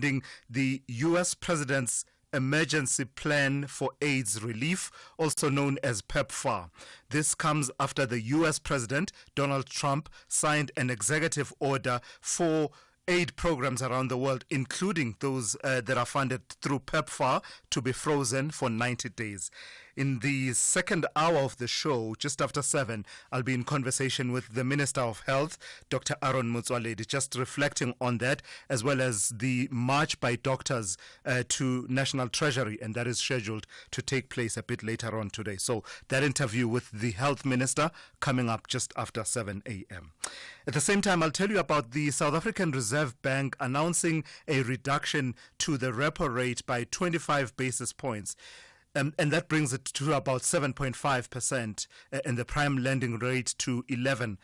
the U.S. President's Emergency Plan for AIDS Relief, also known as PEPFAR. This comes after the U.S. President, Donald Trump, signed an executive order for aid programs around the world, including those that are funded through PEPFAR, to be frozen for 90 days. In the second hour of the show, just after 7, I'll be in conversation with the Minister of Health, Dr. Aaron Motsoaledi, just reflecting on that, as well as the march by doctors to National Treasury, and that is scheduled to take place a bit later on today. So that interview with the Health Minister coming up just after 7 a.m. At the same time, I'll tell you about the South African Reserve Bank announcing a reduction to the repo rate by 25 basis points. And that brings it to about 7.5%, and the prime lending rate to 11%.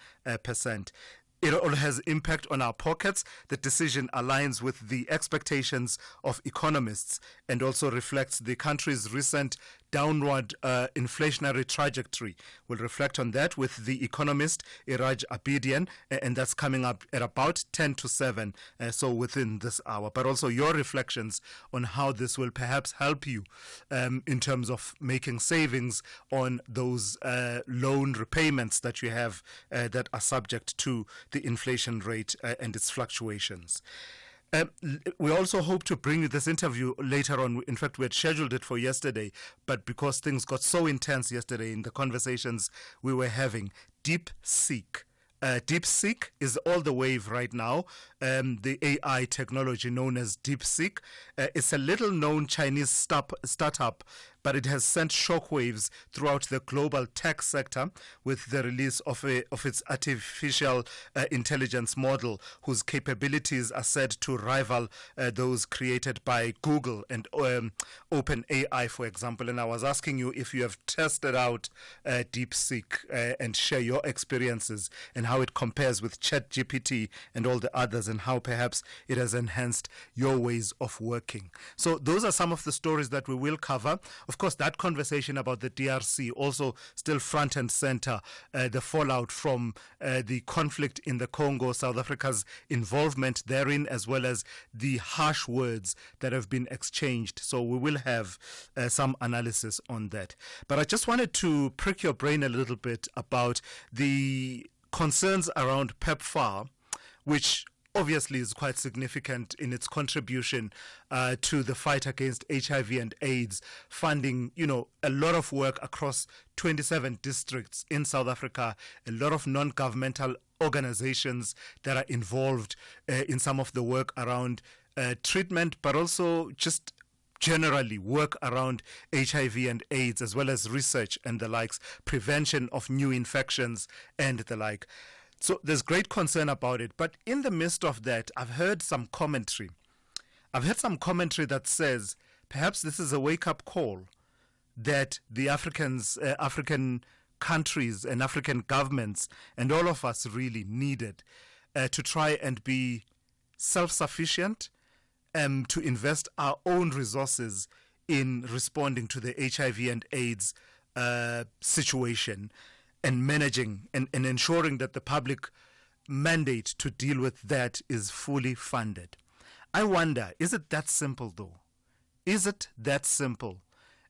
It all has impact on our pockets. The decision aligns with the expectations of economists and also reflects the country's recent downward inflationary trajectory. We'll reflect on that with the economist Iraj Abedian, and that's coming up at about 10 to 7, so within this hour. But also your reflections on how this will perhaps help you in terms of making savings on those loan repayments that you have that are subject to the inflation rate and its fluctuations. We also hope to bring you this interview later on. In fact, we had scheduled it for yesterday, but because things got so intense yesterday in the conversations we were having, DeepSeek. DeepSeek is all the wave right now. The AI technology known as DeepSeek. It's a little known Chinese startup, but it has sent shockwaves throughout the global tech sector with the release of its artificial intelligence model, whose capabilities are said to rival those created by Google and OpenAI, for example. And I was asking you if you have tested out DeepSeek and share your experiences and how it compares with ChatGPT and all the others, and how perhaps it has enhanced your ways of working. So those are some of the stories that we will cover. Of course, that conversation about the DRC also still front and center, the fallout from the conflict in the Congo, South Africa's involvement therein, as well as the harsh words that have been exchanged. So we will have some analysis on that. But I just wanted to prick your brain a little bit about the concerns around PEPFAR, which obviously is quite significant in its contribution to the fight against HIV and AIDS, funding, a lot of work across 27 districts in South Africa, a lot of non-governmental organizations that are involved in some of the work around treatment, but also just generally work around HIV and AIDS, as well as research and the likes, prevention of new infections and the like. So there's great concern about it. But in the midst of that, I've heard some commentary. That says perhaps this is a wake-up call that the African countries and African governments and all of us really needed to try and be self-sufficient, to invest our own resources in responding to the HIV and AIDS situation, and managing and ensuring that the public mandate to deal with that is fully funded. I wonder, is it that simple though? Is it that simple?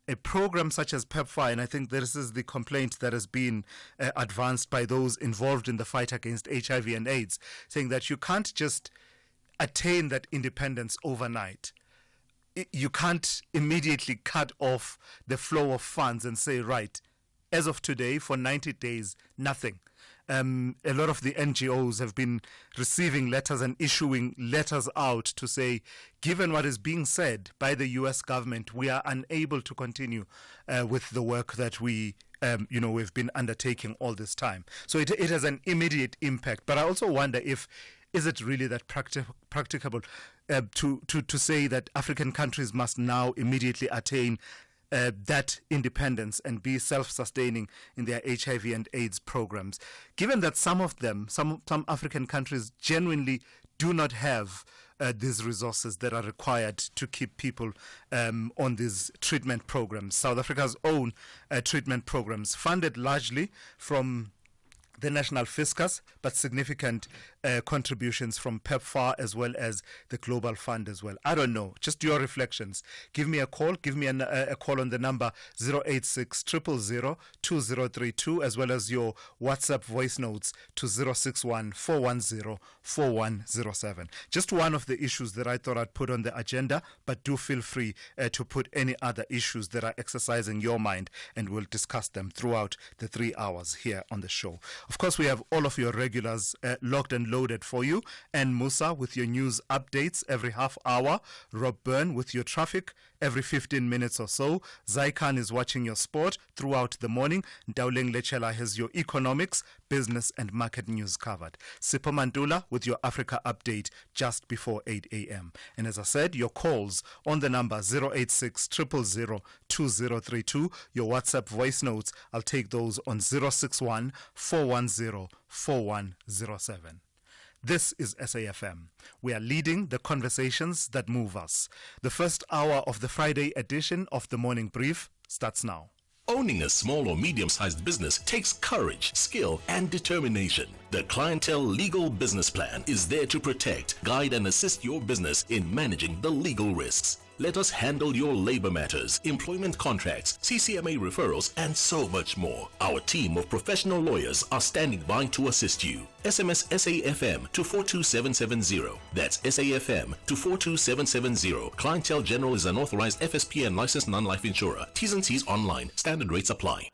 A program such as PEPFAR, and I think this is the complaint that has been advanced by those involved in the fight against HIV and AIDS, saying that you can't just attain that independence overnight. You can't immediately cut off the flow of funds and say, right, as of today, for 90 days, nothing. A lot of the NGOs have been receiving letters and issuing letters out to say, given what is being said by the U.S. government, we are unable to continue with the work that we've been undertaking all this time. So it has an immediate impact. But I also wonder is it really that practicable to say that African countries must now immediately attain that independence and be self-sustaining in their HIV and AIDS programs, given that some African countries genuinely do not have these resources that are required to keep people on these treatment programs. South Africa's own treatment programs, funded largely from the national fiscus, but significant contributions from PEPFAR as well as the Global Fund as well. I don't know. Just your reflections. Give me a call. Give me a call on the number 086 000 2032 as well as your WhatsApp voice notes to 061 410 4107. Just one of the issues that I thought I'd put on the agenda, but do feel free to put any other issues that are exercising your mind, and we'll discuss them throughout the 3 hours here on the show. Of course, we have all of your regulars locked and loaded for you, and Musa with your news updates every half hour, Rob Byrne with your traffic every 15 minutes or so, Zaikan is watching your sport throughout the morning, Dauleng Lechela has your economics, business and market news covered, Sipho Mantula with your Africa update just before 8 a.m. And as I said, your calls on the number 086 000 2032, your WhatsApp voice notes, I'll take those on 061 410 4107. This is SAFM. We are leading the conversations that move us. The first hour of the Friday edition of the Morning Brief starts now. Owning a small or medium-sized business takes courage, skill, and determination. The Clientele Legal Business Plan is there to protect, guide, and assist your business in managing the legal risks. Let us handle your labor matters, employment contracts, CCMA referrals, and so much more. Our team of professional lawyers are standing by to assist you. SMS SAFM to 42770. That's SAFM to 42770. Clientele General is an authorized FSP and licensed non-life insurer. T's and C's online. Standard rates apply.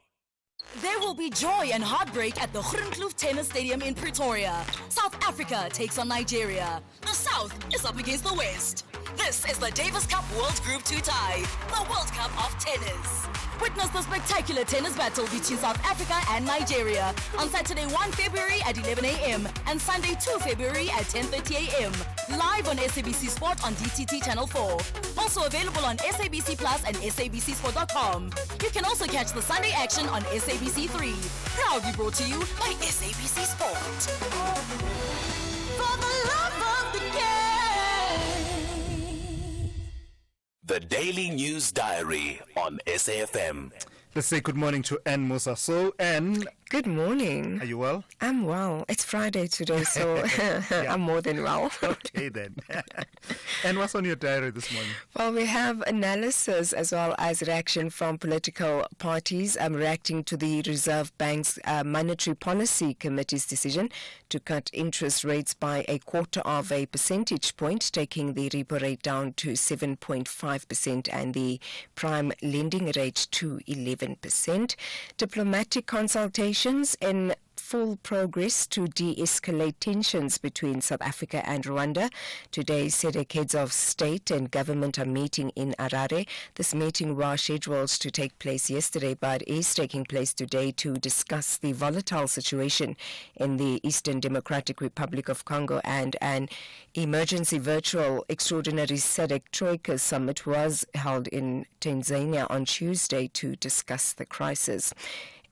There will be joy and heartbreak at the Groenkloof Tennis Stadium in Pretoria. South Africa takes on Nigeria. The South is up against the West. This is the Davis Cup World Group 2 tie, the World Cup of tennis. Witness the spectacular tennis battle between South Africa and Nigeria on Saturday 1 February at 11 a.m. and Sunday 2 February at 10:30 a.m. Live on SABC Sport on DTT Channel 4. Also available on SABC Plus and SABCSport.com. You can also catch the Sunday action on SABC 3. Proudly brought to you by SABC Sport. For the love of the game. The Daily News Diary on SAFM. Let's say good morning to Anne Musa. So, Anne. Good morning. Are you well? I'm well. It's Friday today, so I'm more than well. Okay, then. And what's on your diary this morning? Well, we have analysis as well as reaction from political parties reacting to the Reserve Bank's Monetary Policy Committee's decision to cut interest rates by 0.25 percentage point, taking the repo rate down to 7.5% and the prime lending rate to 11%. Diplomatic consultations in full progress to de-escalate tensions between South Africa and Rwanda. Today, SADC heads of state and government are meeting in Harare. This meeting was scheduled to take place yesterday, but is taking place today to discuss the volatile situation in the Eastern Democratic Republic of Congo, and an emergency virtual extraordinary SADC Troika summit was held in Tanzania on Tuesday to discuss the crisis.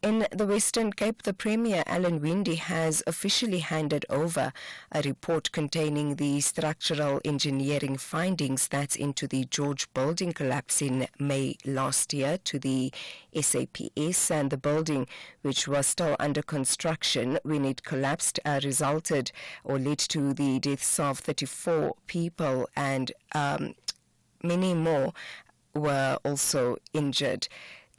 In the Western Cape, the Premier, Alan Winde, has officially handed over a report containing the structural engineering findings that's into the George building collapse in May last year to the SAPS, and the building, which was still under construction when it collapsed, resulted or led to the deaths of 34 people, and many more were also injured.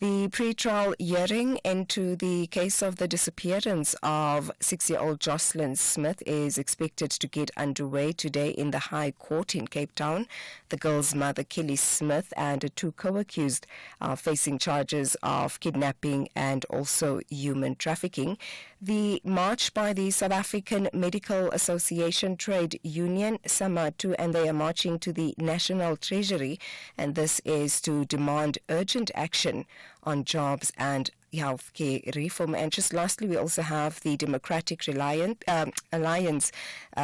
The pre-trial hearing into the case of the disappearance of 6-year-old Jocelyn Smith is expected to get underway today in the High Court in Cape Town. The girl's mother, Kelly Smith, and 2 co-accused are facing charges of kidnapping and also human trafficking. The march by the South African Medical Association Trade Union, SAMATU, and they are marching to the National Treasury, and this is to demand urgent action on jobs and healthcare reform. And just lastly, we also have the Democratic Alliance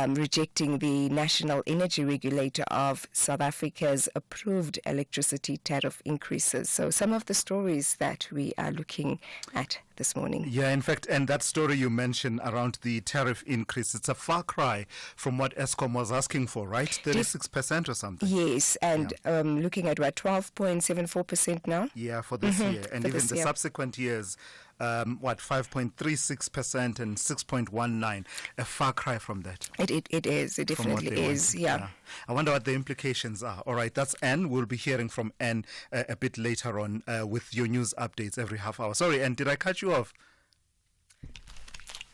rejecting the National Energy Regulator of South Africa's approved electricity tariff increases. So some of the stories that we are looking at this morning. Yeah, in fact, and that story you mentioned around the tariff increase, it's a far cry from what Eskom was asking for, right? 36% or something. Yes, and looking at what, 12.74% now? Yeah, for this year. And even the subsequent years, years. 5.36% and 6.19. A far cry from that. It is. It definitely is. Yeah. I wonder what the implications are. All right, that's Anne. We'll be hearing from Anne a bit later on with your news updates every half hour. Sorry, Anne, did I cut you off?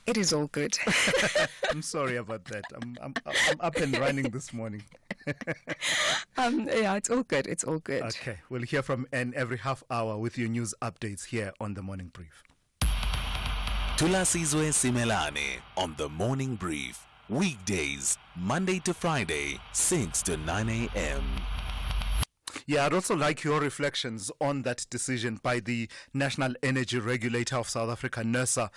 It is all good. I'm sorry about that. I'm up and running this morning. Yeah, it's all good. It's all good. Okay, we'll hear from Anne every half hour with your news updates here on the Morning Brief. Thulasizwe Simelane on the Morning Brief. Weekdays, Monday to Friday, 6 to 9 a.m. Yeah, I'd also like your reflections on that decision by the National Energy Regulator of South Africa, NERSA,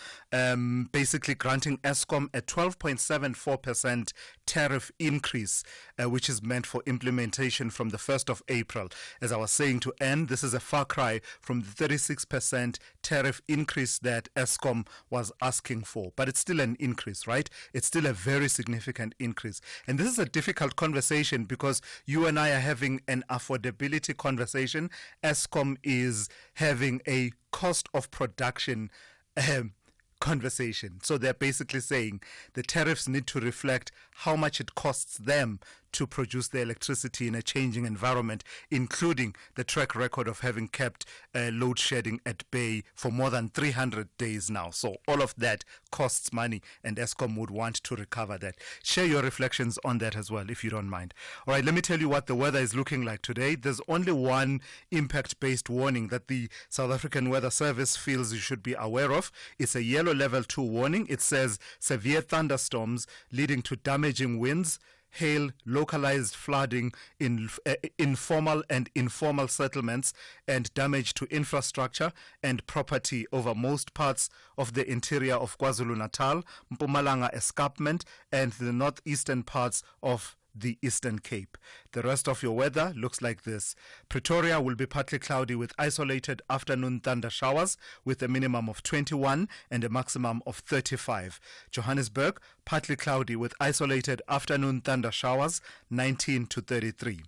basically granting Eskom a 12.74% tariff increase, which is meant for implementation from the 1st of April. As I was saying to Anne, this is a far cry from the 36% tariff increase that Eskom was asking for. But it's still an increase, right? It's still a very significant increase. And this is a difficult conversation because you and I are having an affordability conversation. Eskom is having a cost of production conversation. So they're basically saying the tariffs need to reflect how much it costs them to produce the electricity in a changing environment, including the track record of having kept load shedding at bay for more than 300 days now. So all of that costs money, and Eskom would want to recover that. Share your reflections on that as well, if you don't mind. All right, let me tell you what the weather is looking like today. There's only one impact-based warning that the South African Weather Service feels you should be aware of. It's a yellow level 2 warning. It says severe thunderstorms leading to damaging winds, hail, localized flooding in informal and informal settlements, and damage to infrastructure and property over most parts of the interior of KwaZulu-Natal, Mpumalanga Escarpment, and the northeastern parts of the Eastern Cape. The rest of your weather looks like this. Pretoria will be partly cloudy with isolated afternoon thunder showers with a minimum of 21 and a maximum of 35. Johannesburg, partly cloudy with isolated afternoon thunder showers, 19 to 33.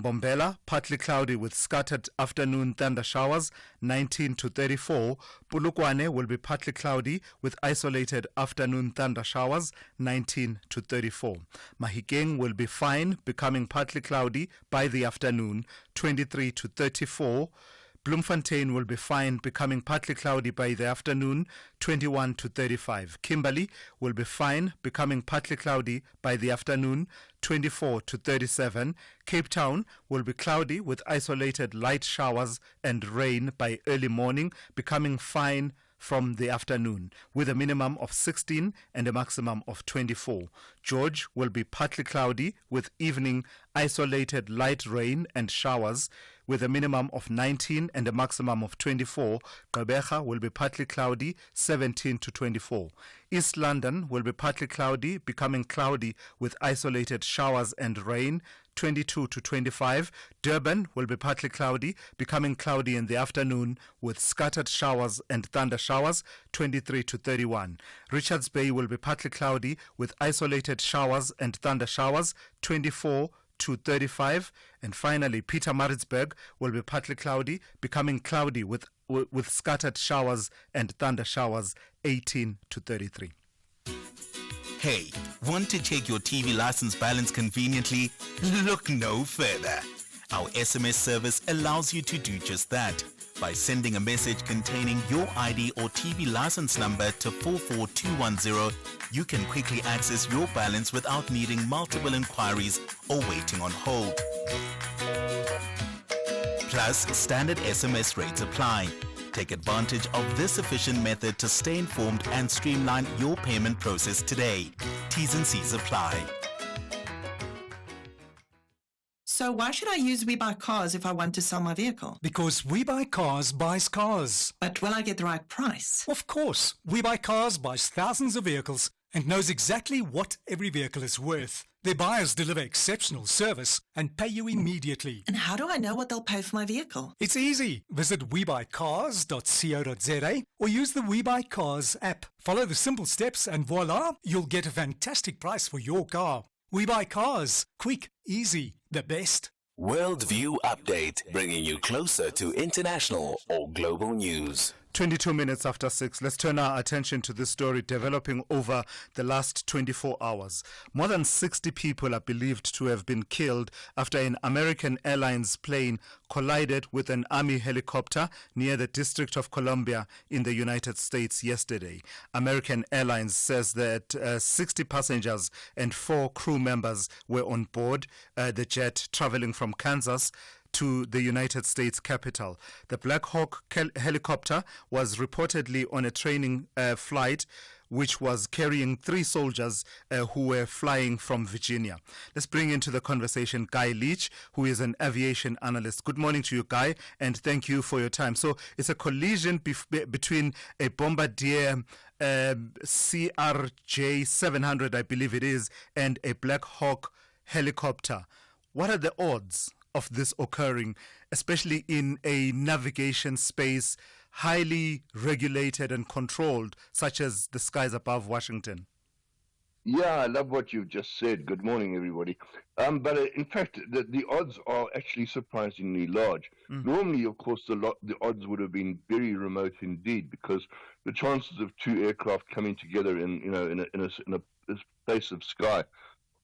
Mbombela, partly cloudy with scattered afternoon thunder showers, 19 to 34. Polokwane will be partly cloudy with isolated afternoon thunder showers, 19 to 34. Mahikeng will be fine, becoming partly cloudy by the afternoon, 23 to 34. Bloemfontein will be fine, becoming partly cloudy by the afternoon, 21 to 35. Kimberley will be fine, becoming partly cloudy by the afternoon, 24 to 37. Cape Town will be cloudy with isolated light showers and rain by early morning, becoming fine from the afternoon, with a minimum of 16 and a maximum of 24. George will be partly cloudy with evening isolated light rain and showers, with a minimum of 19 and a maximum of 24. Gqeberha will be partly cloudy, 17 to 24. East London will be partly cloudy, becoming cloudy with isolated showers and rain, 22 to 25. Durban will be partly cloudy, becoming cloudy in the afternoon with scattered showers and thunder showers, 23 to 31. Richards Bay will be partly cloudy with isolated showers and thunder showers, 24 to 35. And finally, Pietermaritzburg will be partly cloudy, becoming cloudy with scattered showers and thunder showers, 18 to 33. Hey, want to check your TV license balance conveniently? Look no further. Our SMS service allows you to do just that. By sending a message containing your ID or TV license number to 44210, you can quickly access your balance without needing multiple inquiries or waiting on hold. Plus, standard SMS rates apply. Take advantage of this efficient method to stay informed and streamline your payment process today. T's and C's apply. So why should I use We Buy Cars if I want to sell my vehicle? Because We Buy Cars buys cars. But will I get the right price? Of course, We Buy Cars buys thousands of vehicles and knows exactly what every vehicle is worth. Their buyers deliver exceptional service and pay you immediately. And how do I know what they'll pay for my vehicle? It's easy. Visit webuycars.co.za or use the We Buy Cars app. Follow the simple steps and voila, you'll get a fantastic price for your car. We Buy Cars. Quick, easy, the best. Worldview Update, bringing you closer to international or global news. 22 minutes after 6, let's turn our attention to this story developing over the last 24 hours. More than 60 people are believed to have been killed after an American Airlines plane collided with an Army helicopter near the District of Columbia in the United States yesterday. American Airlines says that 60 passengers and 4 crew members were on board the jet traveling from Kansas to the United States capital. The Black Hawk helicopter was reportedly on a training flight which was carrying 3 soldiers who were flying from Virginia. Let's bring into the conversation Guy Leach, who is an aviation analyst. Good morning to you, Guy, and thank you for your time. So it's a collision between a Bombardier CRJ 700, I believe it is, and a Black Hawk helicopter. What are the odds of this occurring, especially in a navigation space highly regulated and controlled, such as the skies above Washington? Yeah, I love what you've just said. Good morning, everybody. But in fact, the odds are actually surprisingly large. Normally, of course, the odds would have been very remote indeed, because the chances of 2 aircraft coming together in a space of sky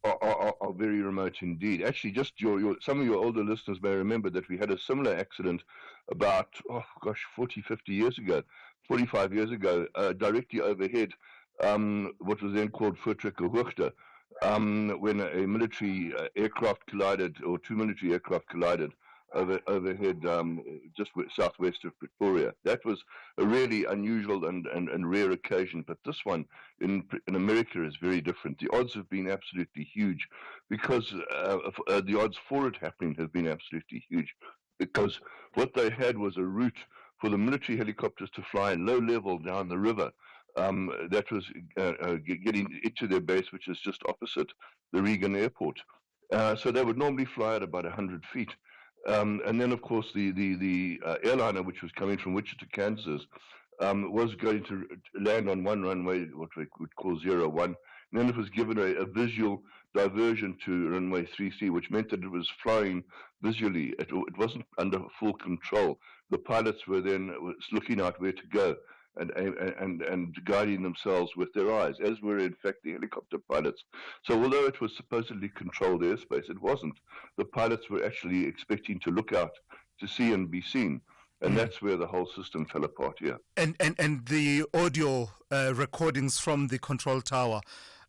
are very remote indeed. Actually, just some of your older listeners may remember that we had a similar accident about, 40, 50 years ago, 45 years ago, directly overhead, what was then called Voortrekker Hoogte, when a military aircraft collided, or 2 military aircraft collided overhead, just southwest of Pretoria. That was a really unusual and rare occasion, but this one in America is very different. The odds have been absolutely huge, because the odds for it happening have been absolutely huge, because what they had was a route for the military helicopters to fly low level down the river. That was getting into their base, which is just opposite the Reagan Airport. So they would normally fly at about 100 feet. And then, of course, the airliner, which was coming from Wichita, Kansas, was going to land on one runway, what we would call 01. And then it was given a visual diversion to runway 3C, which meant that it was flying visually. It wasn't under full control. The pilots were then looking out where to go and guiding themselves with their eyes, as were in fact the helicopter pilots. So although it was supposedly controlled airspace, it wasn't. The pilots were actually expecting to look out to see and be seen. And that's where the whole system fell apart here. And the audio recordings from the control tower,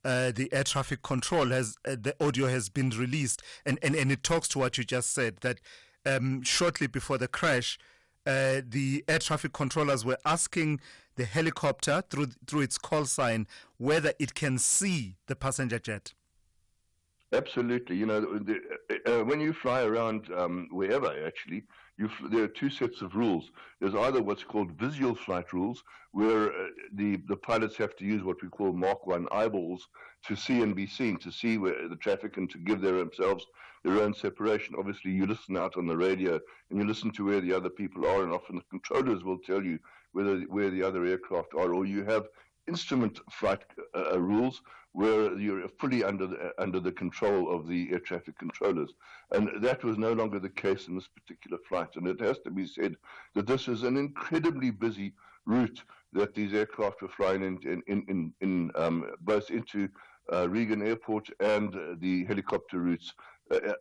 the air traffic control, the audio has been released, and it talks to what you just said, that shortly before the crash, the air traffic controllers were asking the helicopter through its call sign whether it can see the passenger jet. Absolutely. When you fly around wherever, actually, there are 2 sets of rules. There's either what's called visual flight rules, where the pilots have to use what we call Mark 1 eyeballs to see and be seen, to see where the traffic and to give themselves their own separation. Obviously, you listen out on the radio and you listen to where the other people are, and often the controllers will tell you where the other aircraft are, or you have instrument flight rules where you're fully under the control of the air traffic controllers. And that was no longer the case in this particular flight. And it has to be said that this is an incredibly busy route that these aircraft were flying in both into Reagan Airport and the helicopter routes.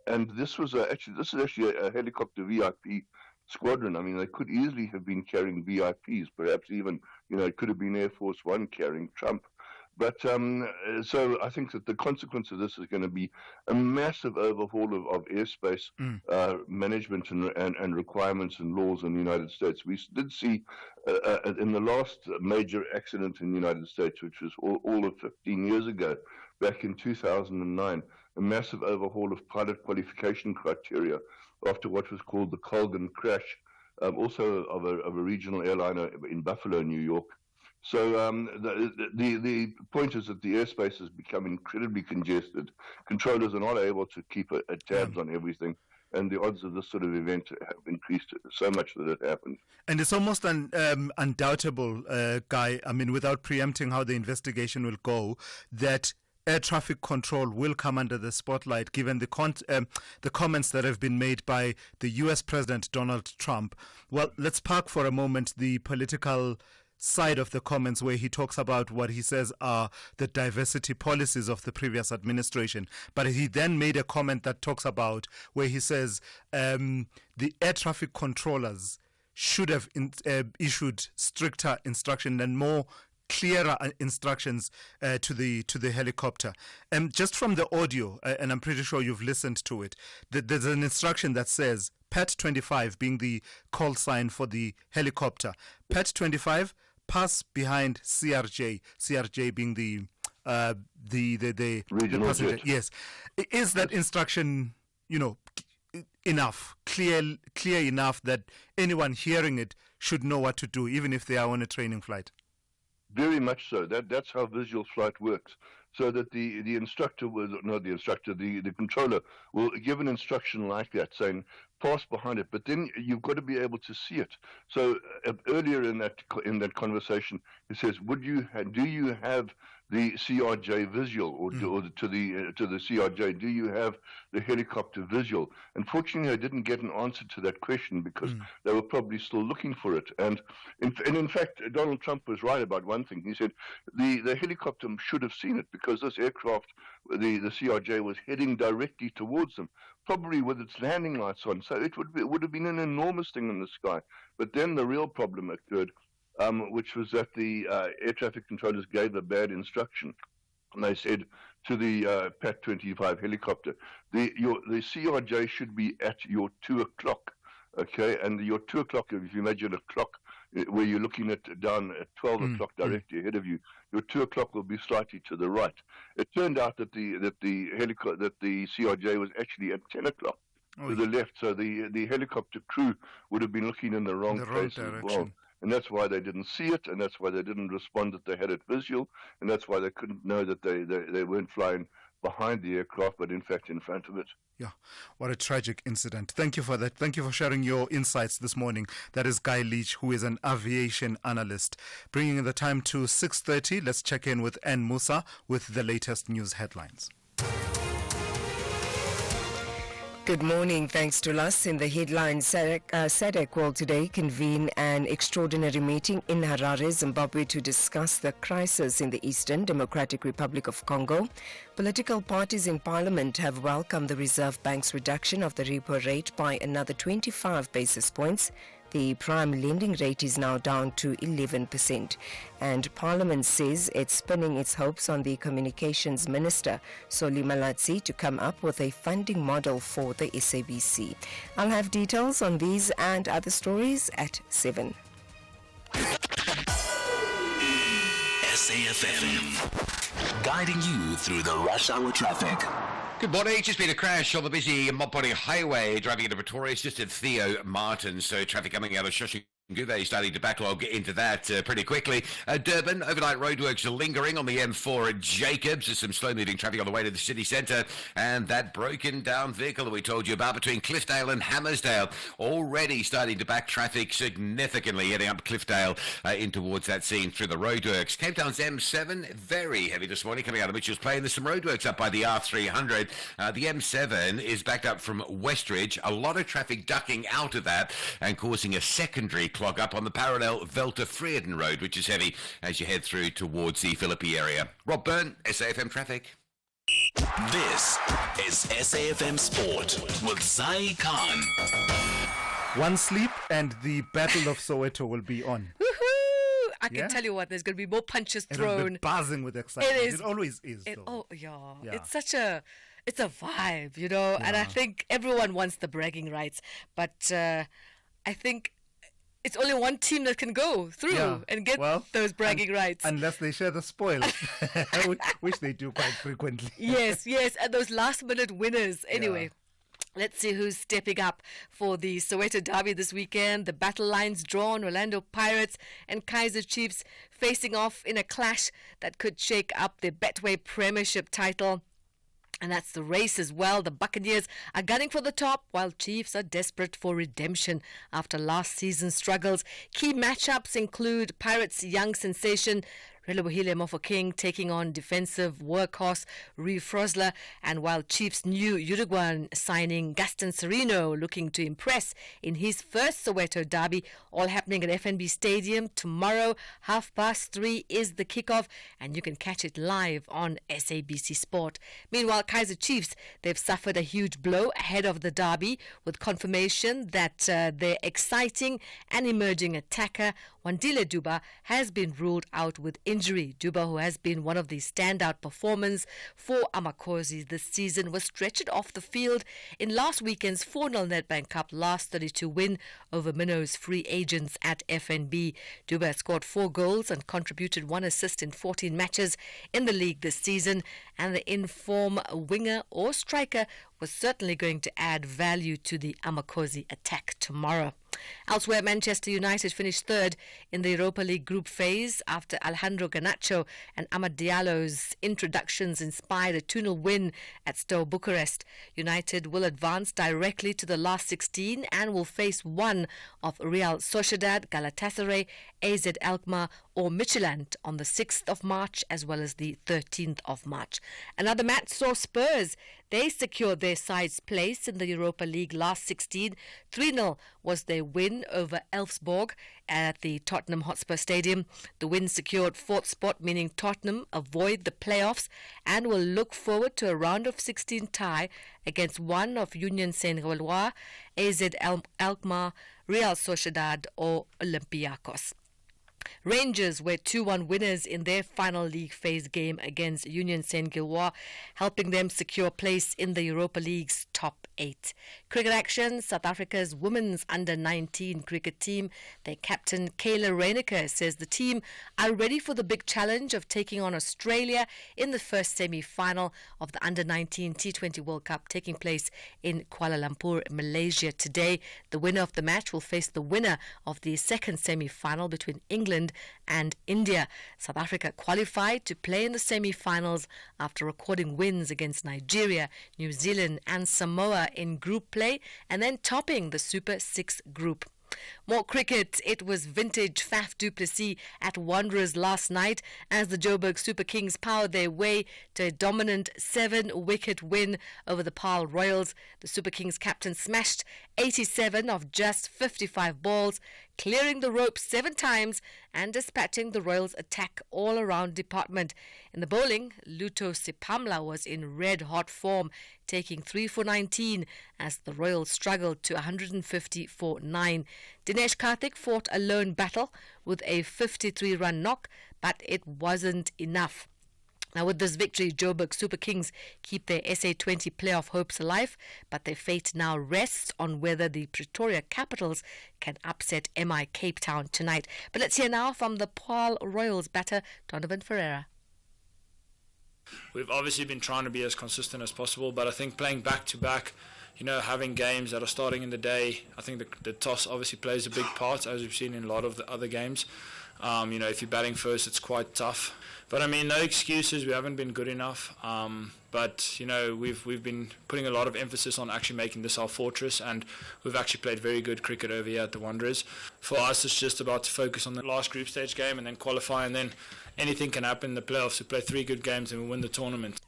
And this is actually a helicopter VIP squadron. I mean, they could easily have been carrying VIPs, perhaps even, it could have been Air Force One carrying Trump. But so I think that the consequence of this is going to be a massive overhaul of airspace management and requirements and laws in the United States. We did see in the last major accident in the United States, which was all of 15 years ago, back in 2009, a massive overhaul of pilot qualification criteria after what was called the Colgan crash, also of a regional airliner in Buffalo, New York. So the point is that the airspace has become incredibly congested. Controllers are not able to keep a tabs on everything, and the odds of this sort of event have increased so much that it happens. And it's almost undoubtable, Guy, I mean, without preempting how the investigation will go, that air traffic control will come under the spotlight given the comments that have been made by the US President Donald Trump. Well, let's park for a moment the political side of the comments where he talks about what he says are the diversity policies of the previous administration. But he then made a comment that talks about where he says the air traffic controllers should have issued stricter instruction and more clearer instructions to the helicopter. Just from the audio, and I'm pretty sure you've listened to it, there's an instruction that says PAT 25 being the call sign for the helicopter. PAT 25, pass behind CRJ. CRJ being the regional passenger. jet. Yes, is that instruction, enough, clear enough that anyone hearing it should know what to do, even if they are on a training flight? Very much so. That's how visual flight works. So that the instructor the controller will give an instruction like that, saying pass behind it. But then you've got to be able to see it. So earlier in that conversation, he says, do you have the CRJ visual, or to the CRJ, do you have the helicopter visual? Unfortunately, I didn't get an answer to that question because they were probably still looking for it. And in fact, Donald Trump was right about one thing. He said the helicopter should have seen it because this aircraft, the CRJ, was heading directly towards them, probably with its landing lights on. So it would have been an enormous thing in the sky. But then the real problem occurred, which was that the air traffic controllers gave a bad instruction. And they said to the PAT 25 helicopter, the CRJ should be at your 2 o'clock, okay? And your 2 o'clock, if you imagine a clock where you're looking down at 12 o'clock directly ahead of you, your 2 o'clock will be slightly to the right. It turned out that the CRJ was actually at 10 o'clock to the left, so the helicopter crew would have been looking in the wrong place as well. And that's why they didn't see it, and that's why they didn't respond that they had it visual, and that's why they couldn't know that they weren't flying behind the aircraft, but in fact in front of it. Yeah, what a tragic incident. Thank you for that. Thank you for sharing your insights this morning. That is Guy Leach, who is an aviation analyst. Bringing the time to 6:30, let's check in with Ann Musa with the latest news headlines. Good morning. Thanks to us. In the headlines, SADC will today convene an extraordinary meeting in Harare, Zimbabwe, to discuss the crisis in the Eastern Democratic Republic of Congo. Political parties in parliament have welcomed the Reserve Bank's reduction of the repo rate by another 25 basis points. The prime lending rate is now down to 11%. And Parliament says it's pinning its hopes on the Communications Minister, Soli Malatsi, to come up with a funding model for the SABC. I'll have details on these and other stories at 7. SAFM, guiding you through the rush hour traffic. Good morning. Just been a crash on the busy Mopani Highway driving into Pretoria. It's just at Theo Martin, so traffic coming out of Shoshinguve starting to backlog into that pretty quickly. Durban, overnight roadworks are lingering on the M4 at Jacobs. There's some slow-moving traffic on the way to the city centre. And that broken-down vehicle that we told you about between Cliffdale and Hammersdale already starting to back traffic significantly, heading up Cliffdale in towards that scene through the roadworks. Cape Town's M7, very heavy this morning, coming out of Mitchell's Plain. There's some roadworks up by the R300. The M7 is backed up from Westridge. A lot of traffic ducking out of that and causing a secondary clog up on the parallel Velta-Frierden Road, which is heavy as you head through towards the Philippi area. Rob Byrne, SAFM Traffic. This is SAFM Sport with Zai Khan. One sleep and the Battle of Soweto will be on. Woohoo! I can tell you what, there's going to be more punches thrown. It'll be buzzing with excitement. It is. It always is. Yeah. It's such a vibe, and I think everyone wants the bragging rights, but I think it's only one team that can go through and get those bragging rights. Unless they share the spoils, which they do quite frequently. Yes, and those last-minute winners. Anyway, let's see who's stepping up for the Soweto Derby this weekend. The battle lines drawn, Orlando Pirates and Kaizer Chiefs facing off in a clash that could shake up the Betway Premiership title. And that's the race as well. The Buccaneers are gunning for the top, while Chiefs are desperate for redemption after last season's struggles. Key matchups include Pirates' young sensation Relebohile Mofokeng taking on defensive workhorse Rui Frosler, and while Chiefs' new Uruguayan signing Gaston Sereno looking to impress in his first Soweto derby, all happening at FNB Stadium tomorrow, 3:30 is the kickoff, and you can catch it live on SABC Sport. Meanwhile, Kaizer Chiefs, they've suffered a huge blow ahead of the derby with confirmation that their exciting and emerging attacker Wandile Duba has been ruled out with injury. Duba, who has been one of the standout performers for Amakhosi this season, was stretchered off the field in last weekend's 4-0 Nedbank Cup last 32 win over Minnows free agents at FNB. Duba scored 4 goals and contributed 1 assist in 14 matches in the league this season, and the in-form winger or striker was certainly going to add value to the Amakhosi attack tomorrow. Elsewhere, Manchester United finished third in the Europa League group phase after Alejandro Garnacho and Amad Diallo's introductions inspired a 2-0 win at Steaua Bucharest. United will advance directly to the last 16 and will face one of Real Sociedad, Galatasaray, AZ Alkmaar or Midtjylland on the 6th of March as well as the 13th of March. Another match saw Spurs. They secured their side's place in the Europa League last 16. 3-0 was their win over Elfsborg at the Tottenham Hotspur Stadium. The win secured 4th spot, meaning Tottenham avoid the playoffs and will look forward to a round of 16 tie against one of Union Saint-Gilloise, AZ Alkmaar, Real Sociedad or Olympiacos. Rangers were 2-1 winners in their final league phase game against Union Saint-Gilloise, helping them secure place in the Europa League's top 8. Cricket action, South Africa's women's under-19 cricket team, their captain Kayla Reiniker says the team are ready for the big challenge of taking on Australia in the first semi-final of the under-19 T20 World Cup taking place in Kuala Lumpur, Malaysia today. The winner of the match will face the winner of the second semi-final between England and India. South Africa qualified to play in the semi-finals after recording wins against Nigeria, New Zealand and Samoa in group play and then topping the Super 6 group. More cricket. It was vintage Faf du Plessis at Wanderers last night as the Joburg Super Kings powered their way to a dominant 7-wicket win over the Paarl Royals. The Super Kings captain smashed 87 of just 55 balls, clearing the ropes 7 times and dispatching the Royals' attack all-around department. In the bowling, Luto Sipamla was in red-hot form, taking 3 for 19 as the Royals struggled to 150 for 9. Dinesh Karthik fought a lone battle with a 53-run knock, but it wasn't enough. Now, with this victory, Joburg Super Kings keep their SA20 playoff hopes alive, but their fate now rests on whether the Pretoria Capitals can upset MI Cape Town tonight. But let's hear now from the Paarl Royals batter, Donovan Ferreira. We've obviously been trying to be as consistent as possible, but I think playing back-to-back, having games that are starting in the day, I think the toss obviously plays a big part, as we've seen in a lot of the other games. If you're batting first, it's quite tough. But, no excuses. We haven't been good enough. But we've been putting a lot of emphasis on actually making this our fortress, and we've actually played very good cricket over here at the Wanderers. For us, it's just about to focus on the last group stage game and then qualify, and then anything can happen in the playoffs. We play 3 good games and we win the tournament.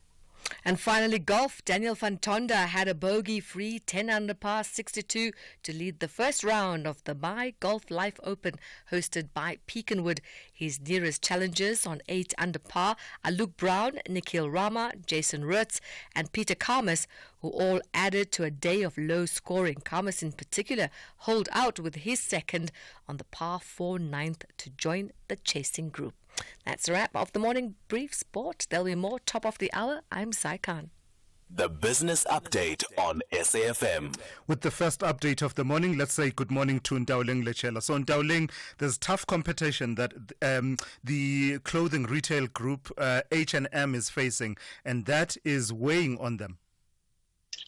And finally, golf. Daniel van Tonda had a bogey-free 10 under par 62 to lead the first round of the My Golf Life Open hosted by Peakenwood. His nearest challengers on 8 under par are Luke Brown, Nikhil Rama, Jason Rutz and Peter Karmas, who all added to a day of low scoring. Karmas in particular holed out with his second on the par 4 ninth to join the chasing group. That's a wrap of the Morning Brief Sport. There'll be more top of the hour. I'm Sai Khan. The Business Update on SAFM. With the first update of the morning, let's say good morning to Ndauling Lechela. So Ndauling, there's tough competition that the clothing retail group H&M is facing, and that is weighing on them.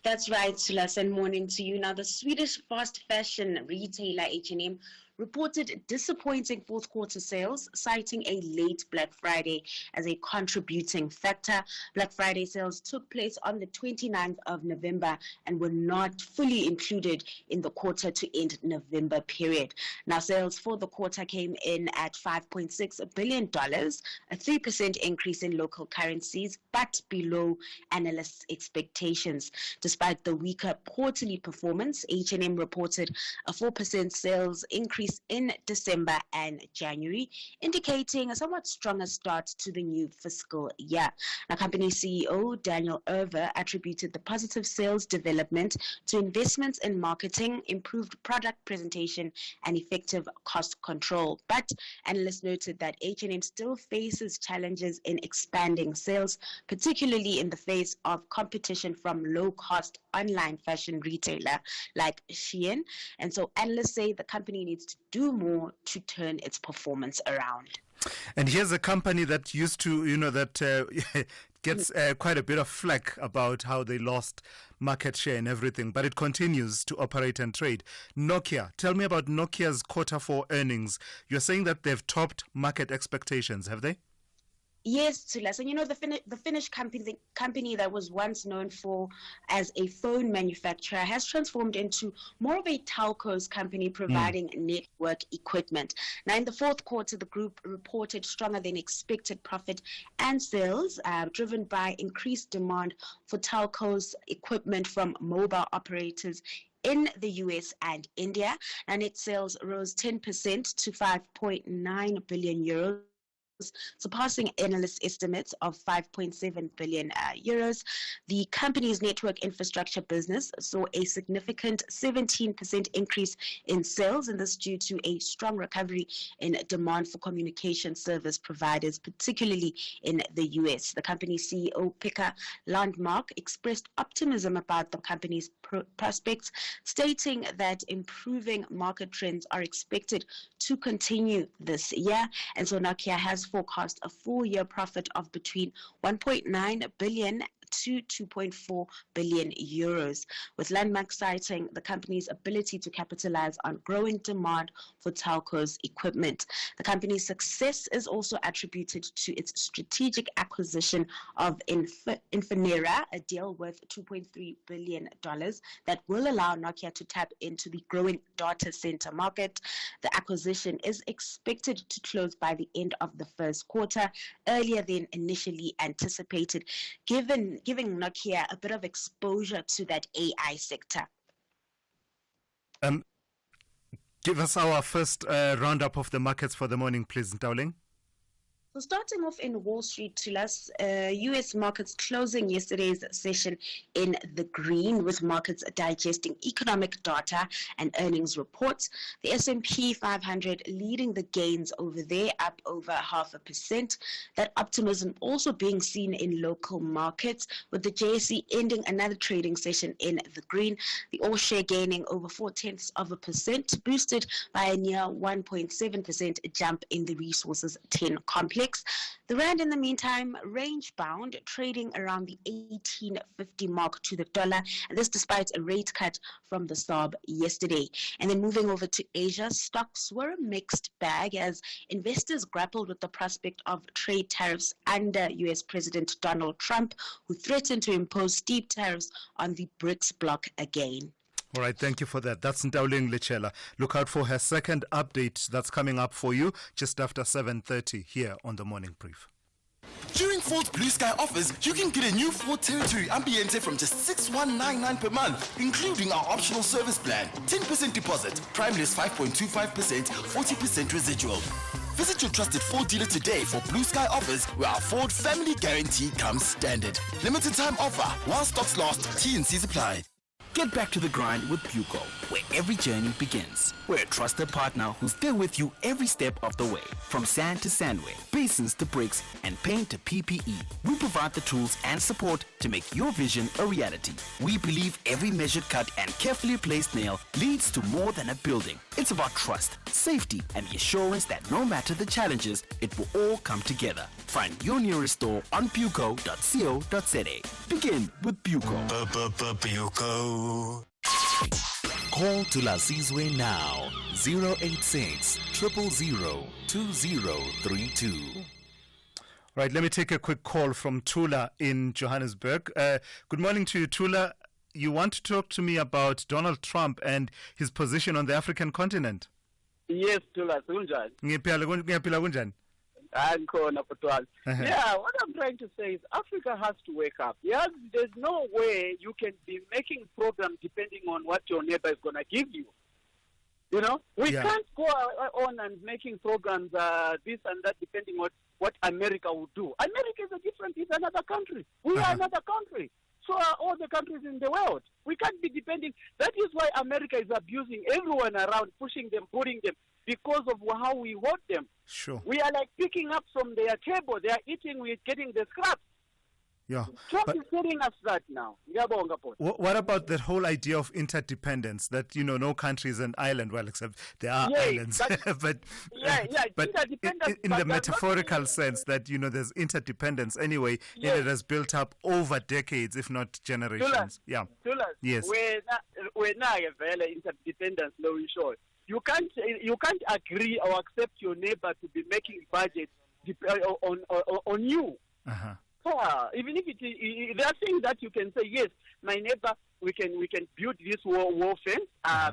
That's right, Sulas, and morning to you. Now, the Swedish fast fashion retailer H&M reported disappointing fourth quarter sales, citing a late Black Friday as a contributing factor. Black Friday sales took place on the 29th of November and were not fully included in the quarter to end November period. Now, sales for the quarter came in at $5.6 billion, a 3% increase in local currencies, but below analysts' expectations. Despite the weaker quarterly performance, H&M reported a 4% sales increase in December and January, indicating a somewhat stronger start to the new fiscal year. Now, company CEO Daniel Erver attributed the positive sales development to investments in marketing, improved product presentation, and effective cost control. But analysts noted that H&M still faces challenges in expanding sales, particularly in the face of competition from low-cost online fashion retailer like Shein. And so analysts say the company needs to do more to turn its performance around. And here's a company that used to, gets quite a bit of flack about how they lost market share and everything, but it continues to operate and trade. Nokia, tell me about Nokia's quarter four earnings. You're saying that they've topped market expectations, have they? Yes, Thulas. And the Finnish company that was once known for as a phone manufacturer has transformed into more of a telcos company providing network equipment. Now, in the fourth quarter, the group reported stronger than expected profit and sales, driven by increased demand for telcos equipment from mobile operators in the US and India. Now, net sales rose 10% to 5.9 billion euros, surpassing analyst estimates of 5.7 billion euros. The company's network infrastructure business saw a significant 17% increase in sales, and this due to a strong recovery in demand for communication service providers, particularly in the US. The company's CEO, Pekka Landmark, expressed optimism about the company's prospects, stating that improving market trends are expected to continue this year. And so Nokia has forecast a full-year profit of between 1.9 billion to 2.4 billion euros, with Landmark citing the company's ability to capitalize on growing demand for telcos equipment. The company's success is also attributed to its strategic acquisition of Infinera, a deal worth $2.3 billion that will allow Nokia to tap into the growing data center market. The acquisition is expected to close by the end of the first quarter, earlier than initially anticipated, giving Nokia a bit of exposure to that AI sector. Give us our first roundup of the markets for the morning, please, Ntauling. So starting off in Wall Street, Thulas, U.S. markets closing yesterday's session in the green, with markets digesting economic data and earnings reports. The S&P 500 leading the gains over there, up over 0.5%. That optimism also being seen in local markets, with the JSE ending another trading session in the green. The All Share gaining over 0.4%, boosted by a near 1.7% jump in the Resources 10 complex. The rand, in the meantime, range-bound, trading around the 18.50 mark to the dollar, and this despite a rate cut from the SARB yesterday. And then moving over to Asia, stocks were a mixed bag as investors grappled with the prospect of trade tariffs under U.S. President Donald Trump, who threatened to impose steep tariffs on the BRICS bloc again. All right, thank you for that. That's Ntauling Lechela. Look out for her second update that's coming up for you just after 7:30 here on the Morning Brief. During Ford Blue Sky offers, you can get a new Ford Territory Ambiente from just $6,199 per month, including our optional service plan. 10% deposit, primeless 5.25%, 40% residual. Visit your trusted Ford dealer today for Blue Sky offers, where our Ford Family Guarantee comes standard. Limited time offer while stocks last. T&Cs apply. Get back to the grind with Buco, where every journey begins. We're a trusted partner who's there with you every step of the way. From sand to sandware, basins to bricks, and paint to PPE, we provide the tools and support to make your vision a reality. We believe every measured cut and carefully placed nail leads to more than a building. It's about trust, safety, and the assurance that no matter the challenges, it will all come together. Find your nearest store on buco.co.za. Begin with Buco. Buco. Call Thulasizwe now, 086 000 2032. Right, let me take a quick call from Thula in Johannesburg. Good morning to you, Thula. You want to talk to me about Donald Trump and his position on the African continent? Yes, Thula, kunjani? Ngiyaphila kunjani? Angikhona Kotwala. Yeah, what I'm trying to say is Africa has to wake up. Yes, there's no way you can be making programs depending on what your neighbor is going to give you. You know, we can't go on and making programs this and that depending on what America will do. America is it's another country. We are another country. So are all the countries in the world. We can't be depending. That is why America is abusing everyone around, pushing them, putting them, because of how we hold them. Sure. We are like picking up from their table. They are eating, we're getting the scraps. Yeah. Trump is telling us that now. What about that whole idea of interdependence, that, you know, no country is an island, well, except there are islands. but in the metaphorical sense that, you know, there's interdependence anyway, and it has built up over decades, if not generations. Yes. We're now a interdependence, no issue. You can't agree or accept your neighbor to be making budgets on you. Even if there are things that you can say, yes, my neighbor, we can build this wall fence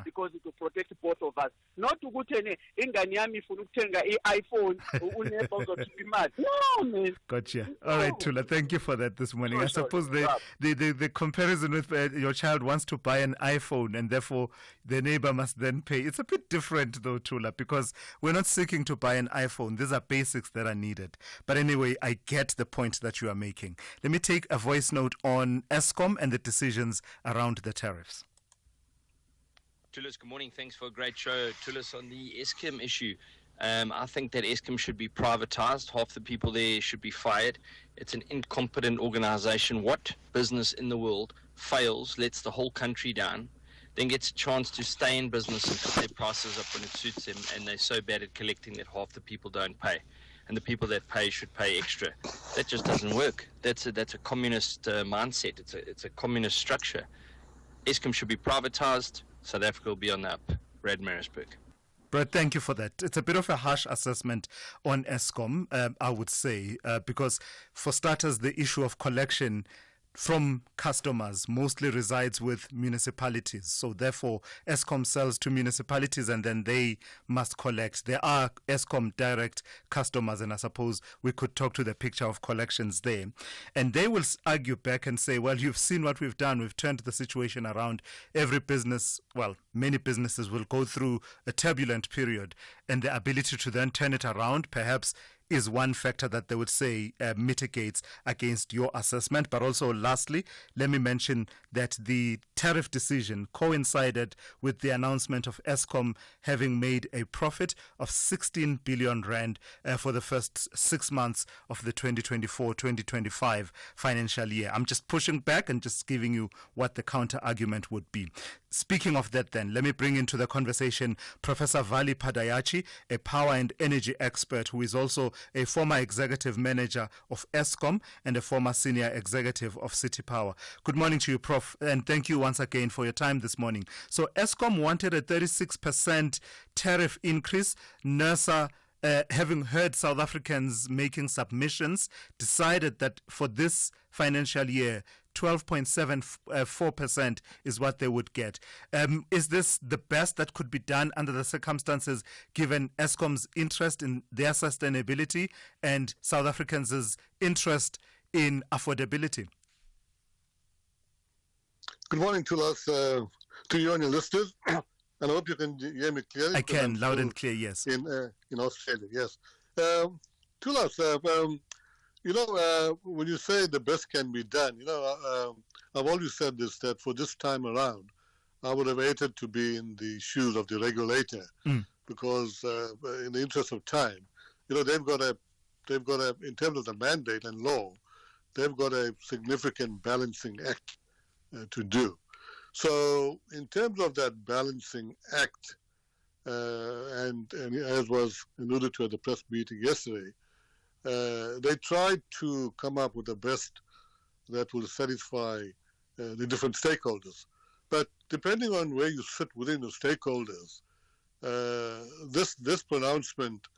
because it will protect both of us. Not to go to ingani yami ifuna ukuthenga iPhone uneighbor uzokhipha imali. No, man. Gotcha. All right, Thula, thank you for that this morning. I suppose the comparison with your child wants to buy an iPhone and therefore the neighbor must then pay. It's a bit different though, Thula, because we're not seeking to buy an iPhone. These are basics that are needed. But anyway, I get the point that you are making. Let me take a voice note on Eskom and the decisions around the tariffs. Thulas, good morning. Thanks for a great show. Thulas, on the Eskom issue, I think that Eskom should be privatized. Half the people there should be fired. It's an incompetent organization. What business in the world fails, lets the whole country down, then gets a chance to stay in business and put their prices up when it suits them, and they're so bad at collecting that half the people don't pay, and the people that pay should pay extra? That just doesn't work. That's a communist mindset. It's a communist structure. Eskom should be privatized. South Africa will be on the up. Brad Marisburg. Brad, thank you for that. It's a bit of a harsh assessment on Eskom, I would say, because for starters, the issue of collection from customers mostly resides with municipalities. So therefore, Eskom sells to municipalities and then they must collect. There are Eskom direct customers, and I suppose we could talk to the picture of collections there. And they will argue back and say, well, you've seen what we've done. We've turned the situation around. Every business, well, many businesses will go through a turbulent period, and the ability to then turn it around perhaps is one factor that they would say mitigates against your assessment. But also, lastly, let me mention that the tariff decision coincided with the announcement of Eskom having made a profit of 16 billion rand for the first 6 months of the 2024-2025 financial year. I'm just pushing back and just giving you what the counter argument would be. Speaking of that then, let me bring into the conversation Professor Vali Padayachi, a power and energy expert who is also a former executive manager of Eskom and a former senior executive of City Power. Good morning to you, Prof, and thank you once again for your time this morning. So Eskom wanted a 36% tariff increase. NERSA, having heard South Africans making submissions, decided that for this financial year, 12.74% is what they would get. Is this the best that could be done under the circumstances, given Eskom's interest in their sustainability and South Africans' interest in affordability? Good morning to us, to you and your listeners. And I hope you can hear me clearly. I can, loud and clear, yes. In Australia, yes. To us, when you say the best can be done, I've always said this, that for this time around, I would have hated to be in the shoes of the regulator because in the interest of time, they've got a, in terms of the mandate and law, they've got a significant balancing act to do. So in terms of that balancing act, and as was alluded to at the press meeting yesterday, they tried to come up with the best that will satisfy the different stakeholders. But depending on where you sit within the stakeholders, this pronouncement,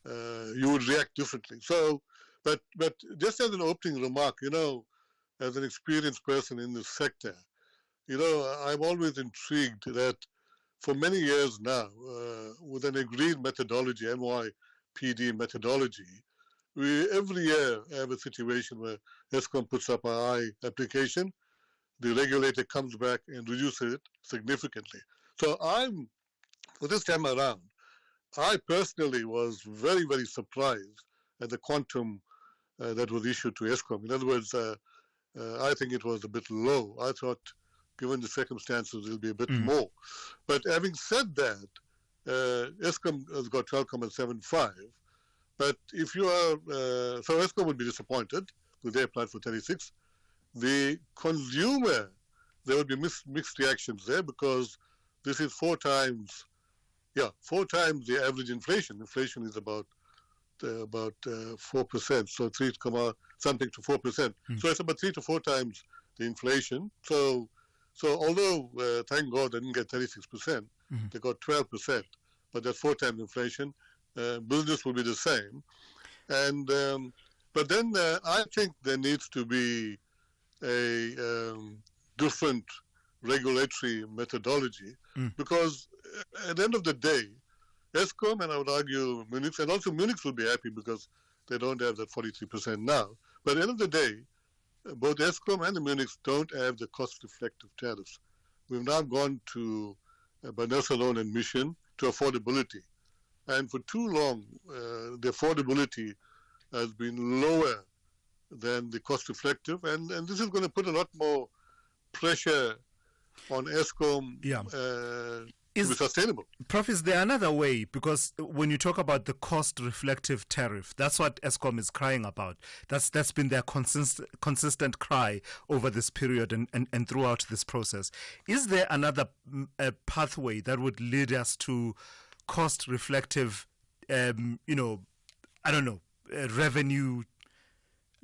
you would react differently. So, but just as an opening remark, as an experienced person in this sector, I'm always intrigued that for many years now, with an agreed methodology, NYPD methodology, we every year have a situation where ESCOM puts up a high application, the regulator comes back and reduces it significantly. So for this time around, I personally was very, very surprised at the quantum that was issued to ESCOM. In other words, I think it was a bit low. I thought, given the circumstances, it'll be a bit more. But having said that, ESCOM has got 12.75. But if you are, so ESCOM would be disappointed because they applied for 36. The consumer, there will be mixed reactions there because this is 4 times the average inflation. Inflation is about 4%, so 3, something to 4%. So it's about 3 to 4 times the inflation. So although thank God they didn't get 36%, they got 12%, but that's 4 times inflation. Business will be the same, and but then I think there needs to be a different regulatory methodology because at the end of the day, ESCOM, and I would argue Munich, and also Munich will be happy because they don't have that 43% now. But at the end of the day, both ESCOM and the Munichs don't have the cost-reflective tariffs. We've now gone to, by Nelson own admission, to affordability. And for too long, the affordability has been lower than the cost-reflective, and this is going to put a lot more pressure on ESCOM to be sustainable. Prof, is there another way? Because when you talk about the cost-reflective tariff, that's what ESCOM is crying about. That's been their consistent cry over this period and throughout this process. Is there another pathway that would lead us to cost-reflective, revenue,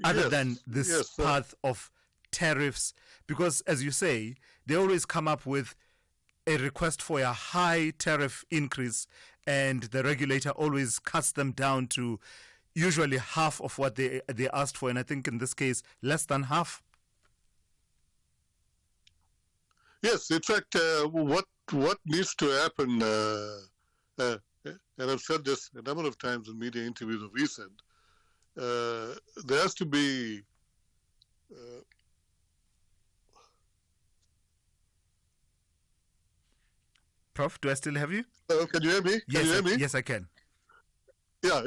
other than this path of tariffs? Because, as you say, they always come up with a request for a high tariff increase, and the regulator always cuts them down to usually half of what they asked for, and I think in this case, less than half. Yes, in fact, what needs to happen, and I've said this a number of times in media interviews of recent, there has to be Prof, do I still have you? Can you hear me? Yes, can you hear me? Yes, I can. Yeah,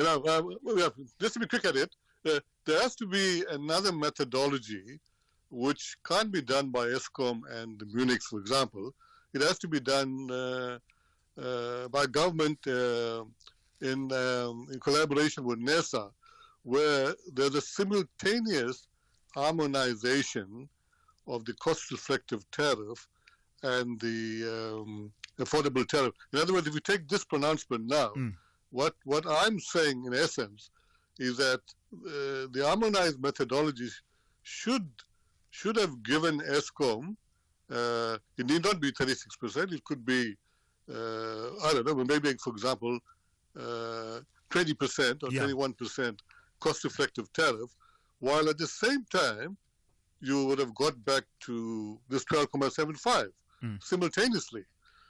just to be quick at it, there has to be another methodology which can't be done by ESCOM and the Munich, for example. It has to be done by government in collaboration with NESA, where there's a simultaneous harmonization of the cost-reflective tariff and the affordable tariff. In other words, if you take this pronouncement now, what I'm saying in essence is that the harmonized methodology should have given ESCOM, it need not be 36%, it could be, I don't know, maybe, for example, 20% or 21% cost-effective tariff, while at the same time, you would have got back to this 12.75 simultaneously,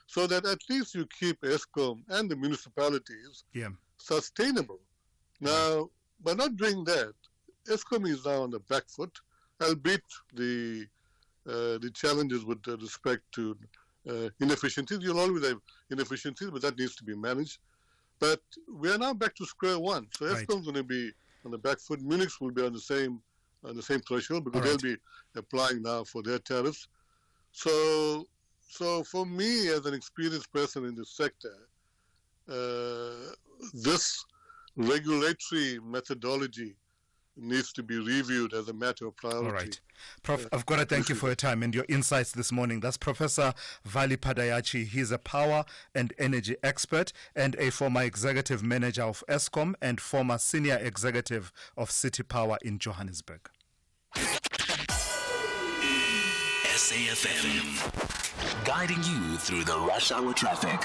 so that at least you keep ESCOM and the municipalities sustainable. Now, by not doing that, ESCOM is now on the back foot, albeit the challenges with respect to inefficiencies. You'll always have inefficiencies, but that needs to be managed. But we are now back to square one. So ESCOM's going to be on the back foot. Munich will be on the same threshold because they'll be applying now for their tariffs. So for me, as an experienced person in this sector, this regulatory methodology needs to be reviewed as a matter of priority. All right. Prof, I've got to thank you for your time and your insights this morning. That's Professor Vali Padayachi. He's a power and energy expert and a former executive manager of ESCOM and former senior executive of City Power in Johannesburg. SAFM. guiding you through the rush hour traffic.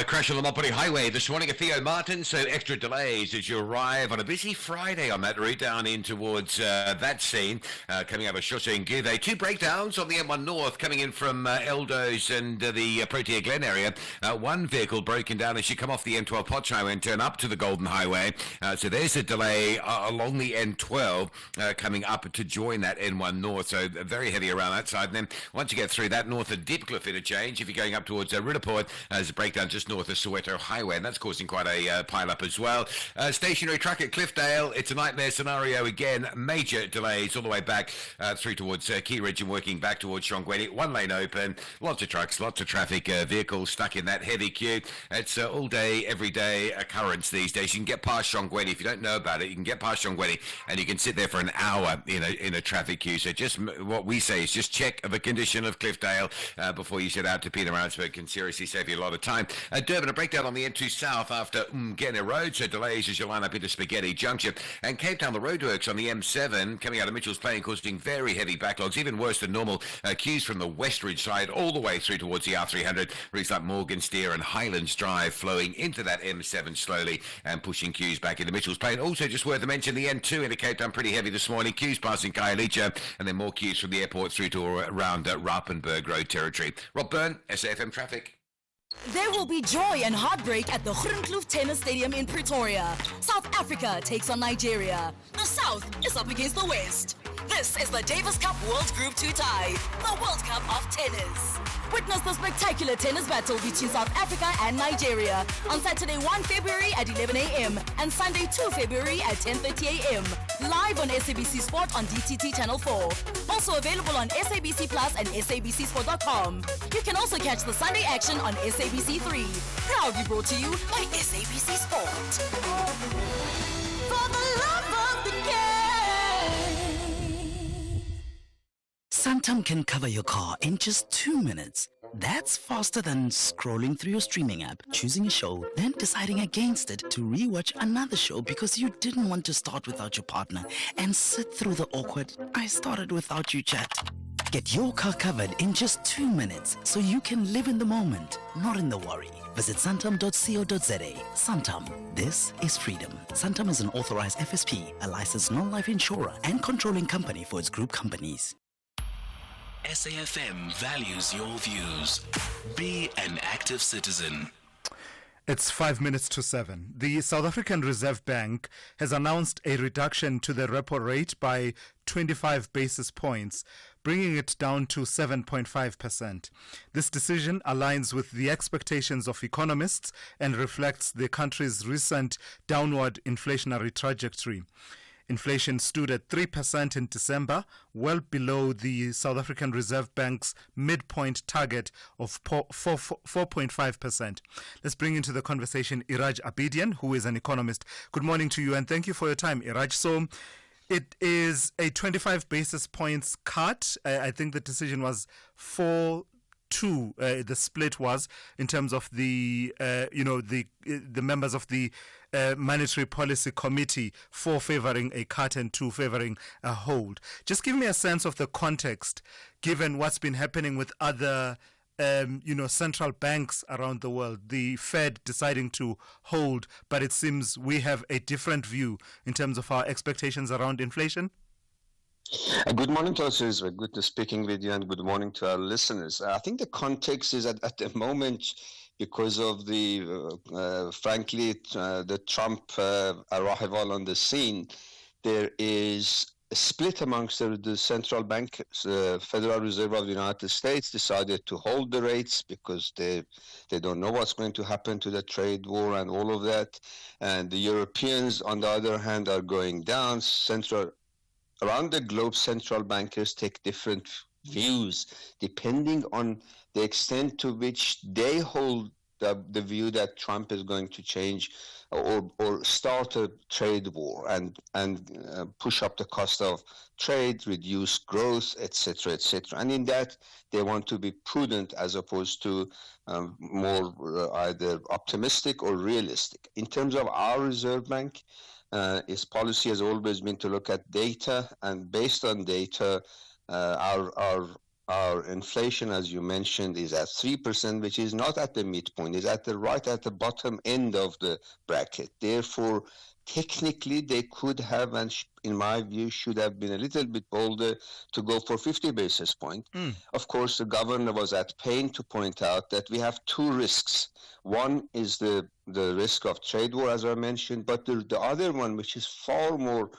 Crash on the Mopori Highway this morning at Theo Martin, so extra delays as you arrive on a busy Friday on that route down in towards that scene, coming out of Shosha and Guve. Two breakdowns on the M1 North coming in from Eldos and the Protea Glen area. One vehicle broken down as you come off the M12 Potch Highway and turn up to the Golden Highway. So there's a delay along the N12 coming up to join that N1 North, so very heavy around that side. And then once you get through that north of Deepcliff interchange, if you're going up towards Ridderport, there's a breakdown just north of Soweto Highway, and that's causing quite a pile-up as well. Stationary truck at Cliffdale, it's a nightmare scenario again. Major delays all the way back through towards Key Ridge and working back towards Shongweni. One lane open, lots of trucks, lots of traffic, vehicles stuck in that heavy queue. It's all day, every day occurrence these days. You can get past Shongweni. If you don't know about it, you can get past Shongweni and you can sit there for an hour in a traffic queue. So just what we say is just check the condition of Cliffdale before you set out to Peter Maritzburg. Can seriously save you a lot of time. Durban, a breakdown on the N2 South after Mgene Road, so delays as you line up into Spaghetti Junction. And Cape Town, the roadworks on the M7 coming out of Mitchell's Plain, causing very heavy backlogs, even worse than normal. Queues from the Westridge side all the way through towards the R300. Routes like Morgan Steer and Highlands Drive flowing into that M7 slowly and pushing queues back into Mitchell's Plain. Also, just worth a mention, the N2 into Cape Town pretty heavy this morning. Queues passing Khayelitsha, and then more queues from the airport through to around Rappenberg Road territory. Rob Byrne, SAFM Traffic. There will be joy and heartbreak at the Groenkloof Tennis Stadium in Pretoria. South Africa takes on Nigeria. The South is up against the West. This is the Davis Cup World Group 2 tie, the World Cup of tennis. Witness the spectacular tennis battle between South Africa and Nigeria on Saturday 1 February at 11 a.m. and Sunday 2 February at 10:30 a.m. Live on SABC Sport on DTT Channel 4. Also available on SABC Plus and SABCSport.com. You can also catch the Sunday action on SABC 3. Proudly brought to you by SABC Sport. For the love of the game. Santam can cover your car in just 2 minutes. That's faster than scrolling through your streaming app, choosing a show, then deciding against it to rewatch another show because you didn't want to start without your partner and sit through the awkward "I started without you" chat. Get your car covered in just 2 minutes so you can live in the moment, not in the worry. Visit santam.co.za. Santam. This is freedom. Santam is an authorized FSP, a licensed non-life insurer and controlling company for its group companies. SAFM values your views. Be an active citizen. It's 5 minutes to 7. The South African Reserve Bank has announced a reduction to the repo rate by 25 basis points, bringing it down to 7.5%. This decision aligns with the expectations of economists and reflects the country's recent downward inflationary trajectory. Inflation stood at 3% in December, well below the South African Reserve Bank's midpoint target of 4.5%. Let's bring into the conversation Iraj Abedian, who is an economist. Good morning to you and thank you for your time, Iraj. So it is a 25 basis points cut. I think the decision was 4-2. The split was in terms of the members of the Monetary Policy Committee, 4 favoring a cut and 2 favoring a hold. Just give me a sense of the context, given what's been happening with other central banks around the world, the Fed deciding to hold, but it seems we have a different view in terms of our expectations around inflation. Good morning, Thulasizwe. Good to speaking with you, and good morning to our listeners. I think the context is at the moment, because of the Trump arrival on the scene, there is a split amongst the central bank. Federal Reserve of the United States decided to hold the rates because they don't know what's going to happen to the trade war and all of that. And the Europeans, on the other hand, are going down. Around the globe, central bankers take different views depending on the extent to which they hold the view that Trump is going to change or start a trade war and push up the cost of trade, reduce growth, etc., etc. And in that, they want to be prudent as opposed to more either optimistic or realistic. In terms of our Reserve Bank, its policy has always been to look at data, and based on data, our our inflation, as you mentioned, is at 3%, which is not at the midpoint, is right at the bottom end of the bracket. Therefore, technically, they could have, and in my view, should have been a little bit bolder to go for 50 basis points. Of course, the governor was at pain to point out that we have two risks. One is the risk of trade war, as I mentioned, but the other one, which is far more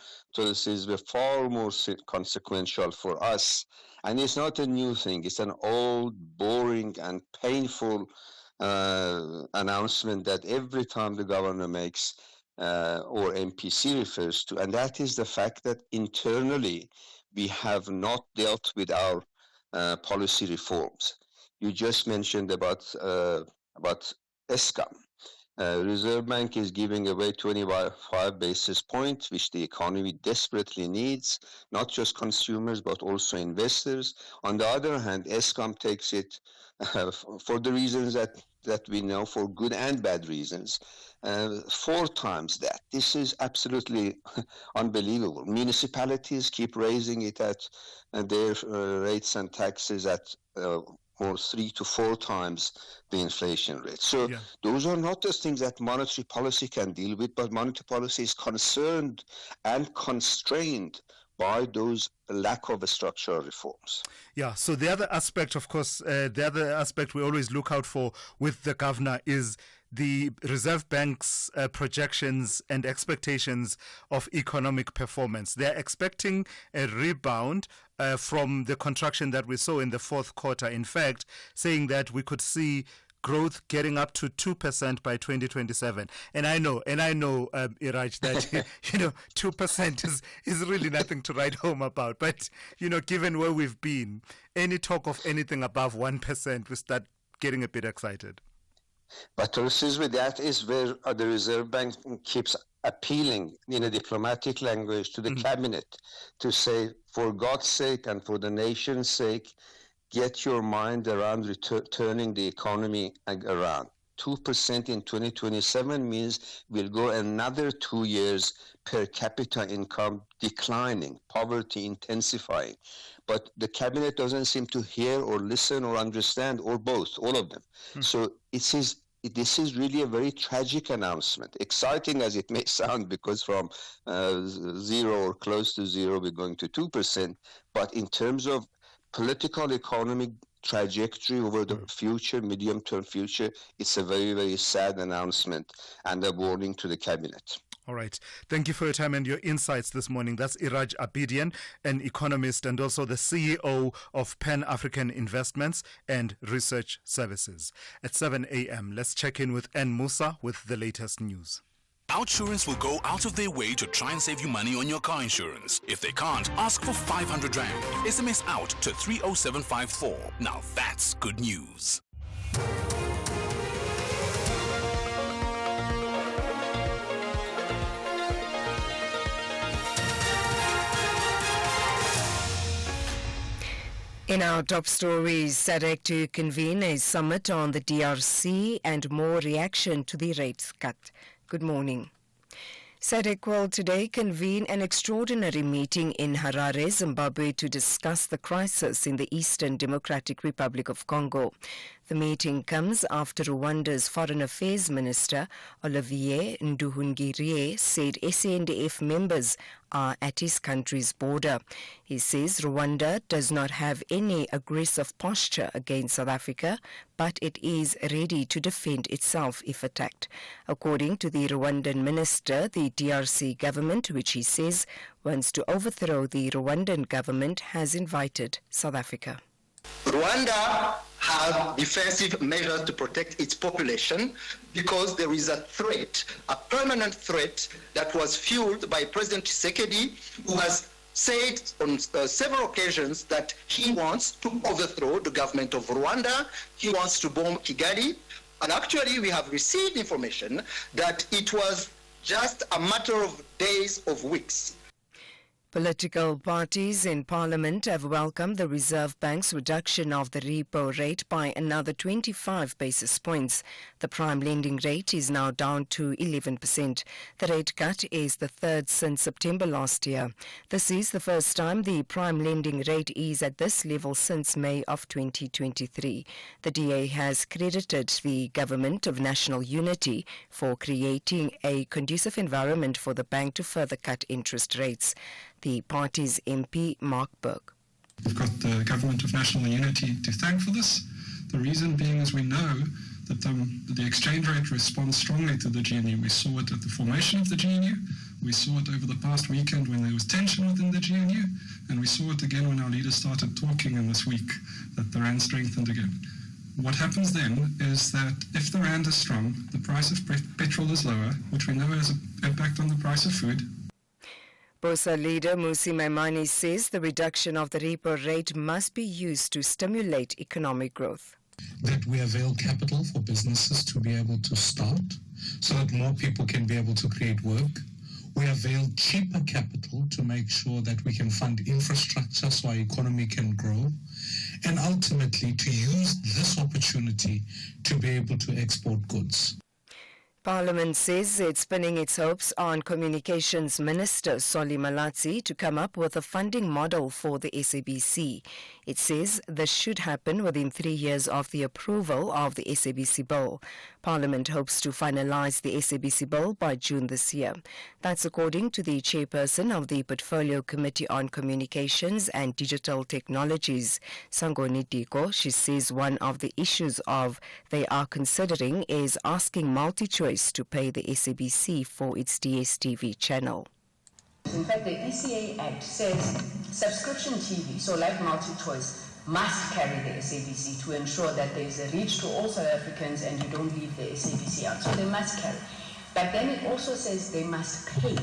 consequential for us, and it's not a new thing, it's an old, boring, and painful announcement that every time the governor makes or MPC refers to, and that is the fact that internally we have not dealt with our policy reforms. You just mentioned about ESCOM. Reserve Bank is giving away 25 basis points, which the economy desperately needs, not just consumers, but also investors. On the other hand, ESCOM takes it for the reasons that we know, for good and bad reasons, 4 times that. This is absolutely unbelievable. Municipalities keep raising it at their rates and taxes at or 3 to 4 times the inflation rate. So those are not the things that monetary policy can deal with, but monetary policy is concerned and constrained by those lack of structural reforms. Yeah, so the other aspect, of course, we always look out for with the governor is the Reserve Bank's projections and expectations of economic performance. They're expecting a rebound from the contraction that we saw in the fourth quarter. In fact, saying that we could see growth getting up to 2% by 2027. And I know, Iraj, that 2% is really nothing to write home about. But given where we've been, any talk of anything above 1%, we start getting a bit excited. But Thulasizwe, that is where the Reserve Bank keeps appealing in a diplomatic language to the cabinet to say, for God's sake and for the nation's sake, get your mind around turning the economy around. 2% in 2027 means we'll go another 2 years per capita income declining, poverty intensifying. But the cabinet doesn't seem to hear or listen or understand, or both, all of them. So this is really a very tragic announcement, exciting as it may sound, because from 0 or close to 0, we're going to 2%. But in terms of political economic trajectory over the future, medium-term future, it's a very, very sad announcement and a warning to the cabinet. All right. Thank you for your time and your insights this morning. That's Iraj Abedian, an economist and also the CEO of Pan-African Investments and Research Services. At 7 a.m., let's check in with N. Musa with the latest news. Outsurance will go out of their way to try and save you money on your car insurance. If they can't, ask for 500 Rand. SMS out to 30754. Now that's good news. In our top stories, SADC to convene a summit on the DRC and more reaction to the rates cut. Good morning. SADC will today convene an extraordinary meeting in Harare, Zimbabwe, to discuss the crisis in the Eastern Democratic Republic of Congo. The meeting comes after Rwanda's Foreign Affairs Minister, Olivier Nduhungirehe, said SANDF members are at his country's border. He says Rwanda does not have any aggressive posture against South Africa, but it is ready to defend itself if attacked. According to the Rwandan minister, the DRC government, which he says wants to overthrow the Rwandan government, has invited South Africa. Rwanda have defensive measures to protect its population because there is a threat, a permanent threat that was fueled by President Tshisekedi, who has said on several occasions that he wants to overthrow the government of Rwanda. He wants to bomb Kigali. And actually, we have received information that it was just a matter of days, of weeks. Political parties in Parliament have welcomed the Reserve Bank's reduction of the repo rate by another 25 basis points. The prime lending rate is now down to 11%. The rate cut is the third since September last year. This is the first time the prime lending rate is at this level since May of 2023. The DA has credited the Government of National Unity for creating a conducive environment for the bank to further cut interest rates. The party's MP, Mark Burke. We've got the Government of National Unity to thank for this. The reason being is we know that the exchange rate responds strongly to the GNU. We saw it at the formation of the GNU. We saw it over the past weekend when there was tension within the GNU. And we saw it again when our leaders started talking in this week that the rand strengthened again. What happens then is that if the rand is strong, the price of petrol is lower, which we know has an impact on the price of food. BOSA leader Musi Maimane says the reduction of the repo rate must be used to stimulate economic growth. That we avail capital for businesses to be able to start so that more people can be able to create work. We avail cheaper capital to make sure that we can fund infrastructure so our economy can grow. And ultimately to use this opportunity to be able to export goods. Parliament says it's pinning its hopes on Communications Minister Solly Malatsi to come up with a funding model for the SABC. It says this should happen within 3 years of the approval of the SABC bill. Parliament hopes to finalise the SABC bill by June this year. That's according to the chairperson of the Portfolio Committee on Communications and Digital Technologies, Sangoni Diko. She says one of the issues they are considering is asking MultiChoice to pay the SABC for its DSTV channel. In fact, the ECA Act says subscription TV, so like MultiChoice, must carry the SABC to ensure that there is a reach to all South Africans and you don't leave the SABC out. So they must carry. But then it also says they must pay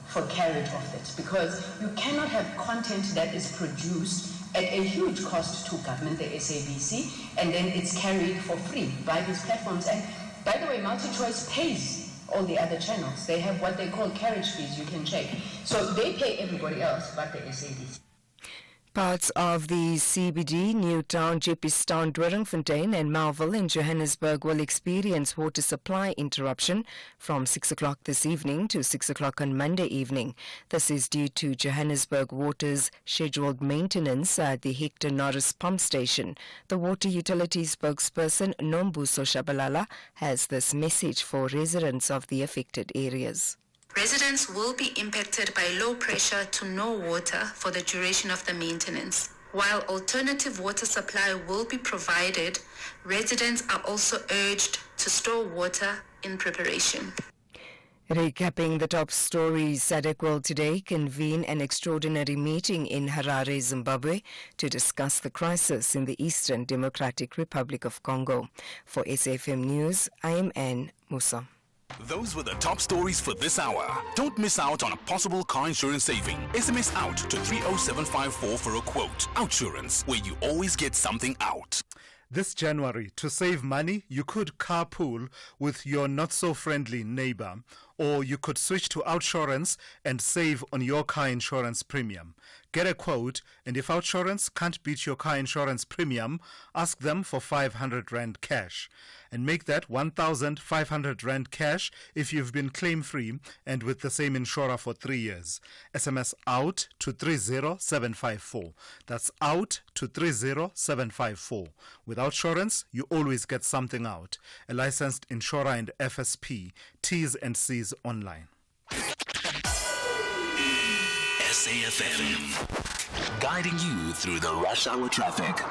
for carriage of it, because you cannot have content that is produced at a huge cost to government, the SABC, and then it's carried for free by these platforms. And by the way, MultiChoice pays all the other channels. They have what they call carriage fees, you can check. So they pay everybody else but the SABC. Parts of the CBD, Newtown, Jeppstown, Doringfontein and Melville in Johannesburg will experience water supply interruption from 6 o'clock this evening to 6 o'clock on Monday evening. This is due to Johannesburg Water's scheduled maintenance at the Hector Norris pump station. The water utility spokesperson Nombuso Shabalala has this message for residents of the affected areas. Residents will be impacted by low pressure to no water for the duration of the maintenance. While alternative water supply will be provided, residents are also urged to store water in preparation. Recapping the top stories, SADC will today convene an extraordinary meeting in Harare, Zimbabwe, to discuss the crisis in the Eastern Democratic Republic of Congo. For SAFM News, I am Anne Musa. Those were the top stories for this hour. Don't miss out on a possible car insurance saving. SMS out to 30754 for a quote. Outsurance, where you always get something out. This January, to save money, you could carpool with your not-so-friendly neighbor, or you could switch to Outsurance and save on your car insurance premium. Get a quote, and if Outsurance can't beat your car insurance premium, ask them for 500 Rand cash. And make that 1,500 Rand cash if you've been claim-free and with the same insurer for 3 years. SMS out to 30754. That's out to 30754. With Outsurance, you always get something out. A licensed insurer and FSP. T's and C's online. SAFM, guiding you through the rush hour traffic.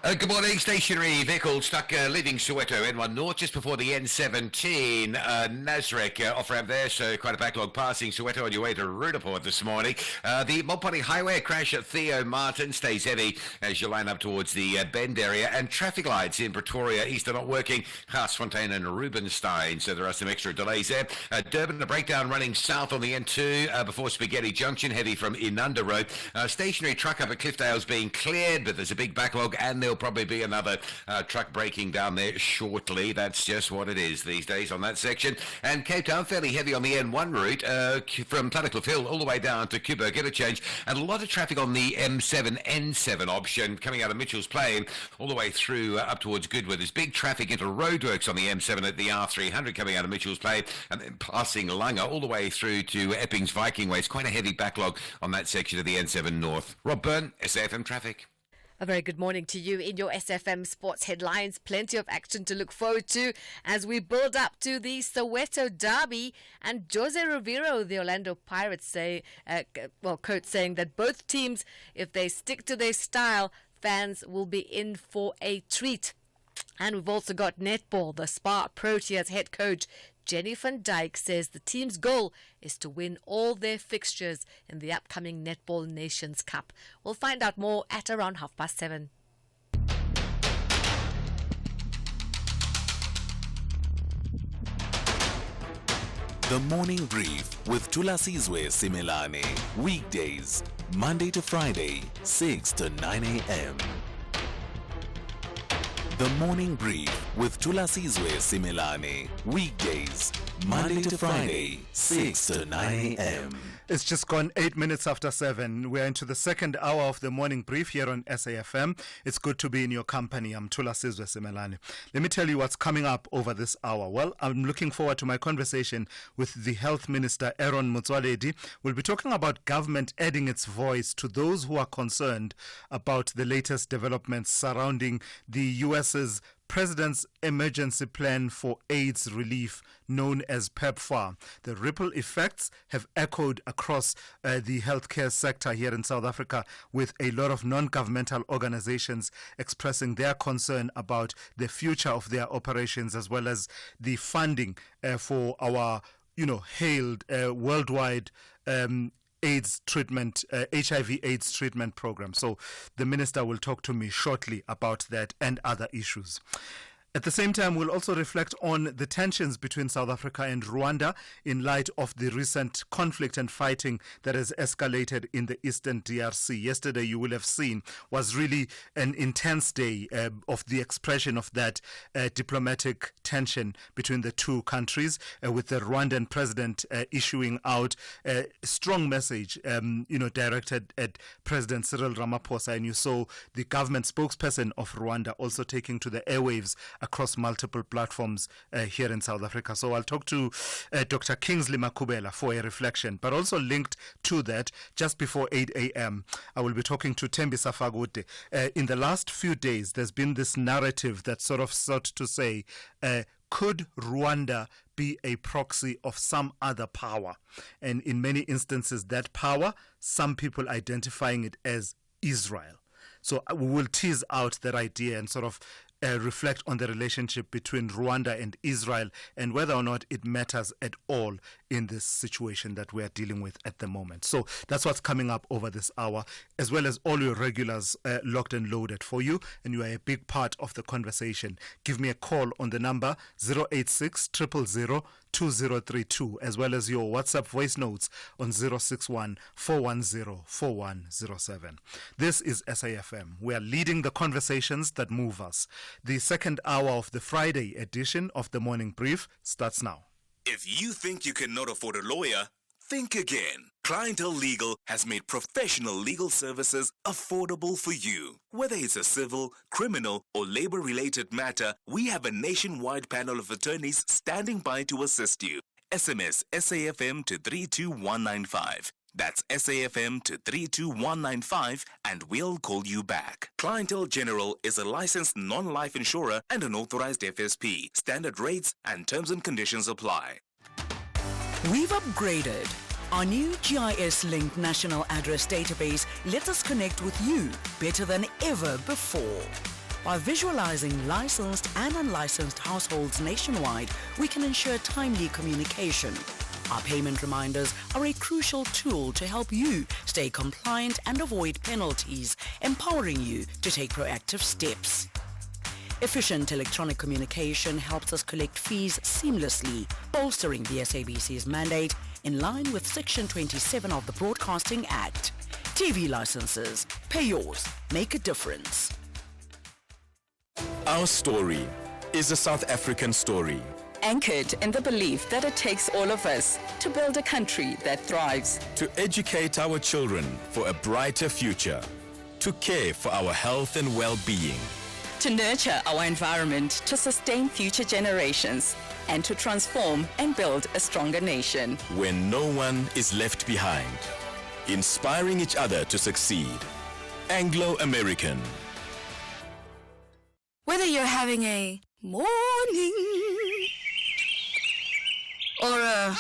Good morning. Stationary vehicle stuck leaving Soweto, N1 North, just before the N17 Nasrec off-ramp there, so quite a backlog passing Soweto on your way to Rudaport this morning. The Mopani Highway, a crash at Theo Martin, stays heavy as you line up towards the Bend area, and traffic lights in Pretoria East are not working, Garsfontein and Rubenstein, so there are some extra delays there. Durban, a breakdown running south on the N2 before Spaghetti Junction, heavy from Inunda Road. Stationary truck up at Cliffdale's being cleared, but there's a big backlog, and there there'll probably be another truck breaking down there shortly. That's just what it is these days on that section. And Cape Town, fairly heavy on the N1 route from Tuttercliffe Hill all the way down to Kubo, interchange, and a lot of traffic on the M7, N7 option coming out of Mitchell's Plain all the way through up towards Goodwood. There's big traffic into roadworks on the M7 at the R300 coming out of Mitchell's Plain, and then passing Langa all the way through to Epping's Viking Way. It's quite a heavy backlog on that section of the N7 North. Rob Byrne, SAFM Traffic. A very good morning to you in your SFM Sports headlines. Plenty of action to look forward to as we build up to the Soweto Derby. And Jose Rivero, the Orlando Pirates, coach saying that both teams, if they stick to their style, fans will be in for a treat. And we've also got netball. The Spar Proteas head coach Jenny van Dijk says the team's goal is to win all their fixtures in the upcoming Netball Nations Cup. We'll find out more at around 7:30. The Morning Brief with Thulasizwe Simelane. Weekdays, Monday to Friday, 6 to 9 a.m. The Morning Brief with Thulasizwe Simelane. Weekdays, Monday to Friday, 6 to 9 a.m. It's just gone 8 minutes after 7. We're into the second hour of the morning brief here on SAFM. It's good to be in your company. I'm Thulasizwe Simelane. Let me tell you what's coming up over this hour. Well, I'm looking forward to my conversation with the Health Minister, Aaron Motsoaledi. We'll be talking about government adding its voice to those who are concerned about the latest developments surrounding the U.S.'s President's Emergency Plan for AIDS Relief, known as PEPFAR. The ripple effects have echoed across the healthcare sector here in South Africa, with a lot of non-governmental organizations expressing their concern about the future of their operations, as well as the funding for our, hailed worldwide AIDS treatment, HIV/AIDS treatment program. So the minister will talk to me shortly about that and other issues. At the same time, we'll also reflect on the tensions between South Africa and Rwanda in light of the recent conflict and fighting that has escalated in the eastern DRC. Yesterday, you will have seen, was really an intense day of the expression of that diplomatic tension between the two countries, with the Rwandan president issuing out a strong message, directed at President Cyril Ramaphosa. And you saw the government spokesperson of Rwanda also taking to the airwaves across multiple platforms here in South Africa. So I'll talk to Dr. Kingsley Makubela for a reflection, but also linked to that, just before 8 a.m., I will be talking to Tembi Safagute. In the last few days, there's been this narrative that sort of sought to say, could Rwanda be a proxy of some other power? And in many instances, that power, some people identifying it as Israel. So we will tease out that idea and sort of reflect on the relationship between Rwanda and Israel and whether or not it matters at all in this situation that we are dealing with at the moment. So that's what's coming up over this hour, as well as all your regulars locked and loaded for you, and you are a big part of the conversation. Give me a call on the number 086 000 2032, as well as your WhatsApp voice notes on 061 410 4107. This is SAFM. We are leading the conversations that move us. The second hour of the Friday edition of the Morning Brief starts now. If you think you cannot afford a lawyer, think again. Clientele Legal has made professional legal services affordable for you. Whether it's a civil, criminal, or labor-related matter, we have a nationwide panel of attorneys standing by to assist you. SMS SAFM to 32195. That's SAFM to 32195 and we'll call you back. Clientele General is a licensed non-life insurer and an authorized FSP. Standard rates and terms and conditions apply. We've upgraded. Our new GIS-linked national address database lets us connect with you better than ever before. By visualizing licensed and unlicensed households nationwide, we can ensure timely communication. Our payment reminders are a crucial tool to help you stay compliant and avoid penalties, empowering you to take proactive steps. Efficient electronic communication helps us collect fees seamlessly, bolstering the SABC's mandate in line with Section 27 of the Broadcasting Act. TV licenses, pay yours, make a difference. Our story is a South African story. Anchored in the belief that it takes all of us to build a country that thrives. To educate our children for a brighter future. To care for our health and well-being. To nurture our environment to sustain future generations. And to transform and build a stronger nation. When no one is left behind. Inspiring each other to succeed. Anglo-American. Whether you're having a morning or a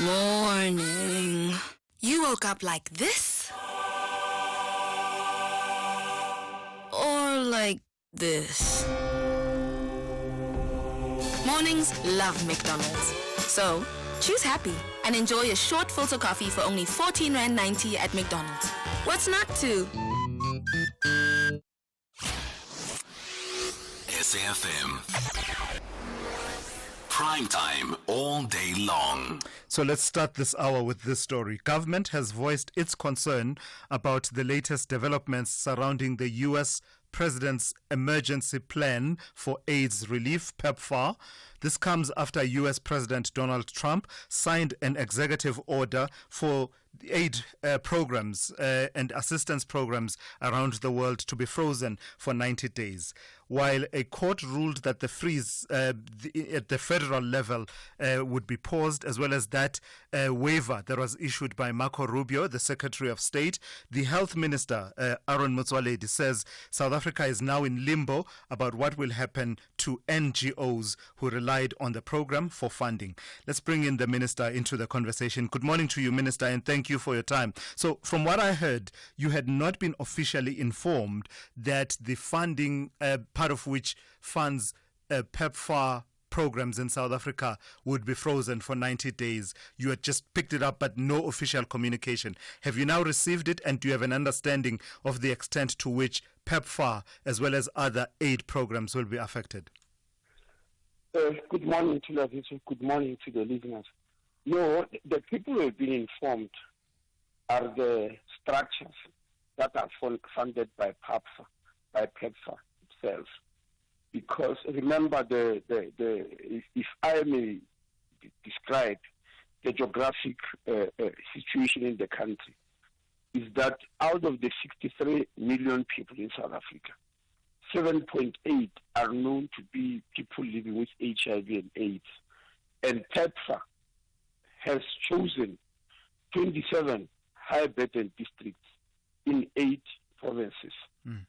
morning, you woke up like this or like this. Mornings love McDonald's. So, choose happy and enjoy a short filter coffee for only R14.90 at McDonald's. What's not to? SAFM. Prime time all day long. So let's start this hour with this story. Government has voiced its concern about the latest developments surrounding the U.S. President's emergency plan for AIDS relief, PEPFAR. This comes after U.S. President Donald Trump signed an executive order for the aid programs and assistance programs around the world to be frozen for 90 days. While a court ruled that the freeze at the federal level would be paused, as well as that waiver that was issued by Marco Rubio, the Secretary of State, the Health Minister, Aaron Motsoaledi, says South Africa is now in limbo about what will happen to NGOs who relied on the program for funding. Let's bring in the Minister into the conversation. Good morning to you, Minister, and thank you for your time. So from what I heard, you had not been officially informed that the funding, part of which funds PEPFAR programs in South Africa, would be frozen for 90 days. You had just picked it up, but no official communication. Have you now received it, and do you have an understanding of the extent to which PEPFAR, as well as other aid programs, will be affected? Good morning to the good morning to the listeners. No, the people who have been informed are the structures that are funded by PEPFAR itself. Because remember, if I may describe the geographic situation in the country, is that out of the 63 million people in South Africa, 7.8 are known to be people living with HIV and AIDS. And PEPFAR has chosen 27 high-burden districts in 8 provinces.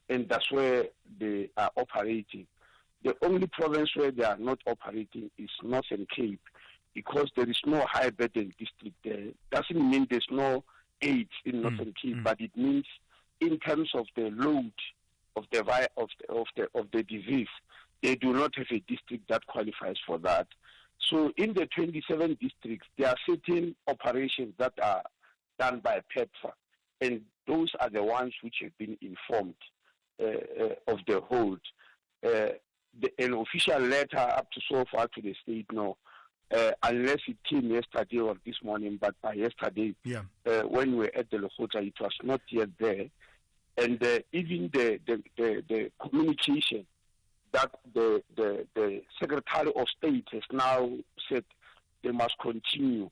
And that's where they are operating. The only province where they are not operating is Northern Cape, because there is no high-burden district there. Doesn't mean there's no AIDS in Northern Cape, but it means in terms of the load of the disease, they do not have a district that qualifies for that. So in the 27 districts, there are certain operations that are done by PEPFAR, and those are the ones which have been informed of the hold. An official letter up to so far to the state, no, unless it came yesterday or this morning, but by yesterday, when we were at the Lehota, it was not yet there. And even the communication that the Secretary of State has now said they must continue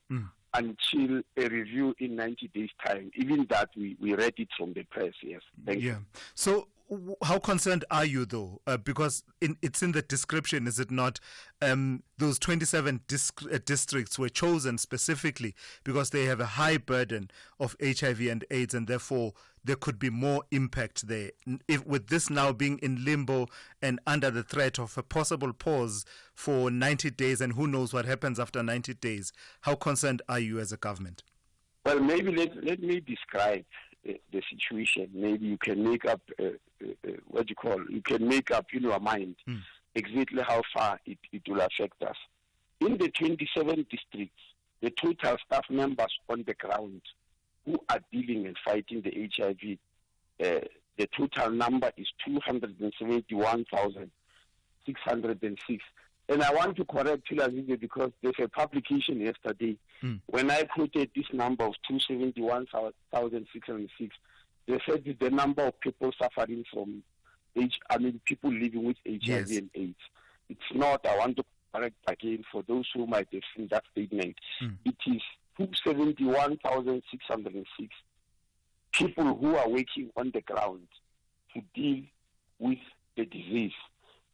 until a review in 90 days' time. Even that, we read it from the press, yes. Thank you. So how concerned are you, though? Because it's in the description, is it not? Those 27 districts were chosen specifically because they have a high burden of HIV and AIDS, and therefore there could be more impact there. If with this now being in limbo and under the threat of a possible pause for 90 days, and who knows what happens after 90 days, how concerned are you as a government? Well, maybe let me describe the situation. Maybe you can make up you can make up in your mind exactly how far it will affect us. In the 27 districts, the total staff members on the ground who are dealing and fighting the HIV, the total number is 271,606. And I want to correct Thulasizwe because there's a publication yesterday. When I quoted this number of 271,606, they said it's the number of people suffering from people living with HIV Yes. and AIDS. It's not. I want to correct again for those who might have seen that statement. It is 271,606 people who are working on the ground to deal with the disease.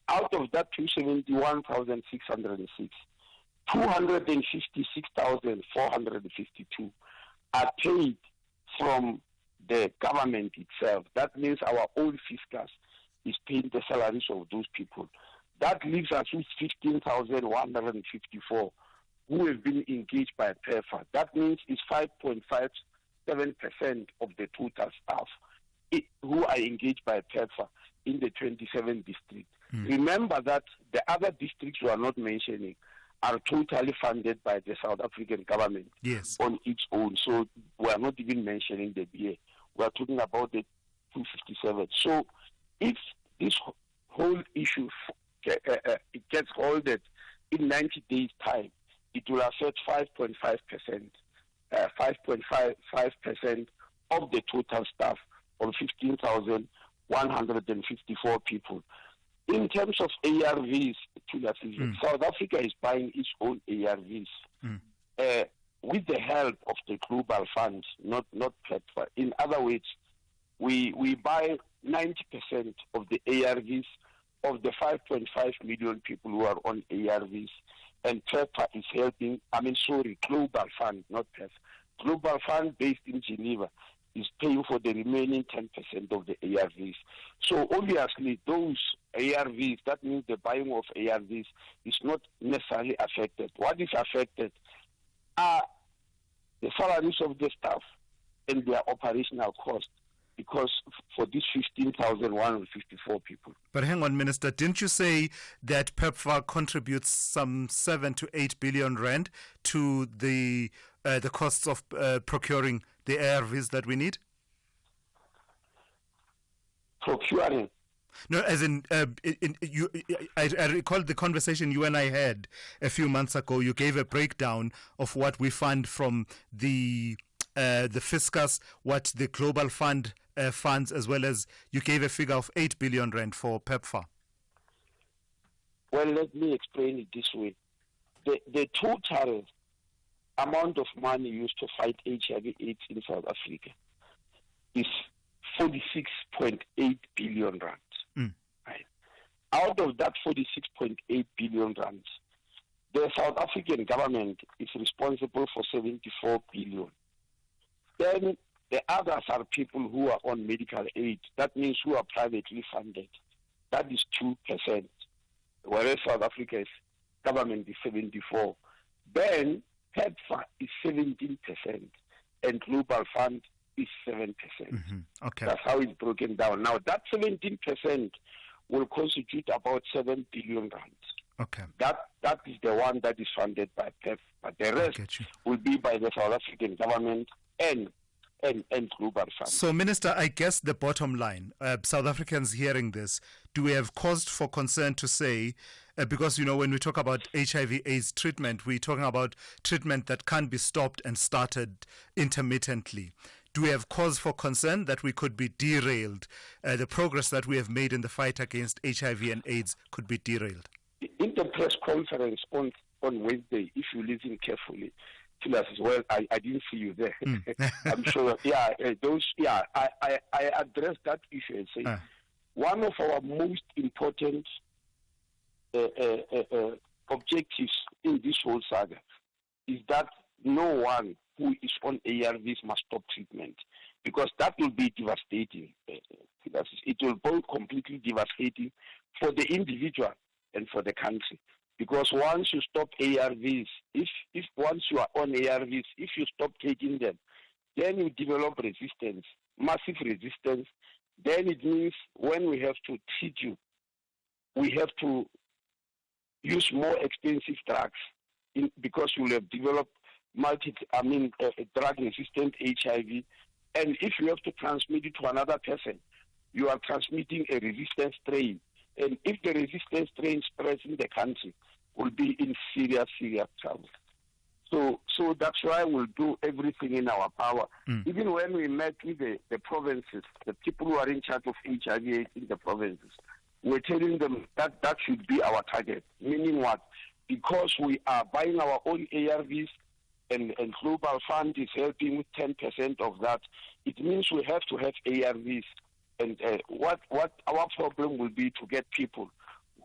Out of that 271,606, 256,452 are paid from the government itself. That means our own fiscus is paying the salaries of those people. That leaves us with 15,154 who have been engaged by PEPFAR. That means it's 5.57% of the total staff who are engaged by PEPFAR in the 27 districts. Remember that the other districts we are not mentioning are totally funded by the South African government on its own. So we are not even mentioning the BA. We are talking about the 257. So if this whole issue it gets holded in 90 days' time, it will affect 5.5%, 5.55% of the total staff on 15,154 people. In terms of ARVs, South Africa is buying its own ARVs with the help of the Global Fund, not PEPFAR. In other words, we buy 90% of the ARVs of the 5.5 million people who are on ARVs, and PEPFAR is helping. Global Fund, not PEPFAR. Global Fund based in Geneva is paying for the remaining 10% of the ARVs. So obviously those ARVs, that means the buying of ARVs is not necessarily affected. What is affected are the salaries of the staff and their operational costs, because for these 15,154 people. But hang on, Minister, didn't you say that PEPFAR contributes some 7 to 8 billion rand to the costs of procuring the ARVs that we need? Procuring? No, as in, I recall the conversation you and I had a few months ago. You gave a breakdown of what we fund from the fiscus, what the Global Fund funds, as well as you gave a figure of 8 billion rand for PEPFAR. Well, let me explain it this way. The total amount of money used to fight HIV/AIDS in South Africa is 46.8 billion rand. Right. Out of that 46.8 billion rand, the South African government is responsible for 74 billion. Then the others are people who are on medical aid. That means who are privately funded. That is 2%, whereas South Africa's government is 74%. Then PEPFAR is 17%, and Global Fund is 7%. Okay. That's how it's broken down. Now, that 17% will constitute about 7 billion rand. Okay. That is the one that is funded by PEPFAR. But the rest will be by the South African government and Global Fund. So, Minister, I guess the bottom line, South Africans hearing this, do we have cause for concern to say, because, when we talk about HIV/AIDS treatment, we're talking about treatment that can't be stopped and started intermittently. Do we have cause for concern that we could be derailed? The progress that we have made in the fight against HIV and AIDS could be derailed? In the press conference on Wednesday, if you listen carefully, Thulasizwe, I didn't see you there. I'm sure. I addressed that issue and say one of our most important objectives in this whole saga is that no one who is on ARVs must stop treatment, because that will be devastating. It will be completely devastating for the individual and for the country. Because once you stop ARVs, if once you are on ARVs, if you stop taking them, then you develop resistance, massive resistance. Then it means when we have to treat you, we have to use more expensive drugs because you will have developed drug-resistant HIV. And if you have to transmit it to another person, you are transmitting a resistant strain. And if the resistant strain spreads in the country, we'll be in serious trouble. So that's why we'll do everything in our power. Even when we met with the provinces, the people who are in charge of HIV in the provinces, we're telling them that that should be our target. Meaning what? Because we are buying our own ARVs and Global Fund is helping with 10% of that, it means we have to have ARVs. And what our problem will be to get people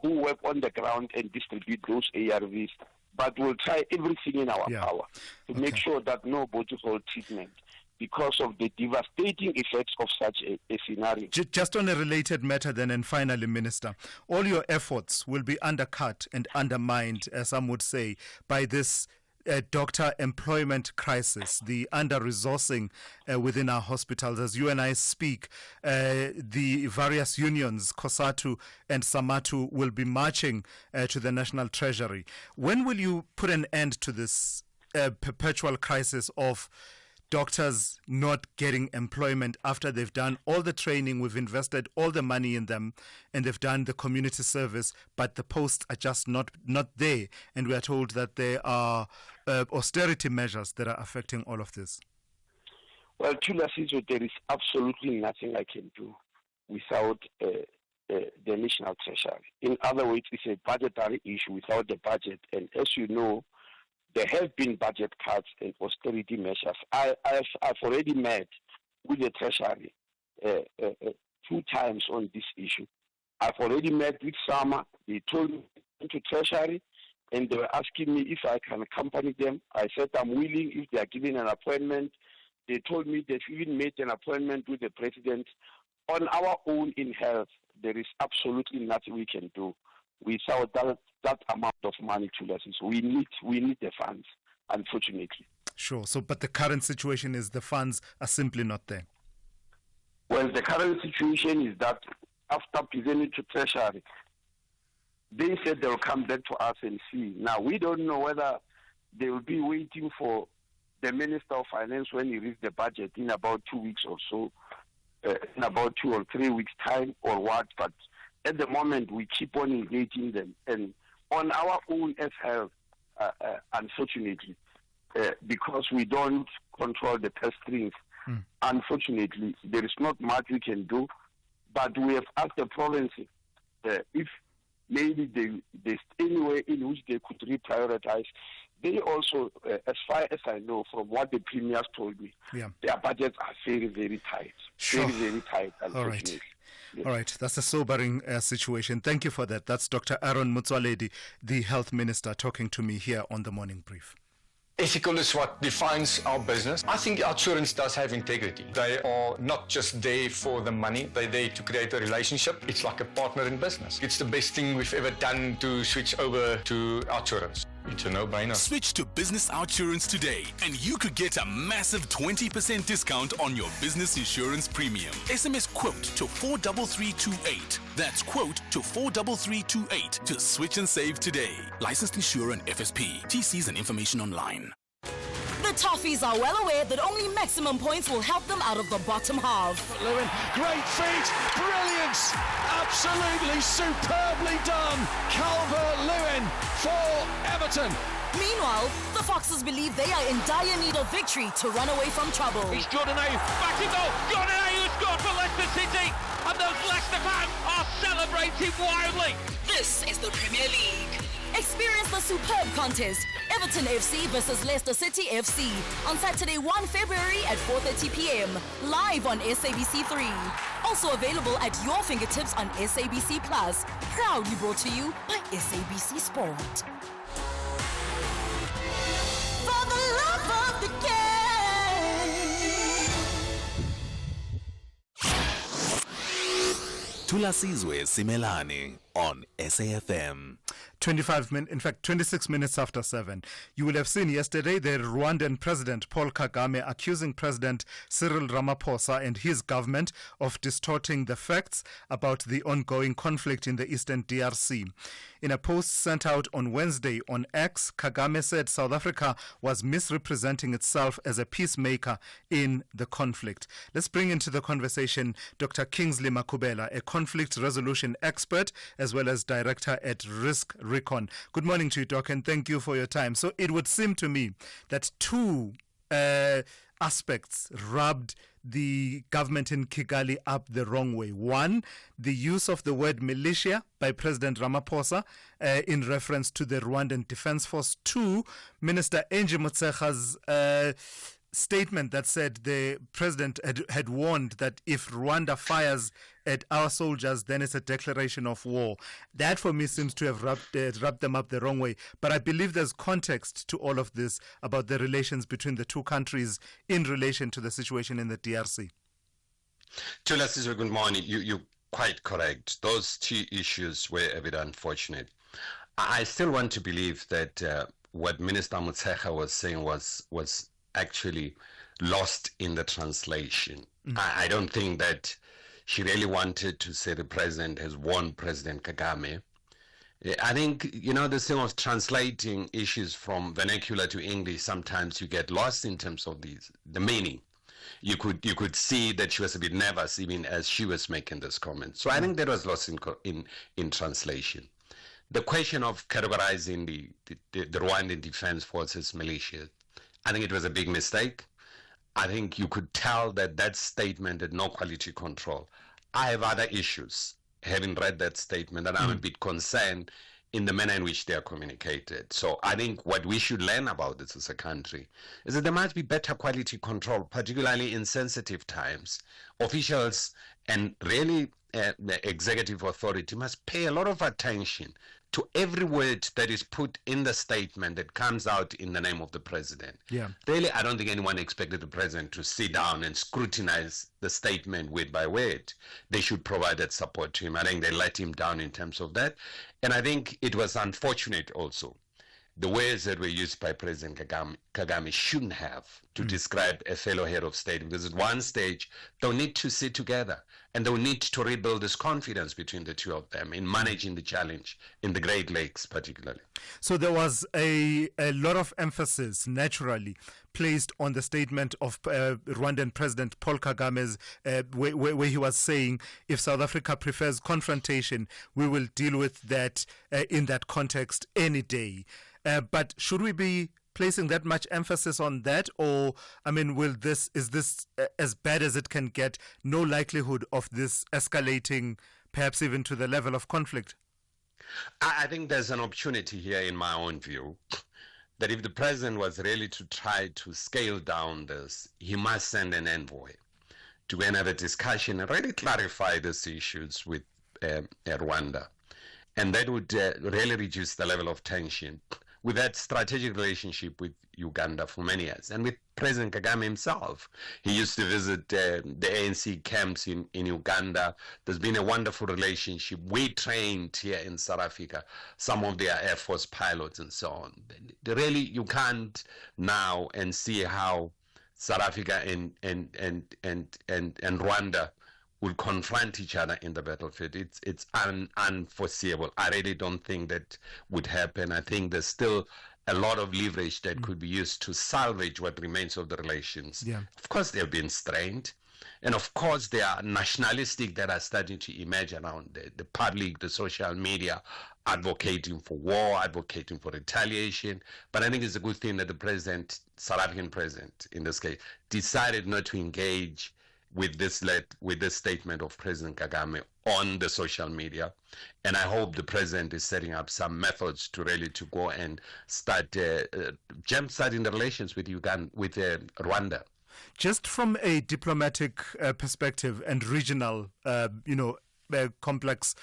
who work on the ground and distribute those ARVs. But we'll try everything in our power to make sure that nobody holds treatment because of the devastating effects of such a scenario. Just on a related matter then, and finally, Minister, all your efforts will be undercut and undermined, as some would say, by this doctor employment crisis, the under-resourcing within our hospitals. As you and I speak, the various unions, COSATU and SAMATU, will be marching to the National Treasury. When will you put an end to this perpetual crisis of doctors not getting employment after they've done all the training, we've invested all the money in them, and they've done the community service, but the posts are just not there, and we are told that there are austerity measures that are affecting all of this? Well, Thulasizwe, there is absolutely nothing I can do without the National Treasury. In other words, it's a budgetary issue without the budget, and as you know, there have been budget cuts and austerity measures. I've already met with the Treasury 2 times on this issue. I've already met with SAMA. They told me to Treasury, and they were asking me if I can accompany them. I said I'm willing if they are given an appointment. They told me they've even made an appointment with the President. On our own in health, there is absolutely nothing we can do without that amount of money to us. So we need the funds, unfortunately. Sure. So, but the current situation is the funds are simply not there. Well, the current situation is that after presenting to Treasury, they said they will come back to us and see. Now, we don't know whether they will be waiting for the Minister of Finance when he reads the budget in about 2 weeks or so, in about 2 or 3 weeks' time or what, but at the moment, we keep on engaging them. And on our own as health, unfortunately, because we don't control the purse strings, unfortunately, there is not much we can do. But we have asked the province if maybe there's any way in which they could reprioritize. They also, as far as I know, from what the premiers told me, their budgets are very, very tight. Sure. Very, very tight, unfortunately. All right. All right, that's a sobering situation. Thank you for that. That's Dr. Aaron Motsoaledi, the Health Minister, talking to me here on the Morning Brief. Ethical is what defines our business. I think our insurance does have integrity. They are not just there for the money, they're there to create a relationship. It's like a partner in business. It's the best thing we've ever done to switch over to our insurance. It's a no-brainer. Switch to Business Outsurance today and you could get a massive 20% discount on your business insurance premium. SMS quote to 43328. That's quote to 43328 to switch and save today. Licensed insurer and FSP. TCs and information online. The Toffees are well aware that only maximum points will help them out of the bottom half. Lewin, great feat, brilliance, absolutely superbly done. Calvert-Lewin for Everton. Meanwhile, the Foxes believe they are in dire need of victory to run away from trouble. It's Jordan Ayew, back in goal. Jordan Ayew has scored for Leicester City, and those Leicester fans are celebrating wildly. This is the Premier League. Experience the superb contest, Everton FC versus Leicester City FC, on Saturday 1 February at 4:30 p.m. live on SABC3. Also available at your fingertips on SABC Plus. Proudly brought to you by SABC Sport. For the love of the game. Thulasizwe Simelane on SAFM. 26 minutes after 7. You will have seen yesterday the Rwandan President Paul Kagame accusing President Cyril Ramaphosa and his government of distorting the facts about the ongoing conflict in the eastern DRC. In a post sent out on Wednesday on X, Kagame said South Africa was misrepresenting itself as a peacemaker in the conflict. Let's bring into the conversation Dr. Kingsley Makubela, a conflict resolution expert as well as director at Risk Recon. Good morning to you, Doc, and thank you for your time. So it would seem to me that two aspects rubbed the government in Kigali up the wrong way. One, the use of the word militia by President Ramaphosa in reference to the Rwandan Defense Force. Two, Minister Angie Motsega's statement that said the president had warned that if Rwanda fires at our soldiers, then it's a declaration of war. That for me seems to have rubbed them up the wrong way. But I believe there's context to all of this about the relations between the two countries in relation to the situation in the DRC. Thulasizwe, good morning. You're quite correct. Those two issues were a bit unfortunate. I still want to believe that what Minister Motsega was saying was actually lost in the translation. I don't think that she really wanted to say the president has warned President Kagame. I think, this thing of translating issues from vernacular to English, sometimes you get lost in terms of the meaning. You could see that she was a bit nervous even as she was making this comment. So I think that was lost in translation. The question of categorizing the Rwandan Defense Forces militia, I think it was a big mistake. I think you could tell that statement had no quality control. I have other issues, having read that statement, and I'm a bit concerned in the manner in which they are communicated. So I think what we should learn about this as a country is that there must be better quality control, particularly in sensitive times. Officials and really the executive authority must pay a lot of attention to every word that is put in the statement that comes out in the name of the president. Yeah. Really, I don't think anyone expected the president to sit down and scrutinize the statement word by word. They should provide that support to him. I think they let him down in terms of that. And I think it was unfortunate also. The words that were used by President Kagame shouldn't have to describe a fellow head of state, because at one stage they'll need to sit together and they'll need to rebuild this confidence between the two of them in managing the challenge in the Great Lakes particularly. So there was a lot of emphasis naturally placed on the statement of Rwandan President Paul Kagame's where he was saying, if South Africa prefers confrontation, we will deal with that in that context any day. But should we be placing that much emphasis on that, or is this as bad as it can get? No likelihood of this escalating, perhaps even to the level of conflict? I think there's an opportunity here, in my own view, that if the president was really to try to scale down this, he must send an envoy to have a discussion and really clarify these issues with Rwanda, and that would really reduce the level of tension. With that strategic relationship with Uganda for many years, and with President Kagame himself. He used to visit the ANC camps in Uganda. There's been a wonderful relationship. We trained here in South Africa some of their Air Force pilots and so on. Really, you can't now and see how South Africa and Rwanda will confront each other in the battlefield. It's unforeseeable. I really don't think that would happen. I think there's still a lot of leverage that could be used to salvage what remains of the relations. Yeah. Of course, they've been strained. And of course, they are nationalistic that are starting to emerge around the public, the social media, advocating for war, advocating for retaliation. But I think it's a good thing that the president, South African president in this case, decided not to engage with this statement of President Kagame on the social media. And I hope the president is setting up some methods to really to go and start jump-starting the relations with Rwanda. Just from a diplomatic perspective and regional, complex,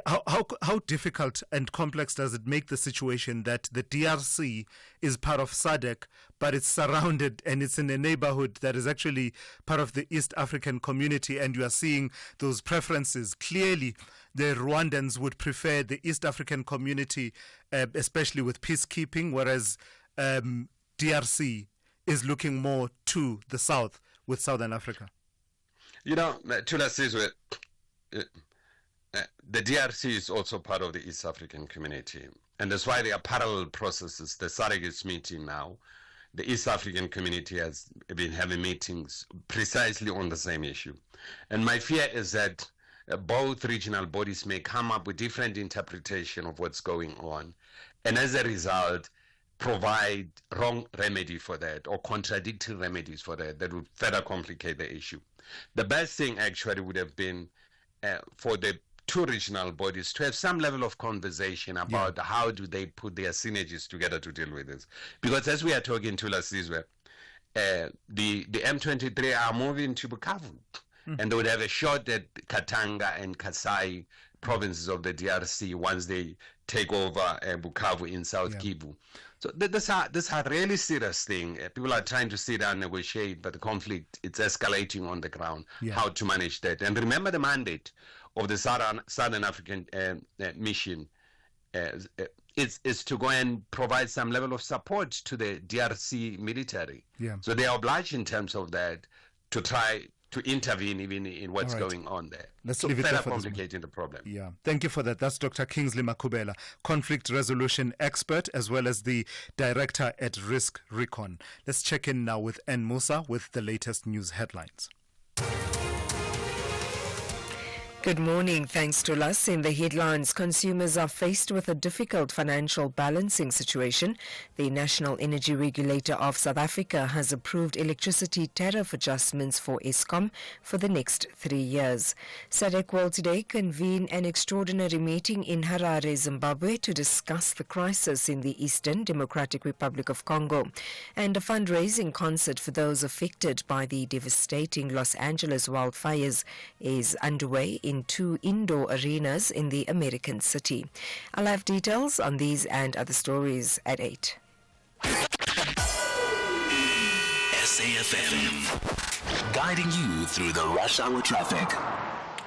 how difficult and complex does it make the situation that the DRC is part of SADC, but it's surrounded and it's in a neighborhood that is actually part of the East African community, and you are seeing those preferences? Clearly, the Rwandans would prefer the East African community, especially with peacekeeping, whereas DRC is looking more to the south with Southern Africa. Thulasizwe, the DRC is also part of the East African community, and that's why there are parallel processes. The SADC is meeting now. The East African community has been having meetings precisely on the same issue. And my fear is that both regional bodies may come up with different interpretation of what's going on, and as a result, provide wrong remedy for that or contradictory remedies for that would further complicate the issue. The best thing actually would have been for the two regional bodies to have some level of conversation about how do they put their synergies together to deal with this. Because as we are talking to Thulasizwe, the M23 are moving to Bukavu, and they would have a shot at Katanga and Kasai provinces of the DRC once they take over Bukavu in South Kivu. So this are really serious thing. People are trying to sit down and negotiate, but the conflict, it's escalating on the ground. How to manage that. And remember the mandate of the Southern African mission is to go and provide some level of support to the DRC military. So they are obliged in terms of that to try to intervene even in what's going on there. Let's so leave it there further for complicating the problem. Yeah, thank you for that. That's Dr. Kingsley Makubela, conflict resolution expert, as well as the director at Risk Recon. Let's check in now with N. Musa with the latest news headlines. Good morning. Thanks to us. In the headlines, consumers are faced with a difficult financial balancing situation. The National Energy Regulator of South Africa has approved electricity tariff adjustments for Eskom for the next 3 years. SADC will today convene an extraordinary meeting in Harare, Zimbabwe, to discuss the crisis in the Eastern Democratic Republic of Congo. And a fundraising concert for those affected by the devastating Los Angeles wildfires is underway in 2 indoor arenas in the American city. I'll have details on these and other stories at 8. SAFM, guiding you through the rush hour traffic.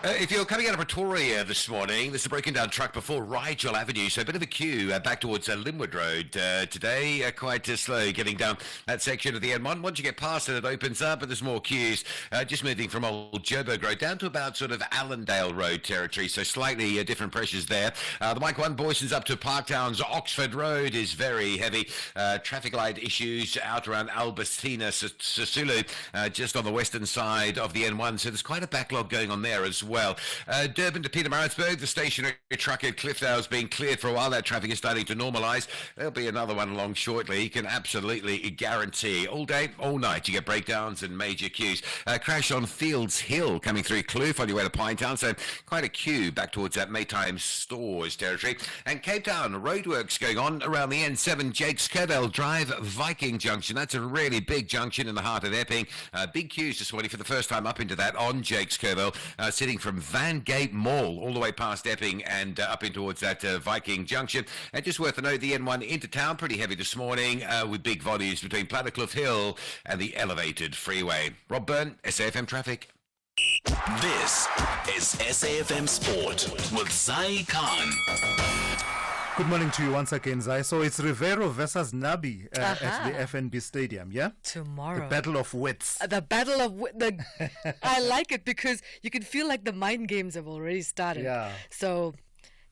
If you're coming out of Pretoria this morning, there's a broken down truck before Rigel Avenue, so a bit of a queue back towards Linwood Road today. Quite slow getting down that section of the N1. Once you get past it, it opens up, but there's more queues. Just moving from Old Joburg Road down to about sort of Allendale Road territory, so slightly different pressures there. The Mike 1 Boyson's up to Parktown's Oxford Road is very heavy. Traffic light issues out around Albertina, Sisulu, just on the western side of the N1, so there's quite a backlog going on there as well. Durban to Pietermaritzburg, the stationary truck at Cliffdale's been cleared for a while. That traffic is starting to normalise. There'll be another one along shortly. You can absolutely guarantee all day, all night, you get breakdowns and major queues. Crash on Fields Hill coming through Kloof on your way to Pinetown, so quite a queue back towards that Maytime Stores territory. And Cape Town, roadworks going on around the N7, Jakes Curville Drive, Viking Junction. That's a really big junction in the heart of Epping. Big queues this morning for the first time up into that on Jakes Curville, sitting from Van Gate Mall all the way past Epping and up in towards that Viking Junction. And just worth a note, the N1 into town, pretty heavy this morning with big volumes between Plattercliff Hill and the elevated freeway. Rob Byrne, SAFM Traffic. This is SAFM Sport with Zai Khan. Good morning to you once again, Zai. So it's Rivero versus Nabi at the FNB Stadium, yeah? Tomorrow. The battle of wits. The battle of I like it because you can feel like the mind games have already started. Yeah. So,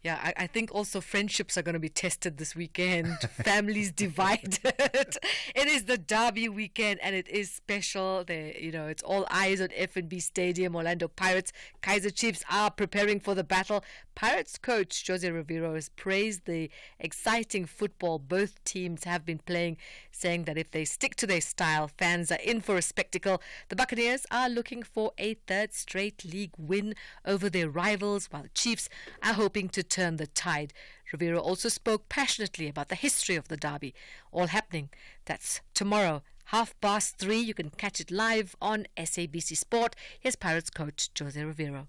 yeah, I think also friendships are going to be tested this weekend. Families divided. It is the derby weekend and it is special. It's all eyes on FNB Stadium. Orlando Pirates, Kaizer Chiefs are preparing for the battle. Pirates coach Jose Rivero has praised the exciting football both teams have been playing, saying that if they stick to their style, fans are in for a spectacle. The Buccaneers are looking for a third straight league win over their rivals, while the Chiefs are hoping to turn the tide. Rivero also spoke passionately about the history of the derby. All happening. That's tomorrow, 3:30. You can catch it live on SABC Sport. Here's Pirates coach Jose Rivero.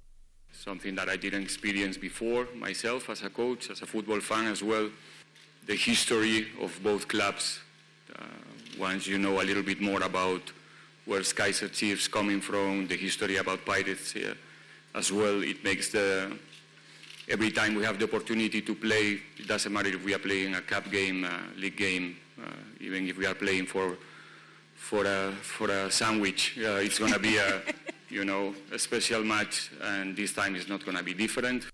Something that I didn't experience before myself as a coach, as a football fan as well. The history of both clubs. Once you know a little bit more about where Kaizer Chiefs coming from, the history about Pirates as well, it makes every time we have the opportunity to play, it doesn't matter if we are playing a cup game, league game, even if we are playing for a sandwich, it's going to be a special match, and this time it's not going to be different.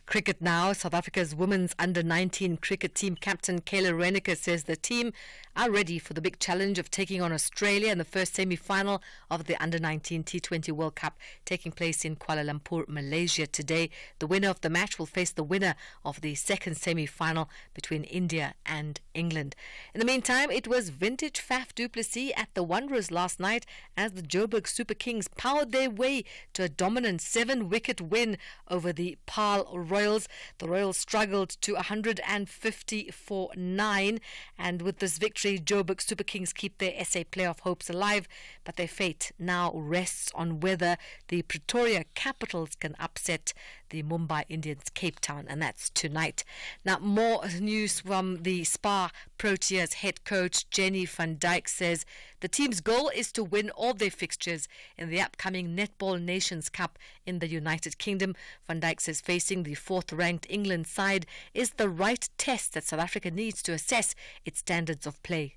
Cricket now. South Africa's women's under-19 cricket team captain Kayla Reneker says the team are ready for the big challenge of taking on Australia in the first semi-final of the under-19 T20 World Cup taking place in Kuala Lumpur, Malaysia today. The winner of the match will face the winner of the second semi-final between India and England. In the meantime, it was vintage Faf du Plessis at the Wanderers last night as the Joburg Super Kings powered their way to a dominant 7-wicket win over the Paarl Royals. The Royals struggled to 150 for 9, and with this victory, Joburg Super Kings keep their SA playoff hopes alive, but their fate now rests on whether the Pretoria Capitals can upset the Mumbai Indians Cape Town, and that's tonight. Now, more news from the Spa Proteas head coach Jenny van Dijk says the team's goal is to win all their fixtures in the upcoming Netball Nations Cup in the United Kingdom. Van Dijk says facing the 4th-ranked England side is the right test that South Africa needs to assess its standards of play.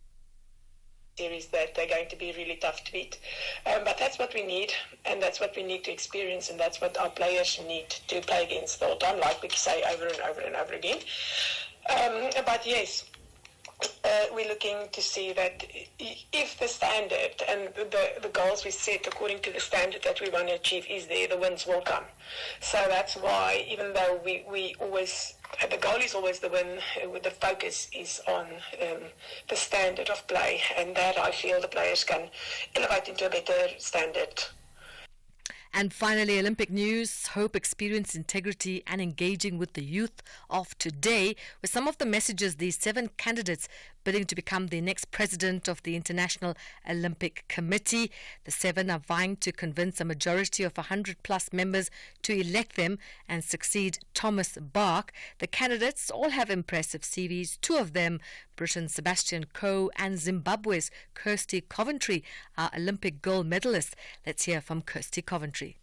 Series that they're going to be really tough to beat. But that's what we need, and that's what we need to experience, and that's what our players need to play against all the time, like we say over and over and over again. But yes, we're looking to see that if the standard and the goals we set according to the standard that we want to achieve is there, the wins will come. So that's why, even though we always, the goal is always the win, the focus is on the standard of play, and that I feel the players can elevate into a better standard. And finally, Olympic news. Hope, experience, integrity and engaging with the youth of today were some of the messages these 7 candidates bidding to become the next president of the International Olympic Committee. The 7 are vying to convince a majority of 100-plus members to elect them and succeed Thomas Bach. The candidates all have impressive CVs. 2 of them, Britain's Sebastian Coe and Zimbabwe's Kirsty Coventry, are Olympic gold medalists. Let's hear from Kirsty Coventry.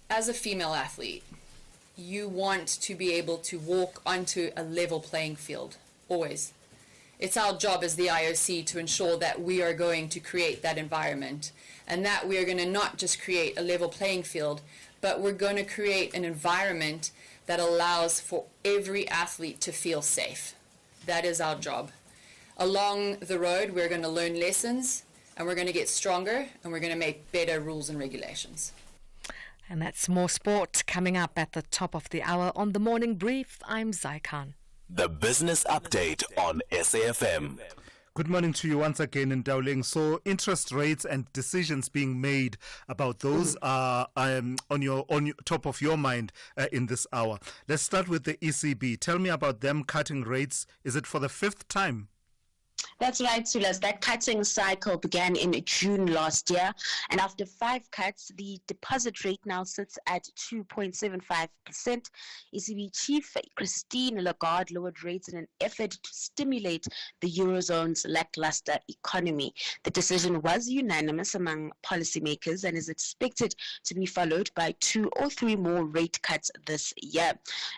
As a female athlete, you want to be able to walk onto a level playing field, always. It's our job as the IOC to ensure that we are going to create that environment, and that we are going to not just create a level playing field, but we're going to create an environment that allows for every athlete to feel safe. That is our job. Along the road, we're going to learn lessons, and we're going to get stronger, and we're going to make better rules and regulations. And that's more sport coming up at the top of the hour on the Morning Brief. I'm Zai Khan. The Business Update on SAFM. Good morning to you once again in Dowling. So interest rates and decisions being made about those are on your top of your mind in this hour. Let's start with the ECB. Tell me about them cutting rates. Is it for the 5th time? That's right, Sulas. That cutting cycle began in June last year, and after 5 cuts, the deposit rate now sits at 2.75%. ECB Chief Christine Lagarde lowered rates in an effort to stimulate the Eurozone's lackluster economy. The decision was unanimous among policymakers and is expected to be followed by 2 or 3 more rate cuts this year.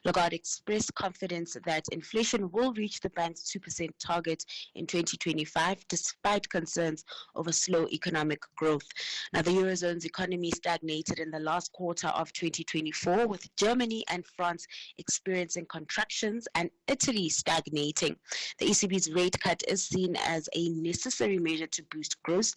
Lagarde expressed confidence that inflation will reach the bank's 2% target in 2025, despite concerns over slow economic growth. Now, the Eurozone's economy stagnated in the last quarter of 2024, with Germany and France experiencing contractions and Italy stagnating. The ECB's rate cut is seen as a necessary measure to boost growth,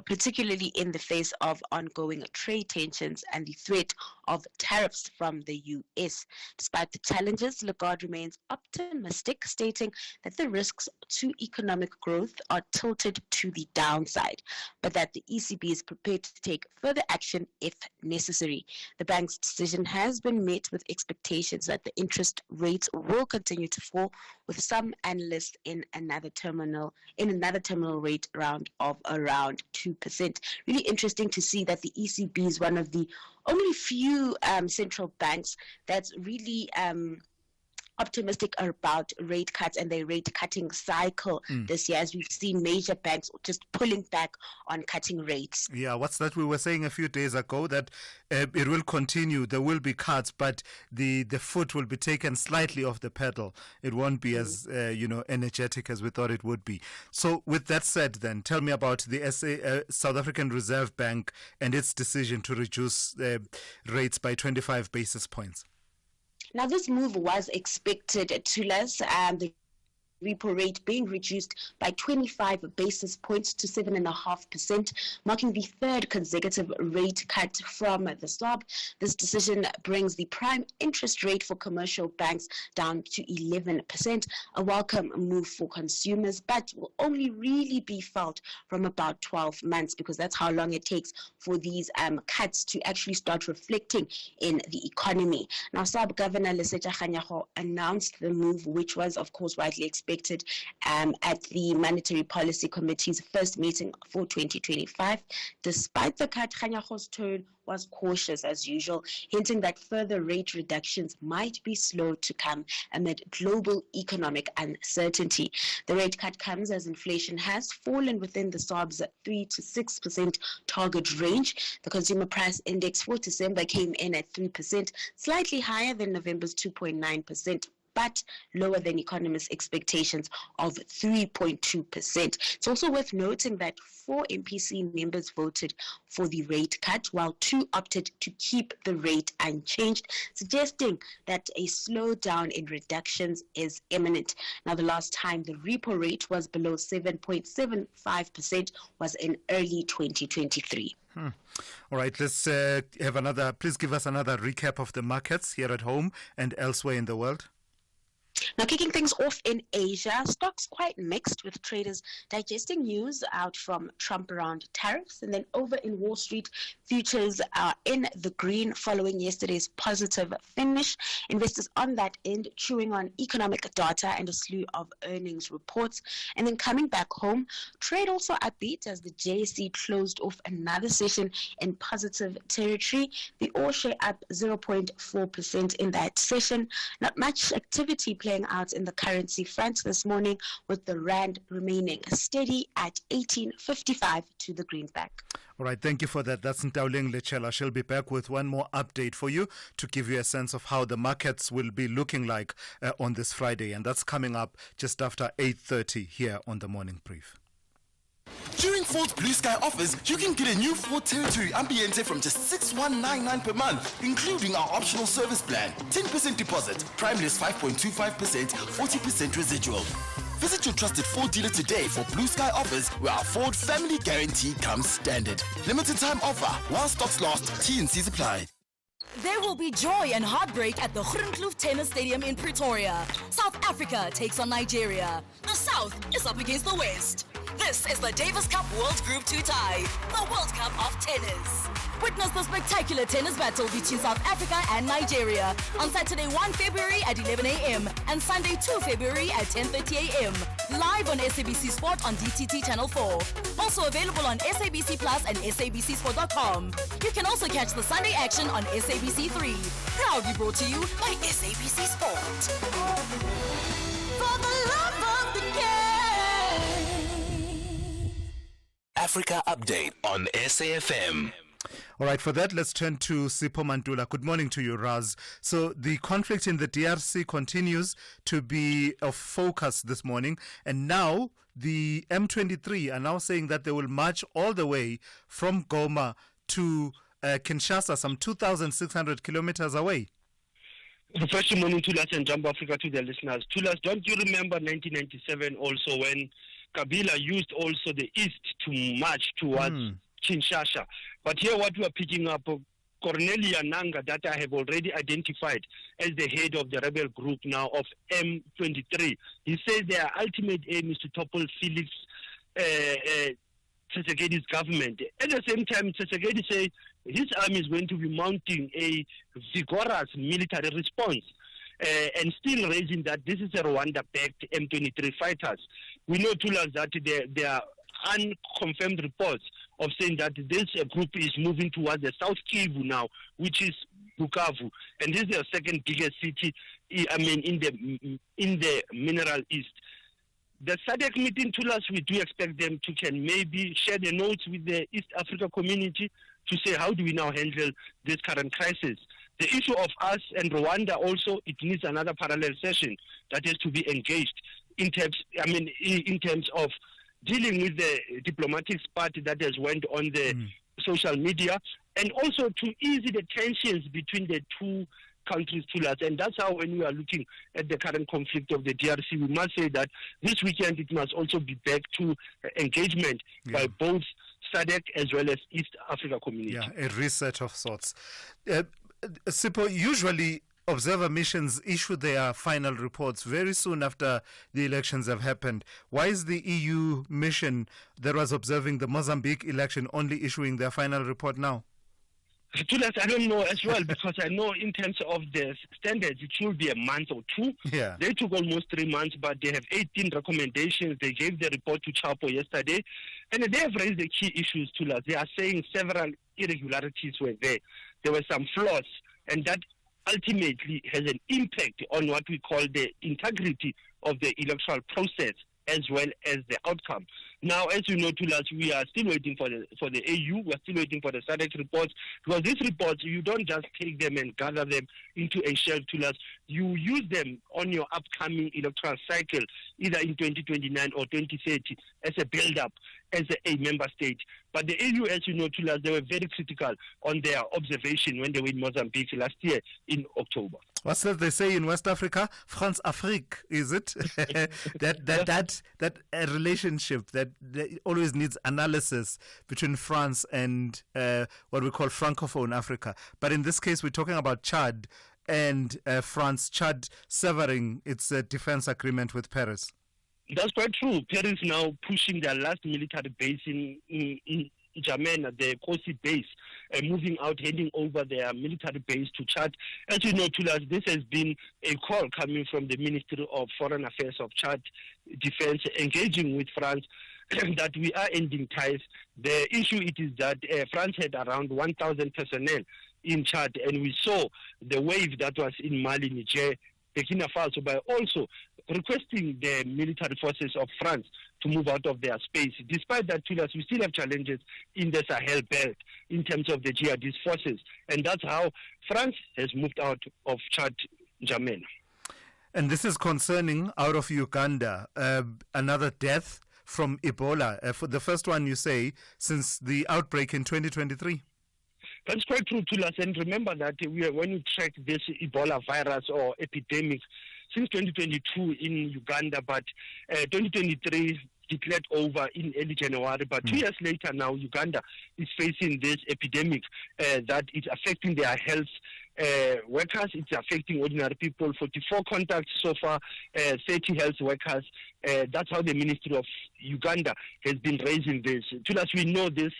particularly in the face of ongoing trade tensions and the threat of tariffs from the US. Despite the challenges, Lagarde remains optimistic, stating that the risks to economic growth are tilted to the downside, but that the ECB is prepared to take further action if necessary. The bank's decision has been met with expectations that the interest rates will continue to fall, with some analysts in another terminal rate round of around 2%. Really interesting to see that the ECB is one of the only few central banks that's really optimistic about rate cuts and their rate cutting cycle this year, as we've seen major banks just pulling back on cutting rates. Yeah, what's that we were saying a few days ago, that it will continue, there will be cuts, but the foot will be taken slightly off the pedal. It won't be as energetic as we thought it would be. So with that said, then tell me about the South African Reserve Bank and its decision to reduce rates by 25 basis points. Now, this move was expected to less, the repo rate being reduced by 25 basis points to 7.5%, marking the third consecutive rate cut from the SARB. This decision brings the prime interest rate for commercial banks down to 11%, a welcome move for consumers, but will only really be felt from about 12 months because that's how long it takes for these cuts to actually start reflecting in the economy. Now, SARB Governor Lesetja Kganyago announced the move, which was, of course, widely expected at the Monetary Policy Committee's first meeting for 2025. Despite the cut, Kganyago's tone was cautious as usual, hinting that further rate reductions might be slow to come amid global economic uncertainty. The rate cut comes as inflation has fallen within the SARB's 3 to 6% target range. The consumer price index for December came in at 3%, slightly higher than November's 2.9%. But lower than economists' expectations of 3.2%. It's also worth noting that 4 MPC members voted for the rate cut, while 2 opted to keep the rate unchanged, suggesting that a slowdown in reductions is imminent. Now, the last time the repo rate was below 7.75% was in early 2023. All right, let's have another. Please give us another recap of the markets here at home and elsewhere in the world. Now, kicking things off in Asia, stocks quite mixed with traders digesting news out from Trump around tariffs. And then over in Wall Street, futures are in the green following yesterday's positive finish. Investors on that end chewing on economic data and a slew of earnings reports. And then coming back home, trade also upbeat as the JSE closed off another session in positive territory. The All share up 0.4% in that session. Not much activity playing out in the currency front this morning, with the rand remaining steady at 18.55 to the greenback. All right, thank you for that. That's Ntauleng Lechela. She'll be back with one more update for you to give you a sense of how the markets will be looking like on this Friday, and that's coming up just after 8:30 here on the Morning Brief. During Ford's Blue Sky offers, you can get a new Ford Territory Ambiente from just $6,199 per month, including our optional service plan, 10% deposit, primeless 5.25%, 40% residual. Visit your trusted Ford dealer today for Blue Sky offers, where our Ford Family Guarantee comes standard. Limited time offer while stocks last. T&Cs apply. There will be joy and heartbreak at the Groenkloof Tennis Stadium in Pretoria. South Africa takes on Nigeria. The South is up against the West. This is the Davis Cup World Group 2 tie, the World Cup of tennis. Witness the spectacular tennis battle between South Africa and Nigeria on Saturday 1 February at 11 a.m. and Sunday 2 February at 10:30 a.m. Live on SABC Sport on DTT Channel 4. Also available on SABC Plus and SABCSport.com. You can also catch the Sunday action on SABC 3. Proudly brought to you by SABC Sport. For the love of the game. Africa Update on SAFM. All right, for that, let's turn to Sipho Mantula. Good morning to you, Raz. So the conflict in the DRC continues to be of focus this morning, and now the M23 are now saying that they will march all the way from Goma to Kinshasa, some 2,600 kilometers away. First morning, Thulas, and Jumbo Africa to the listeners. Thulas, don't you remember 1997 also when Kabila used also the east to march towards Kinshasa? But here what we are picking up, Cornelia Nanga, that I have already identified as the head of the rebel group now of M23. He says their ultimate aim is to topple Felix Tshisekedi's government. At the same time, Tshisekedi says his army is going to be mounting a vigorous military response and still raising that this is a Rwanda-backed M23 fighters. We know, Thulas, that there are unconfirmed reports of saying that this group is moving towards the South Kivu now, which is Bukavu, and this is the second biggest city, in the Mineral East. The SADC meeting, Thulas, we do expect them to can maybe share the notes with the East Africa community to say how do we now handle this current crisis. The issue of us and Rwanda also, it needs another parallel session that has to be engaged in terms of dealing with the diplomatic spat that has went on the social media, and also to ease the tensions between the two countries to us. And that's how, when we are looking at the current conflict of the DRC, we must say that this weekend it must also be back to engagement by both SADC as well as East Africa community. Yeah, a reset of sorts. Sipho, usually observer missions issue their final reports very soon after the elections have happened. Why is the EU mission that was observing the Mozambique election only issuing their final report now? I don't know as well, because I know in terms of the standards, it should be a month or two. Yeah. They took almost 3 months, but they have 18 recommendations. They gave the report to Chapo yesterday, and they have raised the key issues to us. They are saying several irregularities were there. There were some flaws, and that ultimately has an impact on what we call the integrity of the electoral process as well as the outcome. Now, as you know, Thulas, we are still waiting for the AU. We are still waiting for the SADC reports, because these reports, you don't just take them and gather them into a shelf, Thulas. You use them on your upcoming electoral cycle, either in 2029 or 2030, as a build-up, as a member state. But the AU, as you know, Thulas, they were very critical on their observation when they were in Mozambique last year in October. What's that they say in West Africa? France Afrique, is it? that relationship that always needs analysis between France and what we call Francophone Africa. But in this case, we're talking about Chad and France. Chad severing its defense agreement with Paris. That's quite true. Paris now pushing their last military base in N'Djamena, the Kosi base, moving out, handing over their military base to Chad. As you know, Thulas, this has been a call coming from the Ministry of Foreign Affairs of Chad Defense, engaging with France, that we are ending ties. The issue it is that France had around 1,000 personnel in Chad, and we saw the wave that was in Mali, Niger, Burkina Faso, by also requesting the military forces of France to move out of their space. Despite that, Thulas, we still have challenges in the Sahel belt in terms of the jihadist forces, and that's how France has moved out of Chad, N'Djamena. And this is concerning, out of Uganda, another death from Ebola. For the first one, you say, since the outbreak in 2023. That's quite true, Thulas. And remember that when you track this Ebola virus or epidemic, since 2022 in Uganda, but 2023 declared over in early January. But 2 years later now, Uganda is facing this epidemic that is affecting their health workers. It's affecting ordinary people. 44 contacts so far, 30 health workers. That's how the Ministry of Uganda has been raising this. Thulas, we know this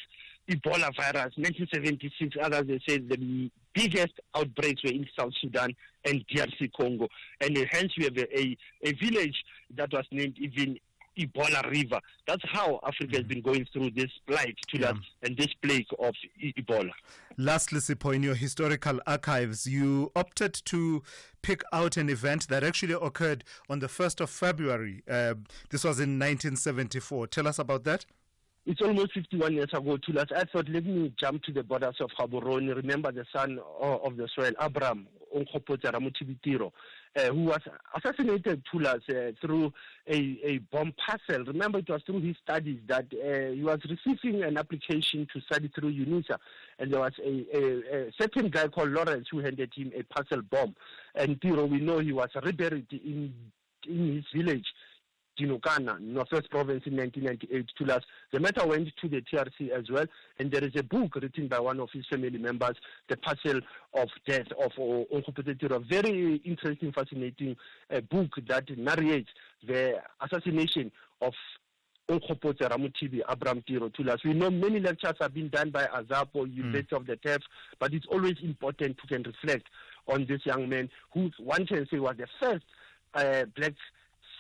Ebola virus, 1976, others they say the biggest outbreaks were in South Sudan and DRC Congo. And hence we have a village that was named even Ebola River. That's how Africa has been going through this plight to that and this plague of Ebola. Lastly, Sipho, in your historical archives, you opted to pick out an event that actually occurred on the 1st of February. This was in 1974. Tell us about that. It's almost 51 years ago, Thulas. I thought, let me jump to the borders of Gaborone. Remember the son of the soil, Abraham Onkgopotse Ramotibitiro, who was assassinated, Thulas, through a bomb parcel. Remember, it was through his studies that he was receiving an application to study through UNISA, and there was a certain guy called Lawrence who handed him a parcel bomb. And Tiro, we know he was reburied in his village, Dinokana, Northwest Province, in 1998. Thulas. The matter went to the TRC as well, and there is a book written by one of his family members, The Parcel of Death of Onkgopotse. A very interesting, fascinating book that narrates the assassination of Onkgopotse Ramothibi Abraham Tiro. Thulas. We know many lectures have been done by Azapo, University of the TEF, but it's always important to can reflect on this young man who, one can say, was the first black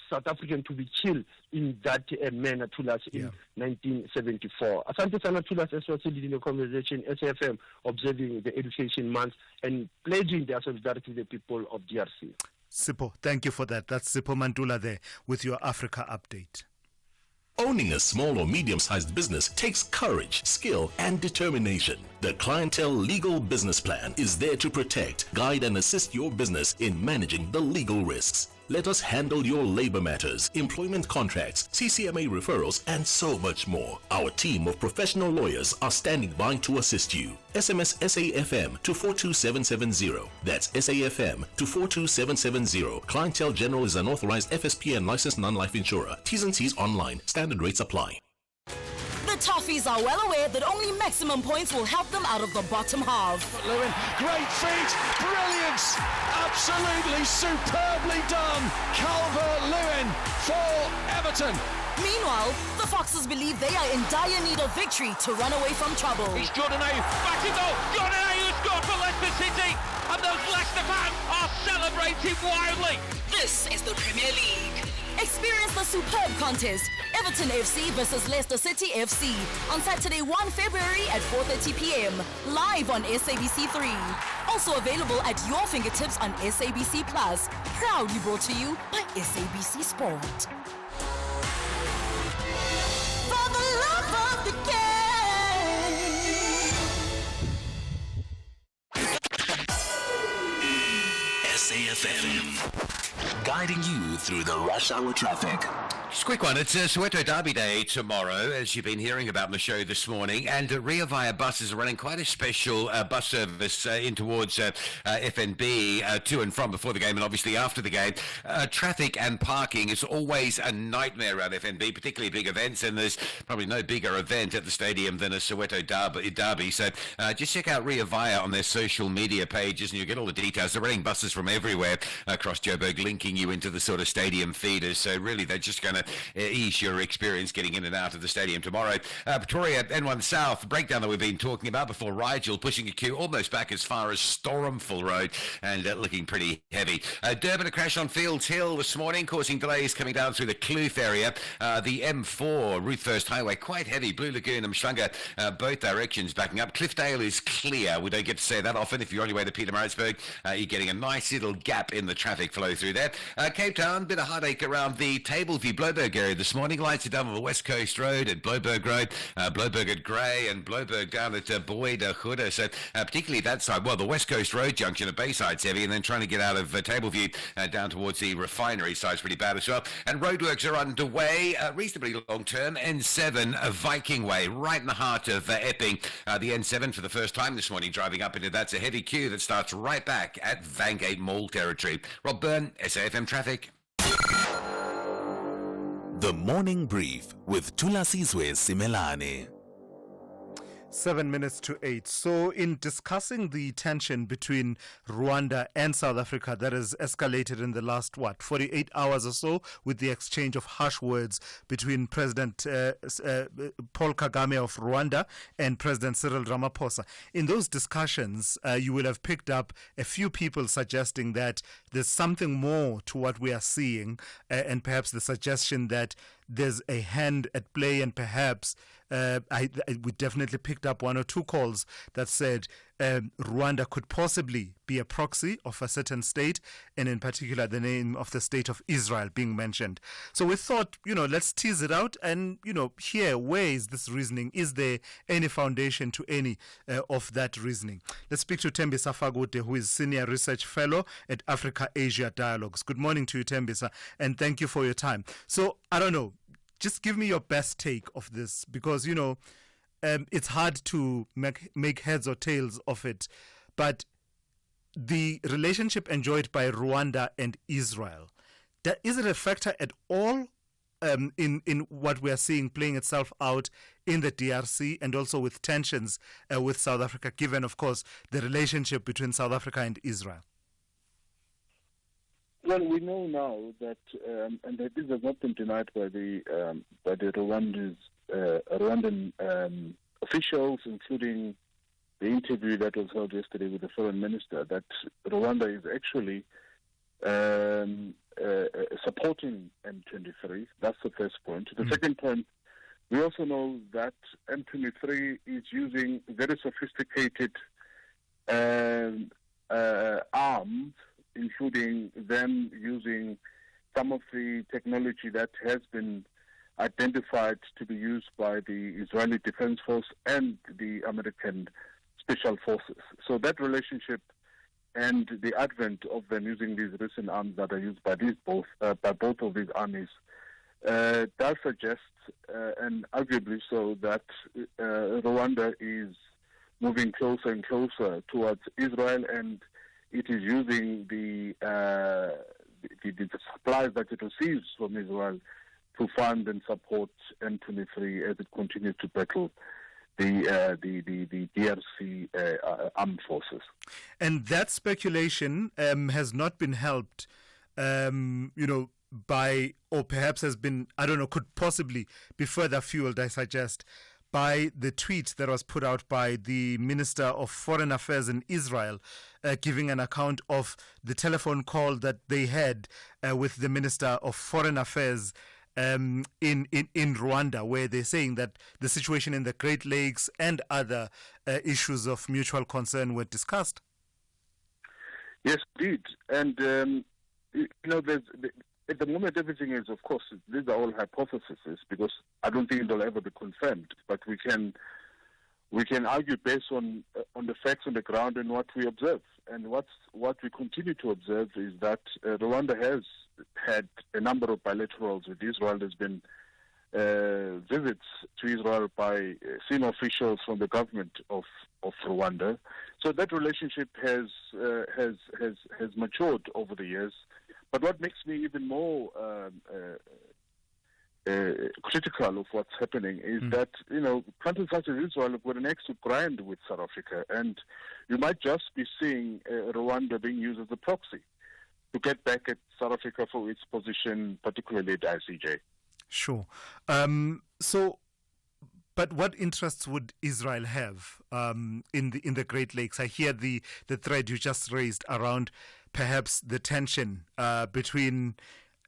South African to be killed in that manner, Thulas, in 1974. Asante Sana, Thulas, as well, leading the conversation, SFM, observing the Education Month and pledging their solidarity with the people of DRC. Sipho, thank you for that. That's Sipho Mantula there with your Africa update. Owning a small or medium-sized business takes courage, skill, and determination. The Clientele Legal Business Plan is there to protect, guide, and assist your business in managing the legal risks. Let us handle your labor matters, employment contracts, CCMA referrals, and so much more. Our team of professional lawyers are standing by to assist you. SMS SAFM to 42770. That's SAFM to 42770. Clientele General is an authorized FSP and licensed non-life insurer. T's and C's online. Standard rates apply. The Toffees are well aware that only maximum points will help them out of the bottom half. Lewin, great feet, brilliance, absolutely superbly done. Calvert-Lewin for Everton. Meanwhile, the Foxes believe they are in dire need of victory to run away from trouble. He's Jordan Ayew, back in goal. Jordan Ayew scored for Leicester City, and those Leicester fans are celebrating wildly. This is the Premier League. Experience the superb contest, Everton FC versus Leicester City FC, on Saturday 1 February at 4:30 p.m. live on SABC3. Also available at your fingertips on SABC Plus. Proudly brought to you by SABC Sport. For the love of the game. SAFM, guiding you through the rush hour traffic. Just a quick one. It's Soweto Derby Day tomorrow, as you've been hearing about in the show this morning. And Ria Vaya buses are running quite a special bus service in towards FNB, to and from before the game and obviously after the game. Traffic and parking is always a nightmare around FNB, particularly big events. And there's probably no bigger event at the stadium than a Soweto Derby. So just check out Ria Vaya on their social media pages and you'll get all the details. They're running buses from everywhere across Joburg, linking you into the sort of stadium feeders. So really, they're just going to ease your experience getting in and out of the stadium tomorrow. Pretoria N1 South breakdown that we've been talking about before Rigel, pushing a queue almost back as far as Stormful Road and looking pretty heavy. Durban, a crash on Fields Hill this morning, causing delays coming down through the Kloof area. The M4 Ruth First Highway, quite heavy. Blue Lagoon and Mshlanga, both directions backing up. Cliffdale is clear. We don't get to say that often. If you're on your way to Pietermaritzburg, you're getting a nice little gap in the traffic flow through there. Cape Town, bit of heartache around the Tableview Bloberg area this morning. Lights are down on the West Coast Road at Bloberg Road, Bloberg at Grey, and Bloberg down at Boyd Huda. So particularly that side, well, the West Coast Road junction at Bayside's heavy, and then trying to get out of Tableview down towards the refinery side's pretty bad as well. And roadworks are underway, reasonably long term. N7 Viking Way, right in the heart of Epping. The N7 for the first time this morning, driving up into that's a heavy queue that starts right back at Vangate Mall territory. Rob Byrne, SAFM Traffic. The Morning Brief with Thulasizwe Simelane. 7 minutes to 8. So in discussing the tension between Rwanda and South Africa that has escalated in the last, 48 hours or so, with the exchange of harsh words between President Paul Kagame of Rwanda and President Cyril Ramaphosa. In those discussions, you will have picked up a few people suggesting that there's something more to what we are seeing, and perhaps the suggestion that there's a hand at play, and perhaps we definitely picked up one or two calls that said Rwanda could possibly be a proxy of a certain state, and in particular the name of the state of Israel being mentioned. So we thought, let's tease it out and, hear where is this reasoning? Is there any foundation to any of that reasoning? Let's speak to Tembisa Fagute, who is Senior Research Fellow at Africa-Asia Dialogues. Good morning to you, Tembisa, and thank you for your time. So, I don't know, just give me your best take of this, because, it's hard to make heads or tails of it. But the relationship enjoyed by Rwanda and Israel, is it a factor at all in what we are seeing playing itself out in the DRC, and also with tensions with South Africa, given, of course, the relationship between South Africa and Israel? Well, we know now that, and that this has not been denied by the Rwandan officials, including the interview that was held yesterday with the foreign minister, that Rwanda is actually supporting M23. That's the first point. The second point, we also know that M23 is using very sophisticated arms, including them using some of the technology that has been identified to be used by the Israeli Defense Force and the American Special Forces. So that relationship and the advent of them using these recent arms that are used by both of these armies does suggest, and arguably so, that Rwanda is moving closer and closer towards Israel, and it is using the supplies that it receives from Israel to fund and support M23 as it continues to battle the DRC armed forces. And that speculation has not been helped, by, or perhaps has been, I don't know, could possibly be further fueled, I suggest, by the tweet that was put out by the Minister of Foreign Affairs in Israel, giving an account of the telephone call that they had with the Minister of Foreign Affairs in Rwanda, where they're saying that the situation in the Great Lakes and other issues of mutual concern were discussed. Yes, indeed. And, at the moment, everything is, of course, these are all hypotheses, because I don't think they'll ever be confirmed. But we can argue based on the facts on the ground and what we observe. And what we continue to observe is that Rwanda has had a number of bilaterals with Israel. There's been visits to Israel by senior officials from the government of Rwanda. So that relationship has matured over the years. But what makes me even more critical of what's happening is that, countries such as Israel have got an axe to grind with South Africa, and you might just be seeing Rwanda being used as a proxy to get back at South Africa for its position, particularly at ICJ. Sure. But what interests would Israel have in the Great Lakes? I hear the thread you just raised around perhaps the tension between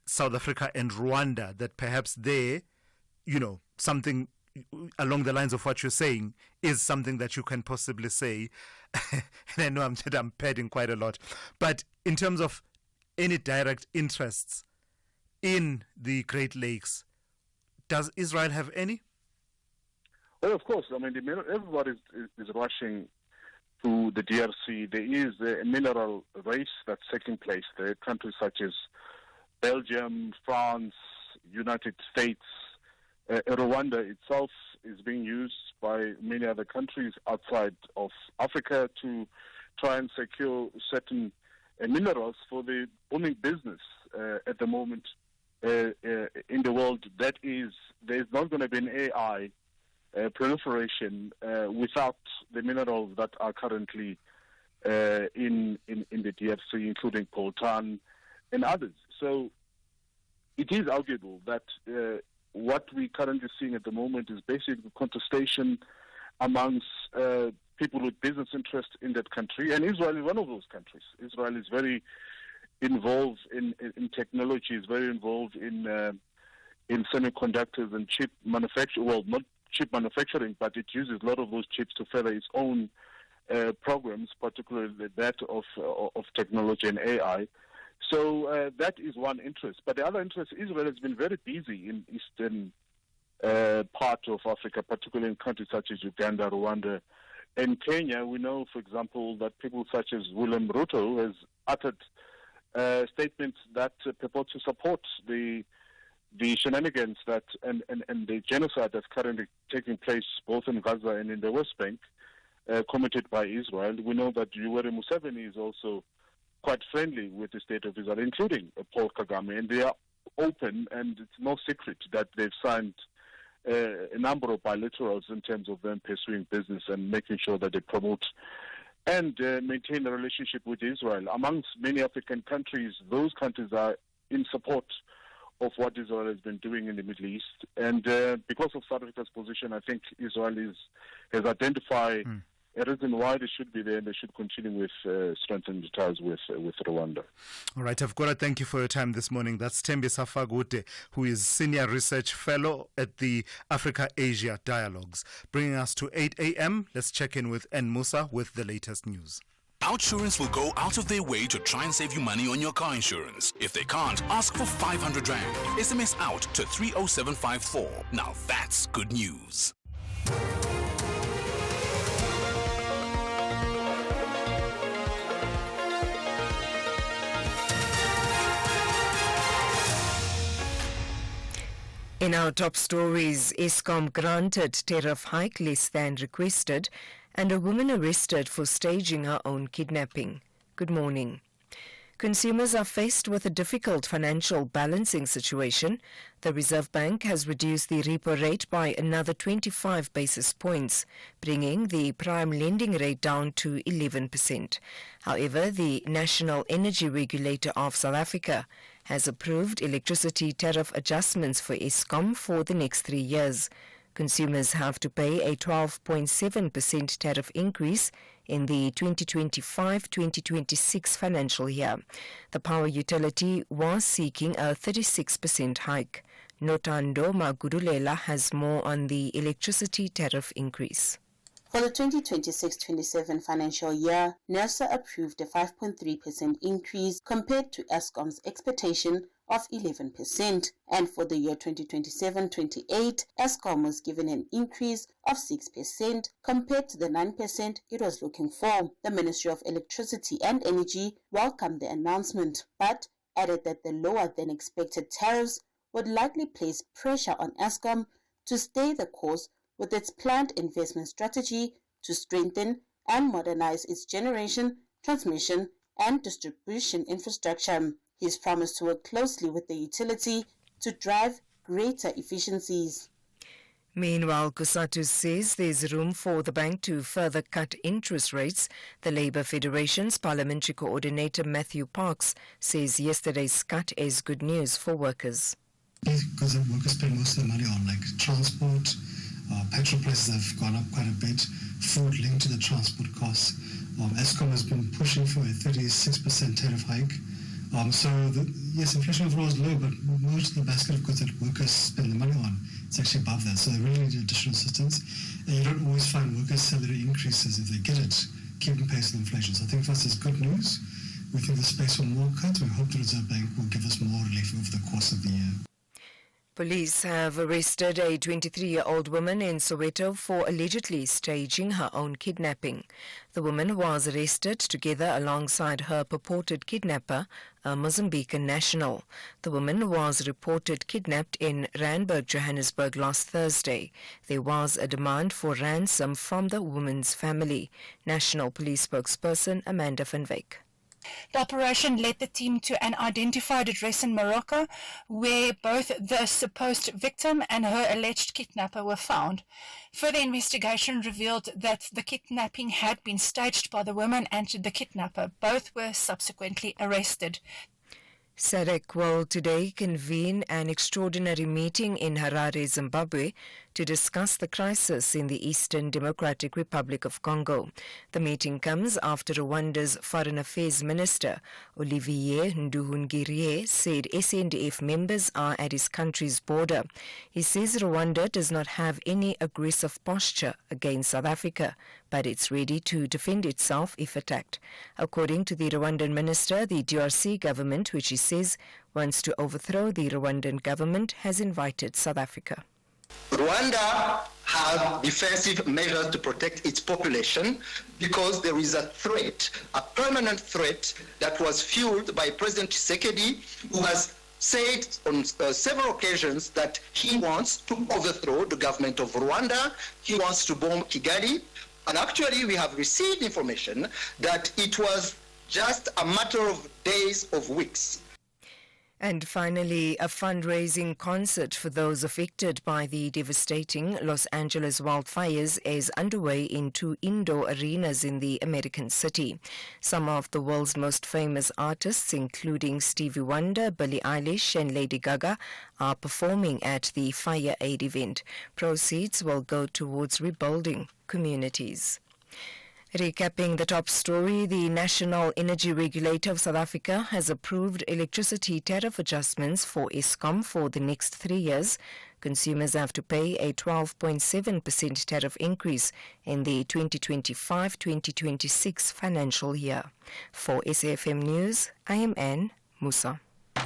South Africa and Rwanda, that perhaps there, something along the lines of what you're saying is something that you can possibly say. And I know I'm padding quite a lot. But in terms of any direct interests in the Great Lakes, does Israel have any? Well, of course. I mean, everybody is rushing to the DRC. There is a mineral race that's taking place there. Countries such as Belgium, France, United States, Rwanda itself is being used by many other countries outside of Africa to try and secure certain minerals for the booming business at the moment in the world. That is, there's not going to be an AI proliferation without the minerals that are currently in the DRC, including coltan and others. So it is arguable that what we're currently seeing at the moment is basically contestation amongst people with business interests in that country, and Israel is one of those countries. Israel is very involved in technology, is very involved in semiconductors and chip manufacture. Well, not chip manufacturing, but it uses a lot of those chips to further its own programs, particularly that of technology and AI. So that is one interest. But the other interest, Israel has been very busy in eastern part of Africa, particularly in countries such as Uganda, Rwanda, and Kenya. We know, for example, that people such as William Ruto has uttered statements that purport to support the shenanigans that and the genocide that's currently taking place both in Gaza and in the West Bank, committed by Israel. We know that Yoweri Museveni is also quite friendly with the state of Israel, including Paul Kagame, and they are open, and it's no secret that they've signed a number of bilaterals in terms of them pursuing business and making sure that they promote and maintain a relationship with Israel. Amongst many African countries, those countries are in support of what Israel has been doing in the Middle East. And because of South Africa's position, I think Israel has identified a reason why they should be there, and they should continue with strengthening the ties with Rwanda. All right, I've got to thank you for your time this morning. That's Thembi Safagute, who is Senior Research Fellow at the Africa-Asia Dialogues. Bringing us to 8 a.m., let's check in with N. Musa with the latest news. Outsurance will go out of their way to try and save you money on your car insurance. If they can't, ask for 500 Rand. SMS out to 30754. Now that's good news. In our top stories, Eskom granted tariff hike less than requested, and a woman arrested for staging her own kidnapping. Good morning. Consumers are faced with a difficult financial balancing situation. The Reserve Bank has reduced the repo rate by another 25 basis points, bringing the prime lending rate down to 11%. However, the National Energy Regulator of South Africa has approved electricity tariff adjustments for Eskom for the next 3 years. Consumers have to pay a 12.7% tariff increase in the 2025-2026 financial year. The power utility was seeking a 36% hike. Notando Magudulela has more on the electricity tariff increase. For the 2026-27 financial year, NERSA approved a 5.3% increase compared to Eskom's expectation of 11%, and for the year 2027-28, Eskom was given an increase of 6% compared to the 9% it was looking for. The Ministry of Electricity and Energy welcomed the announcement, but added that the lower than expected tariffs would likely place pressure on Eskom to stay the course with its planned investment strategy to strengthen and modernize its generation, transmission, and distribution infrastructure. He's promised to work closely with the utility to drive greater efficiencies. Meanwhile, Kusatu says there's room for the bank to further cut interest rates. The Labour Federation's parliamentary coordinator Matthew Parks says yesterday's cut is good news for workers. Because the workers spend most of the money on like transport, petrol prices have gone up quite a bit, food linked to the transport costs. Eskom has been pushing for a 36% tariff hike. Yes, inflation overall is low, but most of the basket of goods that workers spend the money on, it's actually above that. So they really need additional assistance. And you don't always find workers' salary increases if they get it, keeping pace with inflation. So I think for us it's good news. We think there's space for more cuts. We hope the Reserve Bank will give us more relief over the course of the year. Police have arrested a 23-year-old woman in Soweto for allegedly staging her own kidnapping. The woman was arrested together alongside her purported kidnapper, a Mozambican national. The woman was reported kidnapped in Randburg, Johannesburg last Thursday. There was a demand for ransom from the woman's family. National Police spokesperson Amanda van Wyk. The operation led the team to an identified address in Morocco where both the supposed victim and her alleged kidnapper were found. Further investigation revealed that the kidnapping had been staged by the woman and the kidnapper. Both were subsequently arrested. SADC will today convene an extraordinary meeting in Harare, Zimbabwe, to discuss the crisis in the Eastern Democratic Republic of Congo. The meeting comes after Rwanda's Foreign Affairs Minister, Olivier Nduhungirie, said SNDF members are at his country's border. He says Rwanda does not have any aggressive posture against South Africa, but it's ready to defend itself if attacked. According to the Rwandan minister, the DRC government, which he says wants to overthrow the Rwandan government, has invited South Africa. Rwanda has defensive measures to protect its population because there is a threat, a permanent threat that was fueled by President Tshisekedi, who has said on several occasions that he wants to overthrow the government of Rwanda, he wants to bomb Kigali, and actually we have received information that it was just a matter of days or weeks. And finally, a fundraising concert for those affected by the devastating Los Angeles wildfires is underway in 2 indoor arenas in the American city. Some of the world's most famous artists, including Stevie Wonder, Billie Eilish and Lady Gaga, are performing at the Fire Aid event. Proceeds will go towards rebuilding communities. Recapping the top story, the National Energy Regulator of South Africa has approved electricity tariff adjustments for Eskom for the next 3 years. Consumers have to pay a 12.7% tariff increase in the 2025-2026 financial year. For SAFM News, I am Anne Musa.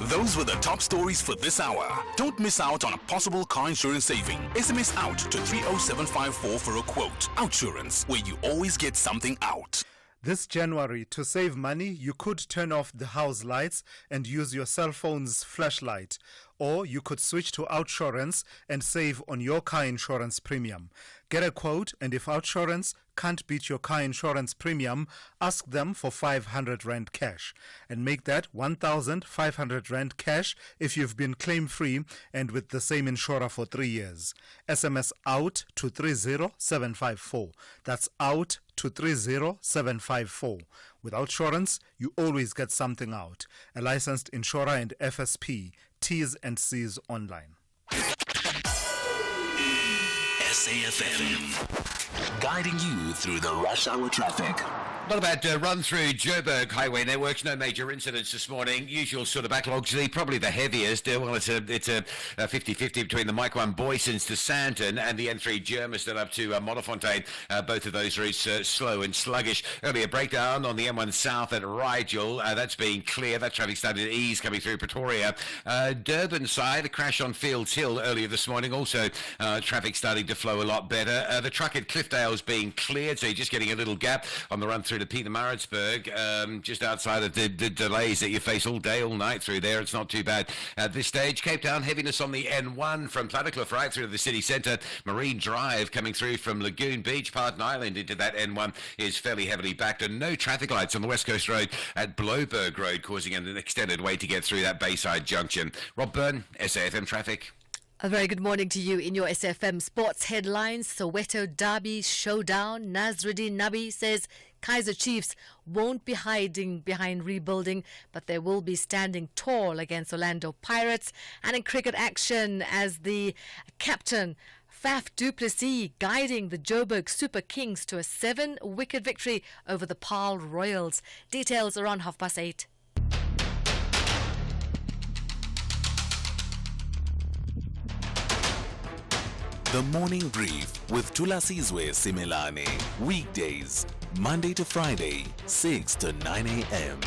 Those were the top stories for this hour. Don't miss out on a possible car insurance saving. SMS out to 30754 for a quote. Outsurance, where you always get something out. This January, to save money, you could turn off the house lights and use your cell phone's flashlight. or you could switch to Outsurance and save on your car insurance premium. Get a quote, and if Outsurance can't beat your car insurance premium, ask them for 500 Rand cash. And make that 1,500 Rand cash if you've been claim-free and with the same insurer for 3 years. SMS OUT to 30754. That's OUT to 30754. With Outsurance, you always get something out. A licensed insurer and FSP. T's and C's online. SAFM, guiding you through the rush hour traffic. Not a bad run through Joburg Highway networks. No major incidents this morning. Usual sort of backlogs. Probably the heaviest. Well, it's a 50-50 between the Mike 1 Boysons to Sandton and the N3 Germiston up to Modderfontein. Both of those routes slow and sluggish. Earlier breakdown on the M1 South at Rigel. That's being clear. That traffic started to ease coming through Pretoria. Durban side, a crash on Fields Hill earlier this morning. Also, traffic starting to flow a lot better. The truck at Cliffdale's being cleared, so you're just getting a little gap on the run through to Pietermaritzburg, just outside of the delays that you face all day, all night through there. It's not too bad at this stage. Cape Town, heaviness on the N1 from Plattekloof right through to the city centre. Marine Drive coming through from Lagoon Beach, Parton Island into that N1 is fairly heavily backed, and no traffic lights on the West Coast Road at Bloberg Road, causing an extended wait to get through that Bayside junction. Rob Byrne, SAFM Traffic. A very good morning to you in your SFM Sports headlines. Soweto Derby showdown. Nazruddin Nabi says Kaizer Chiefs won't be hiding behind rebuilding, but they will be standing tall against Orlando Pirates. And in cricket action, as the captain Faf du Plessis guiding the Joburg Super Kings to a 7-wicket victory over the Paarl Royals. Details around 8:30. The Morning Brief with Thulasizwe Simelane. Weekdays, Monday to Friday, 6 to 9 a.m.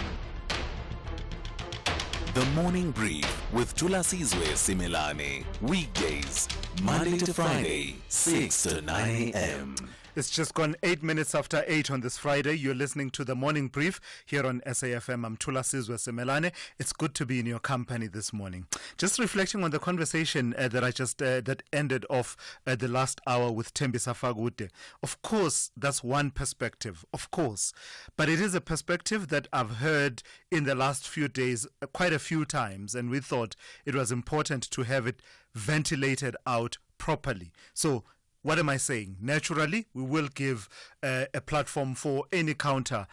The Morning Brief with Thulasizwe Simelane. Weekdays, Monday to Friday, 6 to 9 a.m. It's just gone 8 minutes after 8 on this Friday. You're listening to the Morning Brief here on SAFM. I'm Thulasizwe Simelane. It's good to be in your company this morning. Just reflecting on the conversation that I just that ended off the last hour with Thembisa Fagute. Of course, that's one perspective, of course. But it is a perspective that I've heard in the last few days quite a few times, and we thought it was important to have it ventilated out properly. So, what am I saying? Naturally, we will give a platform for any counter,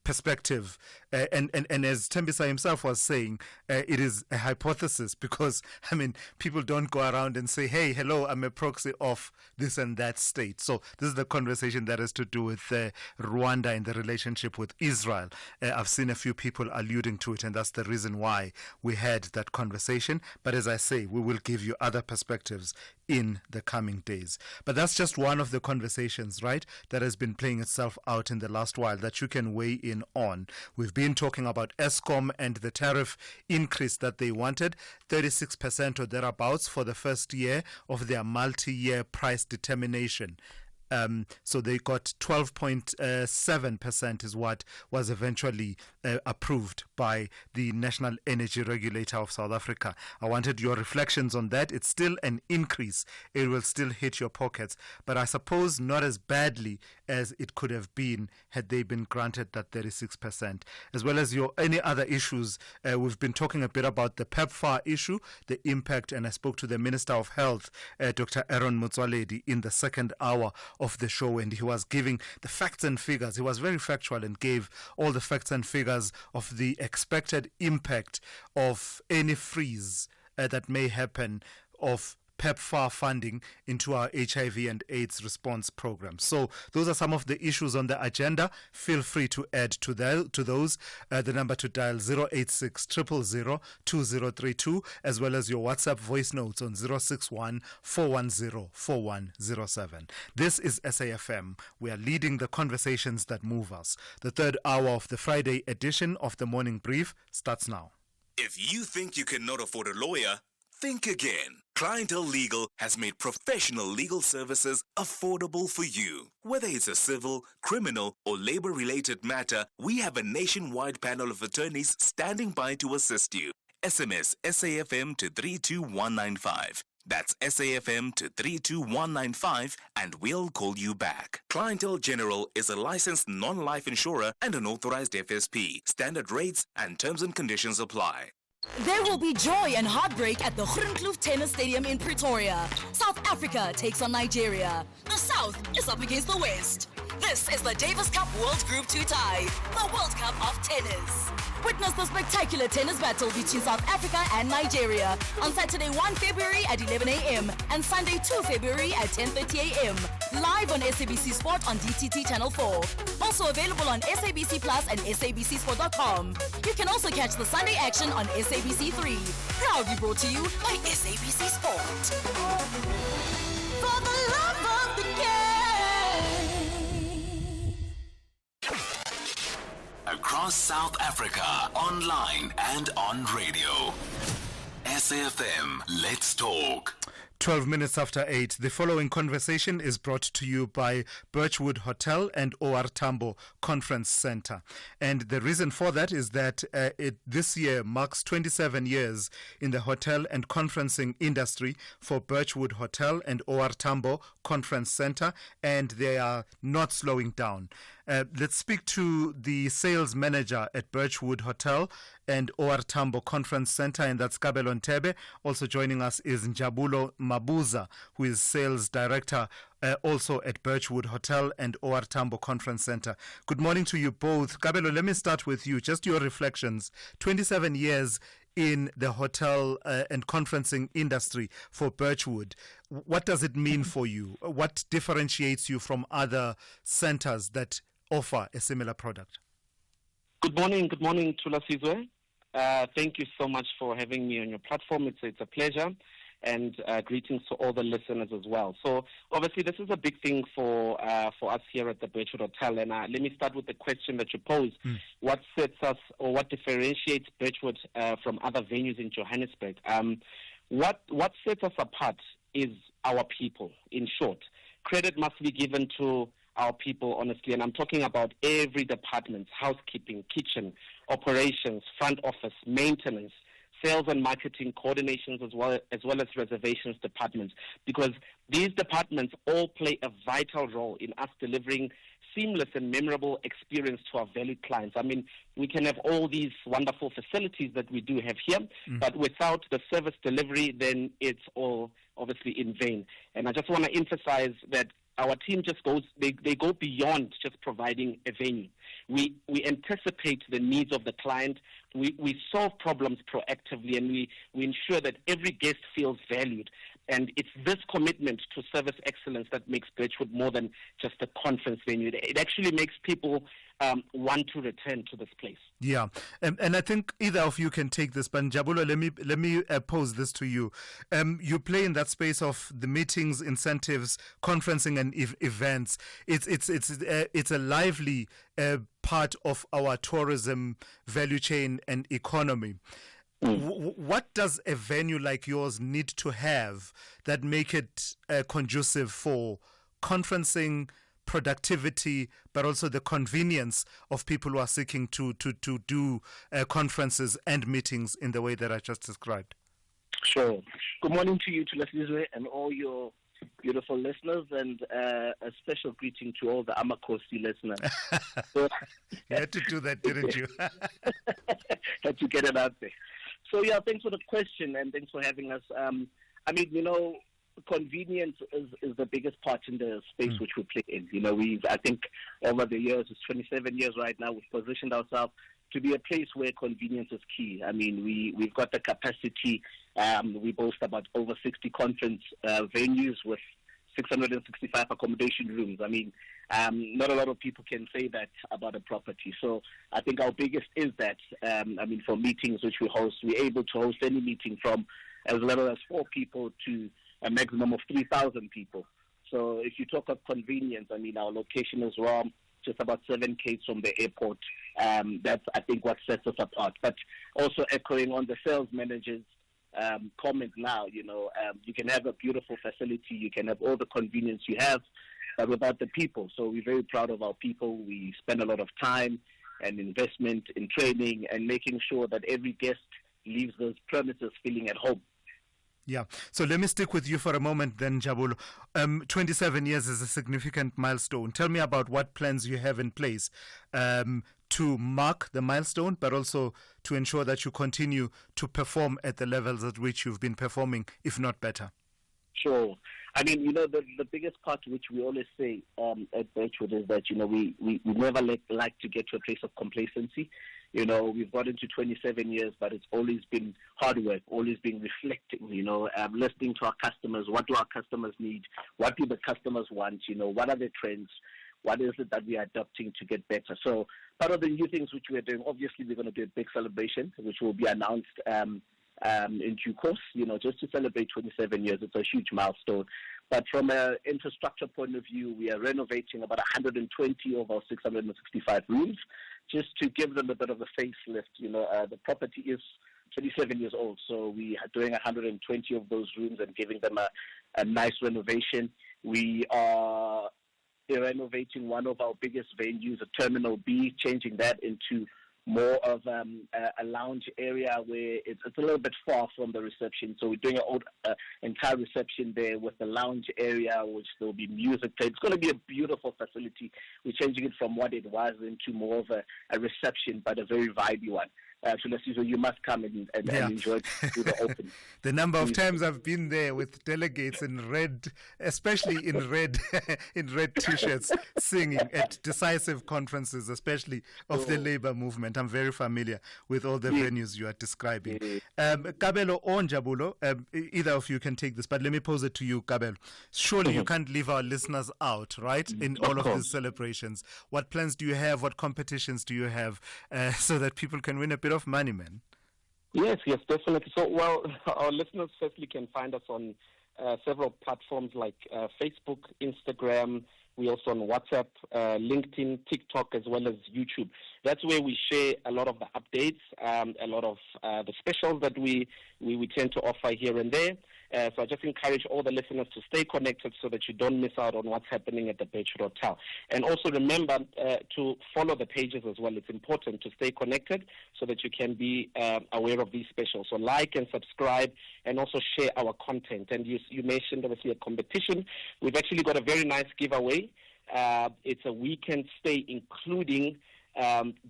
perspective. And as Thembisa himself was saying, it is a hypothesis because, people don't go around and say, hey, hello, I'm a proxy of this and that state. So this is the conversation that has to do with Rwanda and the relationship with Israel. I've seen a few people alluding to it, and that's the reason why we had that conversation. But as I say, we will give you other perspectives in the coming days. But that's just one of the conversations, right, that has been playing itself out in the last while that you can weigh in on. We've been talking about Eskom and the tariff increase that they wanted, 36% or thereabouts for the first year of their multi-year price determination. So they got 12.7% is what was eventually approved by the National Energy Regulator of South Africa. I wanted your reflections on that. It's still an increase. It will still hit your pockets, but I suppose not as badly as it could have been had they been granted that 36%. As well as your any other issues, we've been talking a bit about the PEPFAR issue, the impact, and I spoke to the Minister of Health, Dr. Aaron Motsoaledi, in the second hour of the show, and he was giving the facts and figures. He was very factual and gave all the facts and figures of the expected impact of any freeze that may happen of PEPFAR funding into our HIV and AIDS response program. So those are some of the issues on the agenda. Feel free to add to those. The number to dial 086 000 2032, as well as your WhatsApp voice notes on 061 410 4107. This is SAFM. We are leading the conversations that move us. The third hour of the Friday edition of the Morning Brief starts now. If you think you cannot afford a lawyer, think again. Clientele Legal has made professional legal services affordable for you. Whether it's a civil, criminal, or labor-related matter, we have a nationwide panel of attorneys standing by to assist you. SMS SAFM to 32195. That's SAFM to 32195 and we'll call you back. Clientele General is a licensed non-life insurer and an authorized FSP. Standard rates and terms and conditions apply. There will be joy and heartbreak at the Groenkloof Tennis Stadium in Pretoria. South Africa takes on Nigeria. The South is up against the West. This is the Davis Cup World Group 2 tie, the World Cup of tennis. Witness the spectacular tennis battle between South Africa and Nigeria on Saturday 1 February at 11 a.m. and Sunday 2 February at 10:30 a.m. Live on SABC Sport on DTT Channel 4. Also available on SABC Plus and SABCSport.com. You can also catch the Sunday action on SABC 3. Proudly brought to you by SABC Sport. For the love of the game. Across South Africa, online and on radio. SAFM, let's talk. 12 minutes after 8, the following conversation is brought to you by Birchwood Hotel and OR Tambo Conference Center. And the reason for that is that this year marks 27 years in the hotel and conferencing industry for Birchwood Hotel and OR Tambo Conference Center, and they are not slowing down. Let's speak to the sales manager at Birchwood Hotel and OR Tambo Conference Center, and that's Kabelo Ntebe. Also joining us is Njabulo Mabuza, who is sales director also at Birchwood Hotel and OR Tambo Conference Center. Good morning to you both. Kabelo, let me start with you. Just your reflections. 27 years in the hotel and conferencing industry for Birchwood. What does it mean for you? What differentiates you from other centers that offer a similar product? Good morning, Thulasizwe. Thank you so much for having me on your platform. It's a pleasure, and greetings to all the listeners as well. So obviously this is a big thing for us here at the Birchwood Hotel, and let me start with the question that you posed. What sets us, or what differentiates Birchwood from other venues in Johannesburg? What sets us apart is our people, in short. Credit must be given to our people, honestly, and I'm talking about every department: housekeeping, kitchen, operations, front office, maintenance, sales and marketing, coordinations, as well as reservations departments, because these departments all play a vital role in us delivering seamless and memorable experience to our valued clients. I mean, we can have all these wonderful facilities that we do have here, but without the service delivery, then it's all obviously in vain. And I just want to emphasize that our team just they go beyond just providing a venue. We anticipate the needs of the client. We solve problems proactively, and we ensure that every guest feels valued. And it's this commitment to service excellence that makes Birchwood more than just a conference venue. It actually makes people want to return to this place. Yeah, and I think either of you can take this, but Njabulo, let me pose this to you. You play in that space of the meetings, incentives, conferencing, and events. It's a lively part of our tourism value chain and economy. What does a venue like yours need to have that make it conducive for conferencing, productivity, but also the convenience of people who are seeking to do conferences and meetings in the way that I just described? Sure. Good morning to you, Thulasizwe, and all your beautiful listeners, and a special greeting to all the Amakosi listeners. You had to do that, didn't you? Had to get it out there. So, yeah, thanks for the question, and thanks for having us. I mean, you know, convenience is the biggest part in the space which we play in. You know, I think over the years, it's 27 years right now, we've positioned ourselves to be a place where convenience is key. I mean, we've got the capacity. We boast about over 60 conference venues with 665 accommodation rooms. I mean, not a lot of people can say that about a property. So I think our biggest is that, I mean, for meetings which we host, we're able to host any meeting from as little as 4 people to a maximum of 3,000 people. So if you talk of convenience, I mean, our location is just about 7 km from the airport. That's, I think, what sets us apart. But also echoing on the sales managers' comment now, you know, you can have a beautiful facility, you can have all the convenience you have, but without the people. So we're very proud of our people. We spend a lot of time and investment in training and making sure that every guest leaves those premises feeling at home. Yeah. So let me stick with you for a moment then, Jabulo. 27 years is a significant milestone. Tell me about what plans you have in place to mark the milestone, but also to ensure that you continue to perform at the levels at which you've been performing, if not better. Sure. I mean, you know, the biggest part which we always say at Birchwood is that, you know, we never like to get to a place of complacency. You know, we've got into 27 years, but it's always been hard work, always been reflecting, you know, listening to our customers. What do our customers need? What do the customers want? You know, what are the trends? What is it that we are adopting to get better? So part of the new things which we're doing, obviously we're going to do a big celebration, which will be announced in due course, you know, just to celebrate 27 years. It's a huge milestone. But from an infrastructure point of view, we are renovating about 120 of our 665 rooms, just to give them a bit of a facelift. You know, the property is 27 years old, so we are doing 120 of those rooms and giving them a nice renovation. We are renovating one of our biggest venues, a Terminal B, changing that into more of a lounge area where it's a little bit far from the reception. So we're doing an entire reception there with the lounge area, which there'll be music played. It's going to be a beautiful facility. We're changing it from what it was into more of a reception, but a very vibey one. Thulasizwe, you must come and enjoy it through the open. The number of times I've been there with delegates in red, especially in red t-shirts, singing at decisive conferences, especially of the labor movement. I'm very familiar with all the venues you are describing. Kabelo or Njabulo, either of you can take this, but let me pose it to you, Kabelo. Surely you can't leave our listeners out, right, in all of these celebrations. What plans do you have? What competitions do you have so that people can win a bit of money, man? Yes, definitely. So, well, our listeners firstly can find us on several platforms like Facebook, Instagram. We're also on WhatsApp, LinkedIn, TikTok, as well as YouTube. That's where we share a lot of the updates, a lot of the specials that we tend to offer here and there. So I just encourage all the listeners to stay connected so that you don't miss out on what's happening at the Birchwood Hotel. And also remember to follow the pages as well. It's important to stay connected so that you can be aware of these specials. So like and subscribe and also share our content. And you mentioned obviously a competition. We've actually got a very nice giveaway. It's a weekend stay including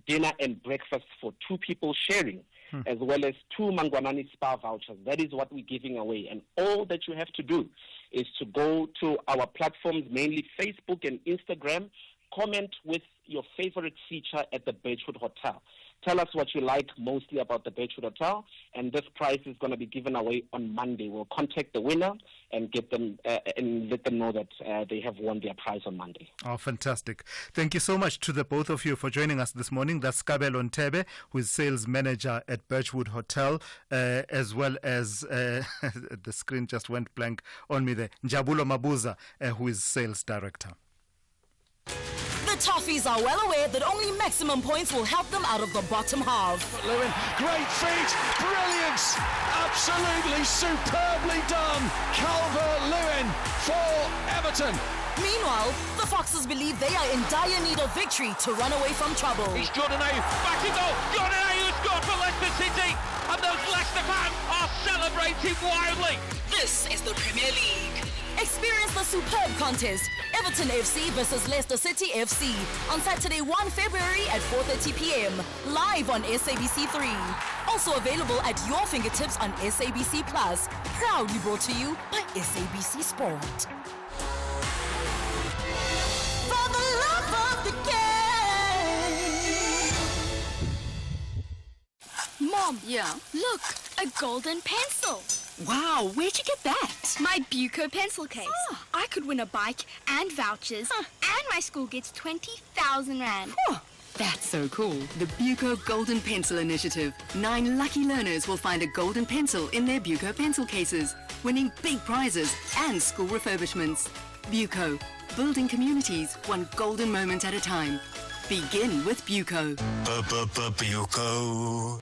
dinner and breakfast for 2 people sharing, as well as 2 Mangwanani spa vouchers. That is what we're giving away. And all that you have to do is to go to our platforms, mainly Facebook and Instagram, comment with your favorite feature at the Birchwood Hotel. Tell us what you like mostly about the Birchwood Hotel, and this prize is going to be given away on Monday. We'll contact the winner and get them and let them know that they have won their prize on Monday. Oh, fantastic. Thank you so much to the both of you for joining us this morning. That's Kabelo Ntebe, who is sales manager at Birchwood Hotel, as well as the screen just went blank on me there, Njabulo Mabuza, who is sales director. The Toffees are well aware that only maximum points will help them out of the bottom half. Lewin, great feet, brilliance, absolutely superbly done. Calvert-Lewin for Everton. Meanwhile, the Foxes believe they are in dire need of victory to run away from trouble. It's Jordan Ayew, back in goal. Jordan Ayew scored for Leicester City, and those Leicester fans are celebrating wildly. This is the Premier League. Experience the superb contest, Everton FC versus Leicester City FC, on Saturday 1 February at 4:30 p.m. live on SABC3. Also available at your fingertips on SABC Plus. Proudly brought to you by SABC Sport. For the love of the game. Mom, look, a golden pencil. Wow, where'd you get that? My Buco pencil case. I could win a bike and vouchers, and my school gets 20,000 Rand. That's so cool. The Buco Golden Pencil Initiative. 9 lucky learners will find a golden pencil in their Buco pencil cases, winning big prizes and school refurbishments. Buco, building communities one golden moment at a time. Begin with Buco. Buco.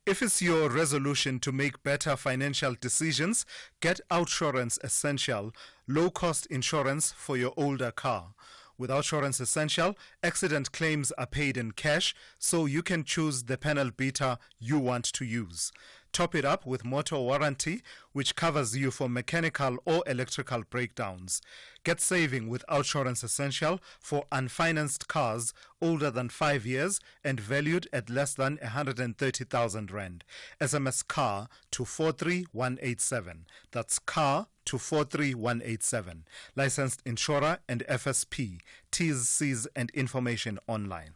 If it's your resolution to make better financial decisions, get Outsurance Essential, low-cost insurance for your older car. With Outsurance Essential, accident claims are paid in cash, so you can choose the panel beater you want to use. Top it up with motor warranty, which covers you for mechanical or electrical breakdowns. Get saving with Outsurance Essential for unfinanced cars older than 5 years and valued at less than 130,000 Rand. SMS CAR to 43187. That's CAR to 43187. Licensed insurer and FSP. T's, C's and information online.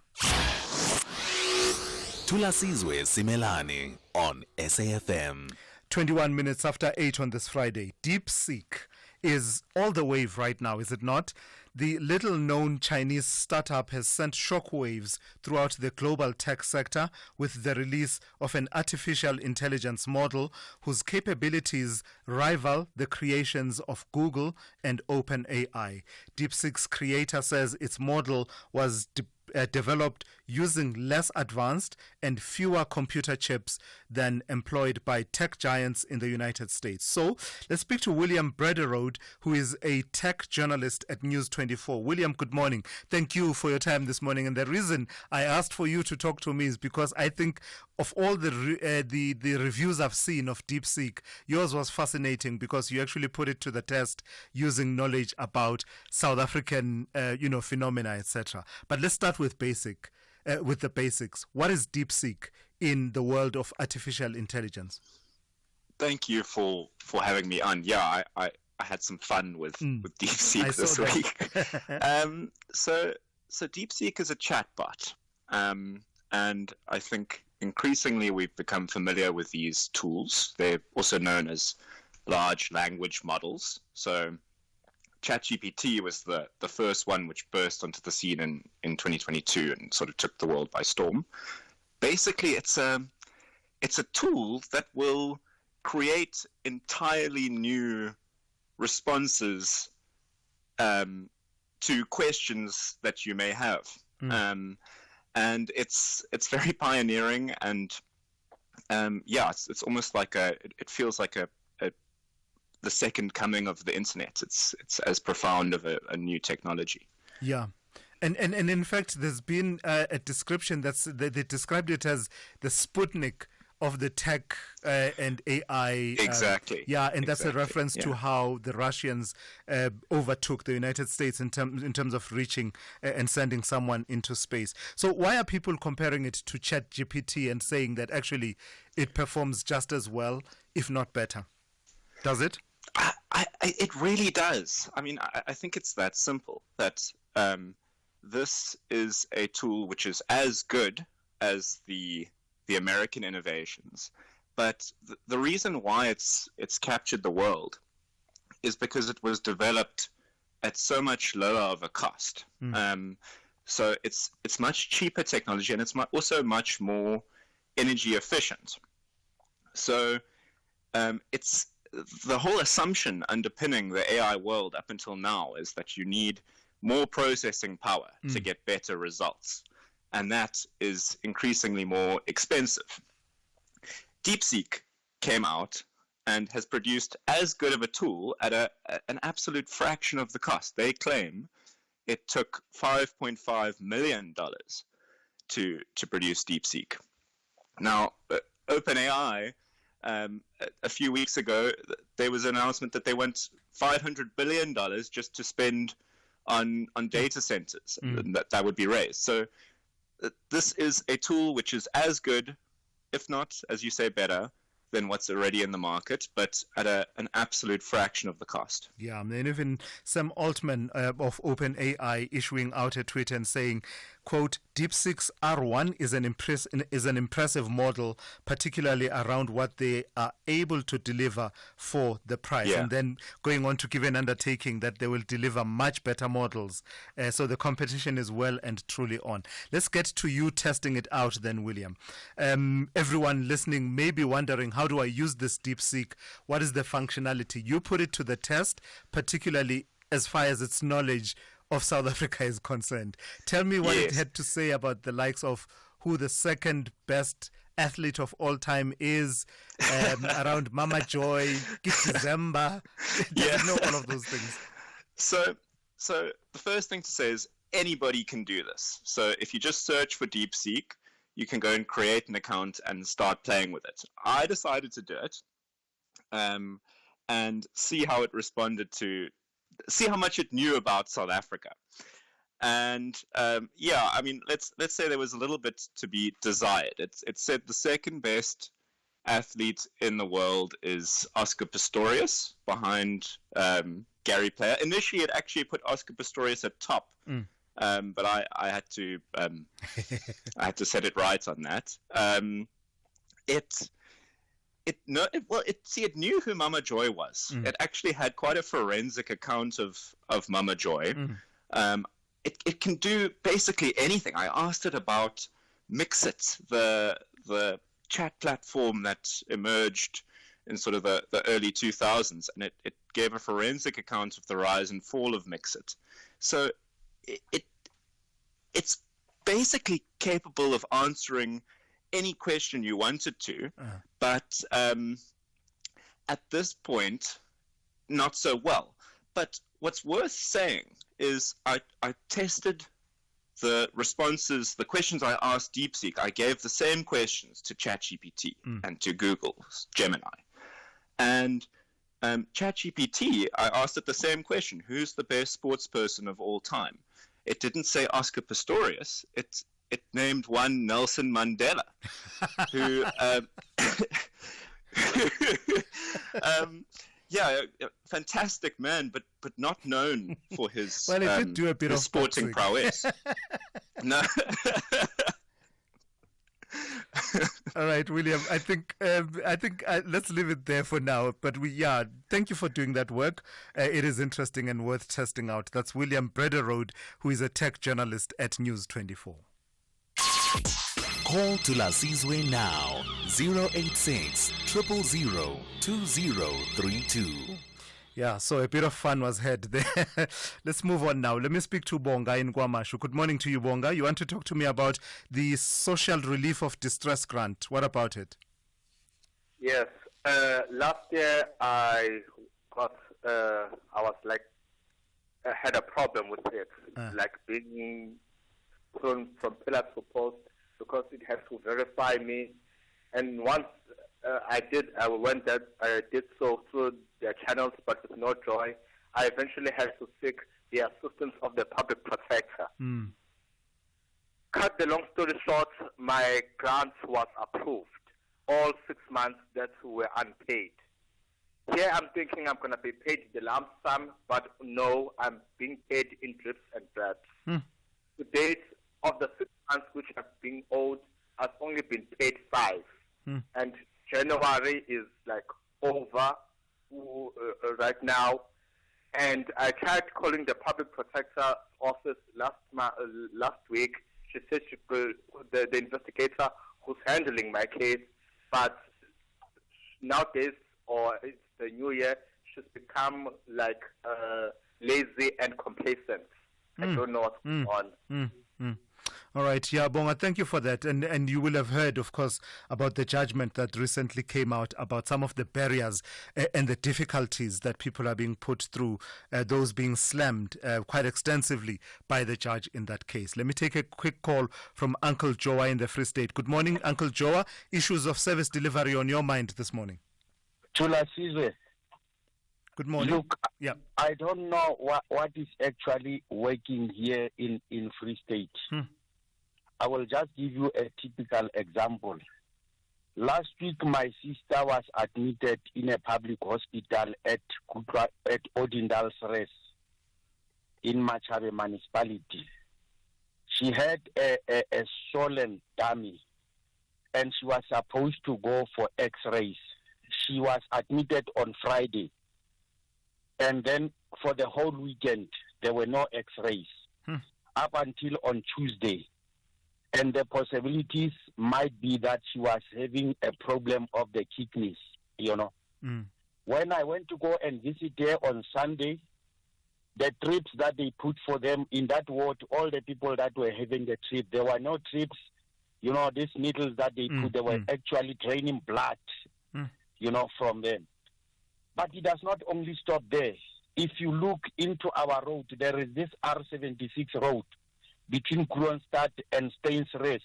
Thulasizwe Simelane on SAFM. 21 minutes after 8 on this Friday. DeepSeek is all the wave right now, is it not? The little-known Chinese startup has sent shockwaves throughout the global tech sector with the release of an artificial intelligence model whose capabilities rival the creations of Google and OpenAI. DeepSeek's creator says its model was developed using less advanced and fewer computer chips than employed by tech giants in the United States. So let's speak to William Brederode, who is a tech journalist at News 24. William, good morning. Thank you for your time this morning. And the reason I asked for you to talk to me is because I think of all the reviews I've seen of DeepSeek, yours was fascinating because you actually put it to the test using knowledge about South African, phenomena, etc. But let's start with the basics. What is DeepSeek in the world of artificial intelligence? Thank you for having me on. Yeah, I had some fun with DeepSeek this week. So DeepSeek is a chatbot, and I think increasingly we've become familiar with these tools. They're also known as large language models. So ChatGPT was the first one which burst onto the scene in 2022 and sort of took the world by storm. Basically, it's a tool that will create entirely new responses to questions that you may have. And it's very pioneering, and it's almost like it feels like the second coming of the internet. It's as profound of a new technology. Yeah. And in fact, there's been a description they described it as the Sputnik of the tech and AI. Exactly. That's a reference to how the Russians overtook the United States in terms of reaching and sending someone into space. So why are people comparing it to ChatGPT and saying that actually it performs just as well, if not better? Does it? It really does. I mean, I think it's that simple, that this is a tool which is as good as the American innovations, but the reason why it's captured the world is because it was developed at so much lower of a cost. So it's much cheaper technology, and it's also much more energy efficient. So it's the whole assumption underpinning the AI world up until now is that you need more processing power to get better results. And that is increasingly more expensive. DeepSeek came out and has produced as good of a tool at an absolute fraction of the cost. They claim it took $5.5 million to produce DeepSeek. Now, OpenAI, a few weeks ago, there was an announcement that they want $500 billion just to spend on data centers that would be raised. So this is a tool which is as good, if not, as you say, better than what's already in the market, but at an absolute fraction of the cost. Yeah, and even Sam Altman of OpenAI issuing out a tweet and saying, quote, DeepSeek's R1 is an impressive model, particularly around what they are able to deliver for the price. And then going on to give an undertaking that they will deliver much better models. So the competition is well and truly on. Let's get to you testing it out then, William. Everyone listening may be wondering, how do I use this DeepSeek? What is the functionality? You put it to the test, particularly as far as its knowledge of South Africa is concerned. Tell me what it had to say about the likes of who the second best athlete of all time is, around Mama Joy, Gift December. Doesn't know all of those things. So So the first thing to say is anybody can do this. So if you just search for DeepSeek, you can go and create an account and start playing with it. I decided to do it and see how it responded to, see how much it knew about South Africa. And yeah, I mean, let's say there was a little bit to be desired. It said the second best athlete in the world is Oscar Pistorius, behind Gary Player. Initially, it actually put Oscar Pistorius at top, but I had to I had to set it right on that. It knew who Mama Joy was. It actually had quite a forensic account of Mama Joy. It can do basically anything. I asked it about Mixit, the chat platform that emerged in sort of the early 2000s, and it gave a forensic account of the rise and fall of Mixit. So it's basically capable of answering any question you wanted to, but at this point, not so well. But what's worth saying is I tested the responses, the questions I asked DeepSeek. I gave the same questions to ChatGPT and to Google's Gemini. And ChatGPT, I asked it the same question: who's the best sports person of all time? It didn't say Oscar Pistorius. It named one Nelson Mandela, who yeah, a fantastic man, but not known for his well, it did do a bit of sporting prowess. No. All right, William. I think let's leave it there for now. But thank you for doing that work. It is interesting and worth testing out. That's William Brederode, who is a tech journalist at News 24. Call Thulasizwe now, 086 000 2032. Yeah, so a bit of fun was had there. Let's move on now. Let me speak to Bonga in Kwamashu. Good morning to you, Bonga. You want to talk to me about the Social Relief of Distress Grant. What about it? Yes. Last year I had a problem with it, like being thrown from pillars to post, because it has to verify me. And once I did so through their channels, but with no joy. I eventually had to seek the assistance of the public protector. Cut the long story short, my grant was approved. All 6 months that were unpaid. Here I'm thinking I'm going to be paid the lump sum, but no, I'm being paid in drips and drabs. The date of the 6 months which have been owed has only been paid 5. And January is like over right now. And I tried calling the public protector office last week. She said the investigator who's handling my case, but nowadays, or it's the new year, she's become like lazy and complacent. I don't know what's going on. All right, yeah, Bonga, thank you for that. And you will have heard, of course, about the judgment that recently came out about some of the barriers and the difficulties that people are being put through, those being slammed quite extensively by the judge in that case. Let me take a quick call from Uncle Joa in the Free State. Good morning, Uncle Joa. Issues of service delivery on your mind this morning? Thulasizwe. Good morning. Look, I don't know what is actually working here in Free State. I will just give you a typical example. Last week, my sister was admitted in a public hospital at Odindalsres in Machabe municipality. She had a swollen tummy, and she was supposed to go for x-rays. She was admitted on Friday, and then for the whole weekend, there were no x-rays up until on Tuesday. And the possibilities might be that she was having a problem of the kidneys, When I went to go and visit her on Sunday, the trips that they put for them in that ward, all the people that were having the trip, there were no trips, these needles that they put, they were actually draining blood, from them. But it does not only stop there. if you look into our road, there is this R76 road between Kroonstad and Steinsres.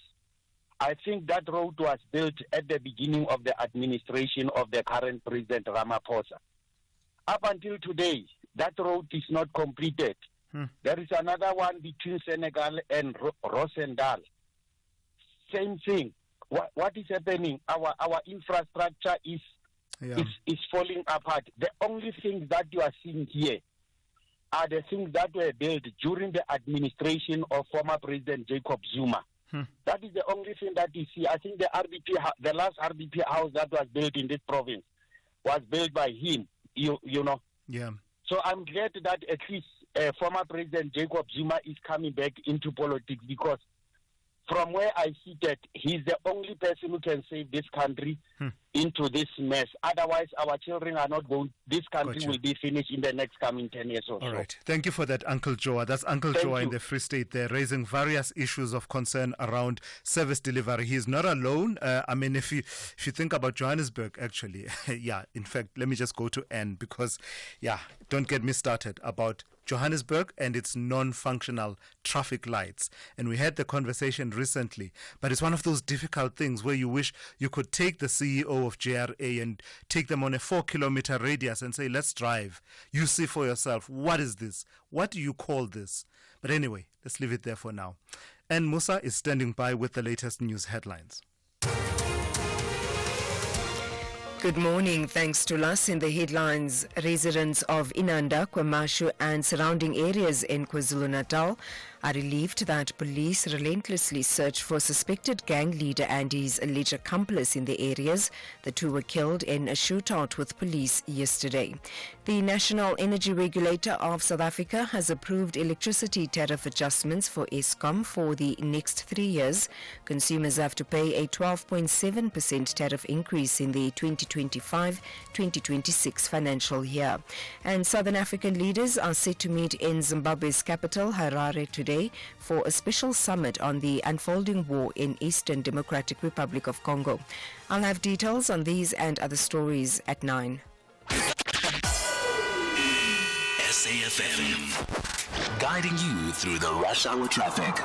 I think that road was built at the beginning of the administration of the current President Ramaphosa. Up until today, that road is not completed. There is another one between Senegal and Rosendal. Same thing. What is happening? Our infrastructure is falling apart. The only things that you are seeing here are the things that were built during the administration of former President Jacob Zuma. That is the only thing that you see. I think the last RDP house that was built in this province was built by him. You know. Yeah. So I'm glad that at least former President Jacob Zuma is coming back into politics, because from where I see that, he's the only person who can save this country into this mess. Otherwise, our children are not going. This country will be finished in the next coming 10 years or so. All right. Thank you for that, Uncle Joa. That's Uncle Joa in the Free State there, raising various issues of concern around service delivery. He's not alone. I mean, if you think about Johannesburg, actually, in fact, let me just go to N, because, don't get me started about Johannesburg and its non-functional traffic lights. And we had the conversation recently, but it's one of those difficult things where you wish you could take the CEO of JRA and take them on a 4-kilometer radius and say, let's drive. You see for yourself, what is this? What do you call this? But anyway, let's leave it there for now. And Musa is standing by with the latest news headlines. Good morning. Thanks to us in the headlines. Residents of Inanda, Kwamashu and surrounding areas in KwaZulu-Natal are relieved that police relentlessly search for suspected gang leader and his alleged accomplice in the areas. The two were killed in a shootout with police yesterday. The National Energy Regulator of South Africa has approved electricity tariff adjustments for Eskom for the next 3 years. Consumers have to pay a 12.7% tariff increase in the 2025-2026 financial year. And Southern African leaders are set to meet in Zimbabwe's capital, Harare, today for a special summit on the unfolding war in Eastern Democratic Republic of Congo. I'll have details on these and other stories at 9. SAFM, guiding you through the rush hour traffic.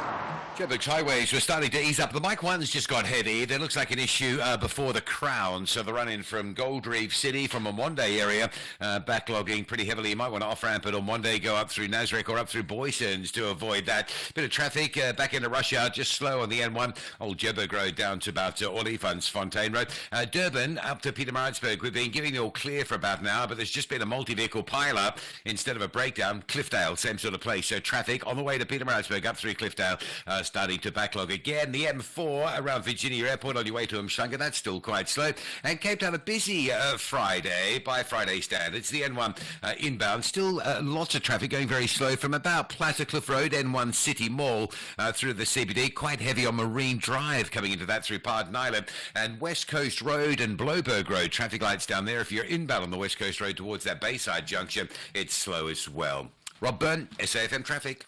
Joburg's highways were starting to ease up. The Mike 1's just got headed. It looks like an issue before the Crown. So the run-in from Gold Reef City, from Omonde area, backlogging pretty heavily. You might want to off-ramp at Omonde, go up through Nasrec or up through Boysons to avoid that. Bit of traffic back into rush hour, just slow on the N1. Old Joburg Road down to about Olifantsfontein Road. Durban up to Pietermaritzburg. We've been giving you all clear for about an hour, but there's just been a multi-vehicle pile-up instead of a breakdown. Cliffdale, same sort of place. So traffic on the way to Pietermaritzburg up through Cliffdale. Starting to backlog again. The M4 around Virginia Airport on your way to Umhlanga, that's still quite slow. And Cape Town, a busy Friday by Friday standards. The N1 inbound, still lots of traffic going very slow from about Plattercliff Road, N1 City Mall through the CBD. Quite heavy on Marine Drive coming into that through Pardon Island. And West Coast Road and Bloberg Road, traffic lights down there. If you're inbound on the West Coast Road towards that Bayside junction, it's slow as well. Rob Byrne, SAFM Traffic.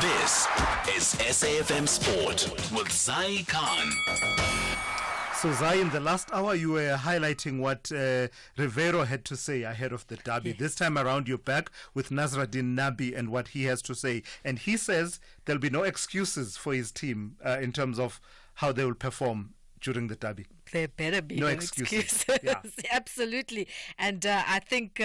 This is SAFM Sport with Zai Khan. So Zai, in the last hour you were highlighting what Rivero had to say ahead of the derby. Yes. This time around you're back with Nasruddin Nabi and what he has to say. And he says there'll be no excuses for his team in terms of how they will perform during the derby. There better be no excuses. Yeah. Absolutely. And I think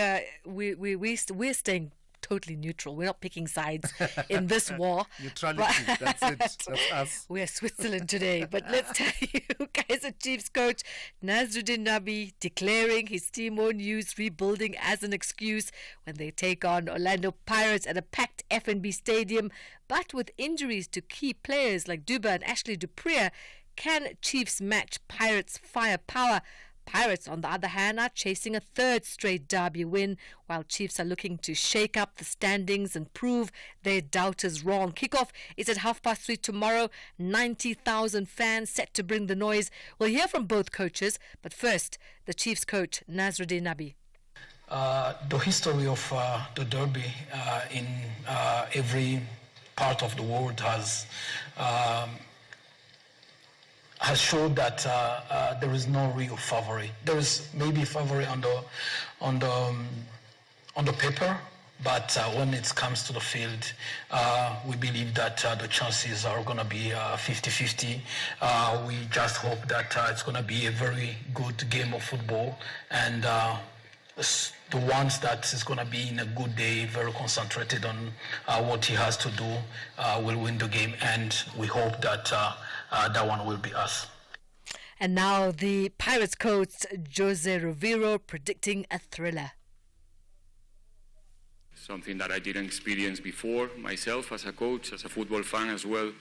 we're staying totally neutral. We're not picking sides in this war. Neutrality, that's it. That's us. We're Switzerland today. But let's tell you, Kaizer Chiefs coach Nasruddin Nabi declaring his team won't use rebuilding as an excuse when they take on Orlando Pirates at a packed FNB stadium. But with injuries to key players like Duba and Ashley Dupree, can Chiefs match Pirates' firepower? Pirates, on the other hand, are chasing a third straight derby win, while Chiefs are looking to shake up the standings and prove their doubters wrong. Kickoff is at 3:30 tomorrow. 90,000 fans set to bring the noise. We'll hear from both coaches, but first, the Chiefs coach, Nasruddin Nabi. The history of the derby in every part of the world has showed that there is no real favorite. There is maybe favorite on on the paper, but when it comes to the field, we believe that the chances are going to be 50-50. We just hope that it's going to be a very good game of football, and the ones that is going to be in a good day, very concentrated on what he has to do, will win the game, and we hope that that one will be us. And now the Pirates coach Jose Rivero predicting a thriller. Something that I didn't experience before myself as a coach, as a football fan as well.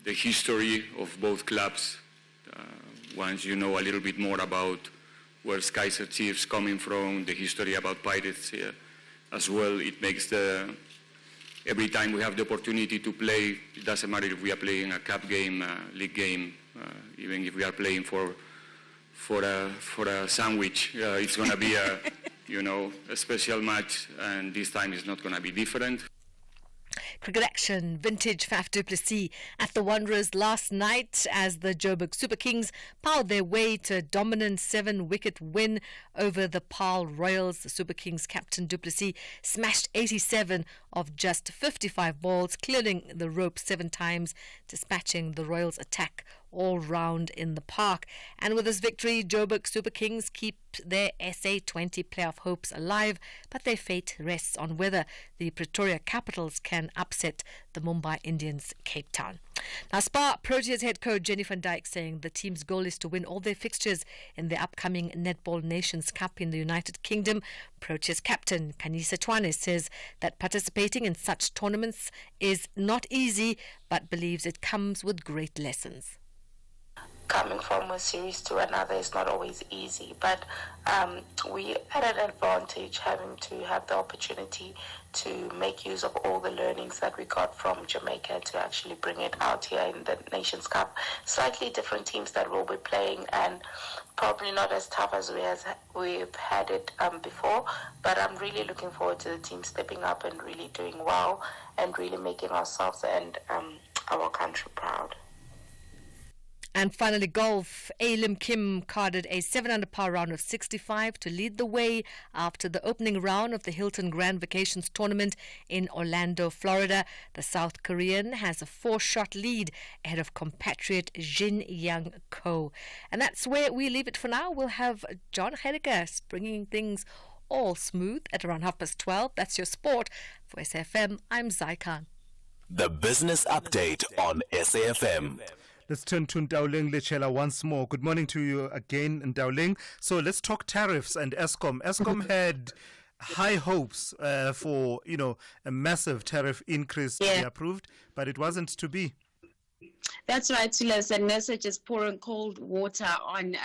The history of both clubs. Once you know a little bit more about where Kaizer Chiefs coming from, the history about Pirates as well, it makes every time we have the opportunity to play, it doesn't matter if we are playing a cup game, league game, even if we are playing for a sandwich, it's going to be a a special match, and this time is not going to be different. Cricket action, vintage Faf du Plessis at the Wanderers last night as the Joburg Super Kings powered their way to a dominant 7-wicket win over the Paarl Royals. The Super Kings captain du Plessis smashed 87 of just 55 balls, clearing the rope 7 times, dispatching the Royals' attack all round in the park. And with this victory, Joburg Super Kings keep their SA20 playoff hopes alive, but their fate rests on whether the Pretoria Capitals can upset the Mumbai Indians Cape Town. Now, Spar Proteas head coach Jenny van Dijk saying the team's goal is to win all their fixtures in the upcoming Netball Nations Cup in the United Kingdom. Proteas captain Kanisa Twane says that participating in such tournaments is not easy, but believes it comes with great lessons. Coming from a series to another is not always easy, but we had an advantage having to have the opportunity to make use of all the learnings that we got from Jamaica to actually bring it out here in the Nations Cup. Slightly different teams that we'll be playing, and probably not as tough as we've had it before, but I'm really looking forward to the team stepping up and really doing well and really making ourselves and our country proud. And finally, golf. Lim Kim carded a 7-under par round of 65 to lead the way after the opening round of the Hilton Grand Vacations tournament in Orlando, Florida. The South Korean has a 4-shot lead ahead of compatriot Jin Young Ko. And that's where we leave it for now. We'll have John Hediger bringing things all smooth at around 12:30. That's your sport. For SAFM, I'm Zai Khan. The Business Update on SAFM. Let's turn to Ndauling Lechela once more. Good morning to you again, Ndauling. So let's talk tariffs and Eskom. Eskom had high hopes for, a massive tariff increase to be approved, but it wasn't to be. That's right, Silas, and Nurse just pouring cold water on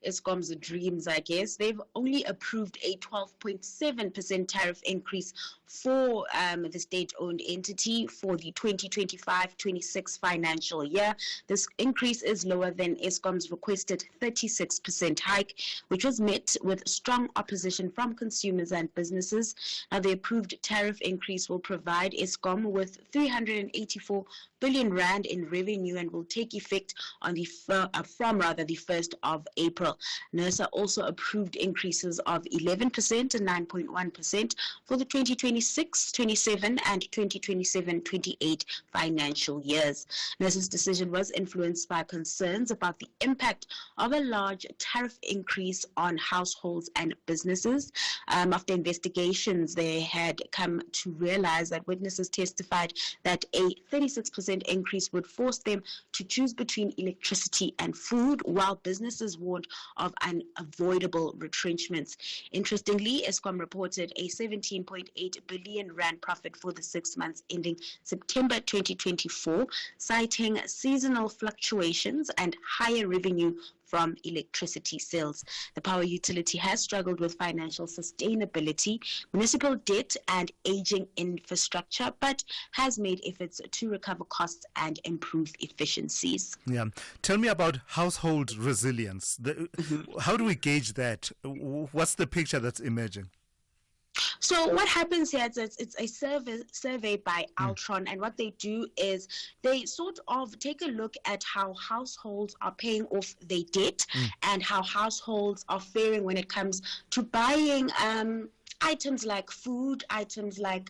Eskom's dreams, I guess. They've only approved a 12.7% tariff increase for the state-owned entity for the 2025-26 financial year. This increase is lower than Eskom's requested 36% hike, which was met with strong opposition from consumers and businesses. Now, the approved tariff increase will provide Eskom with 384 billion rand in revenue and will take effect on from the 1st of April. NERSA also approved increases of 11% and 9.1% for the 2026-27 and 2027-28 financial years. NERSA's decision was influenced by concerns about the impact of a large tariff increase on households and businesses. After investigations, they had come to realize that witnesses testified that a 36% increase would force them to choose between electricity and food, while businesses warned of unavoidable retrenchments. Interestingly, Eskom reported a 17.8 billion rand profit for the 6 months ending September 2024, citing seasonal fluctuations and higher revenue from electricity sales. The power utility has struggled with financial sustainability, municipal debt, and aging infrastructure, but has made efforts to recover costs and improve efficiencies. Yeah. Tell me about household resilience. How do we gauge that? What's the picture that's emerging? So what happens here is it's a survey by Altron, and what they do is they sort of take a look at how households are paying off their debt and how households are faring when it comes to buying items like food, items like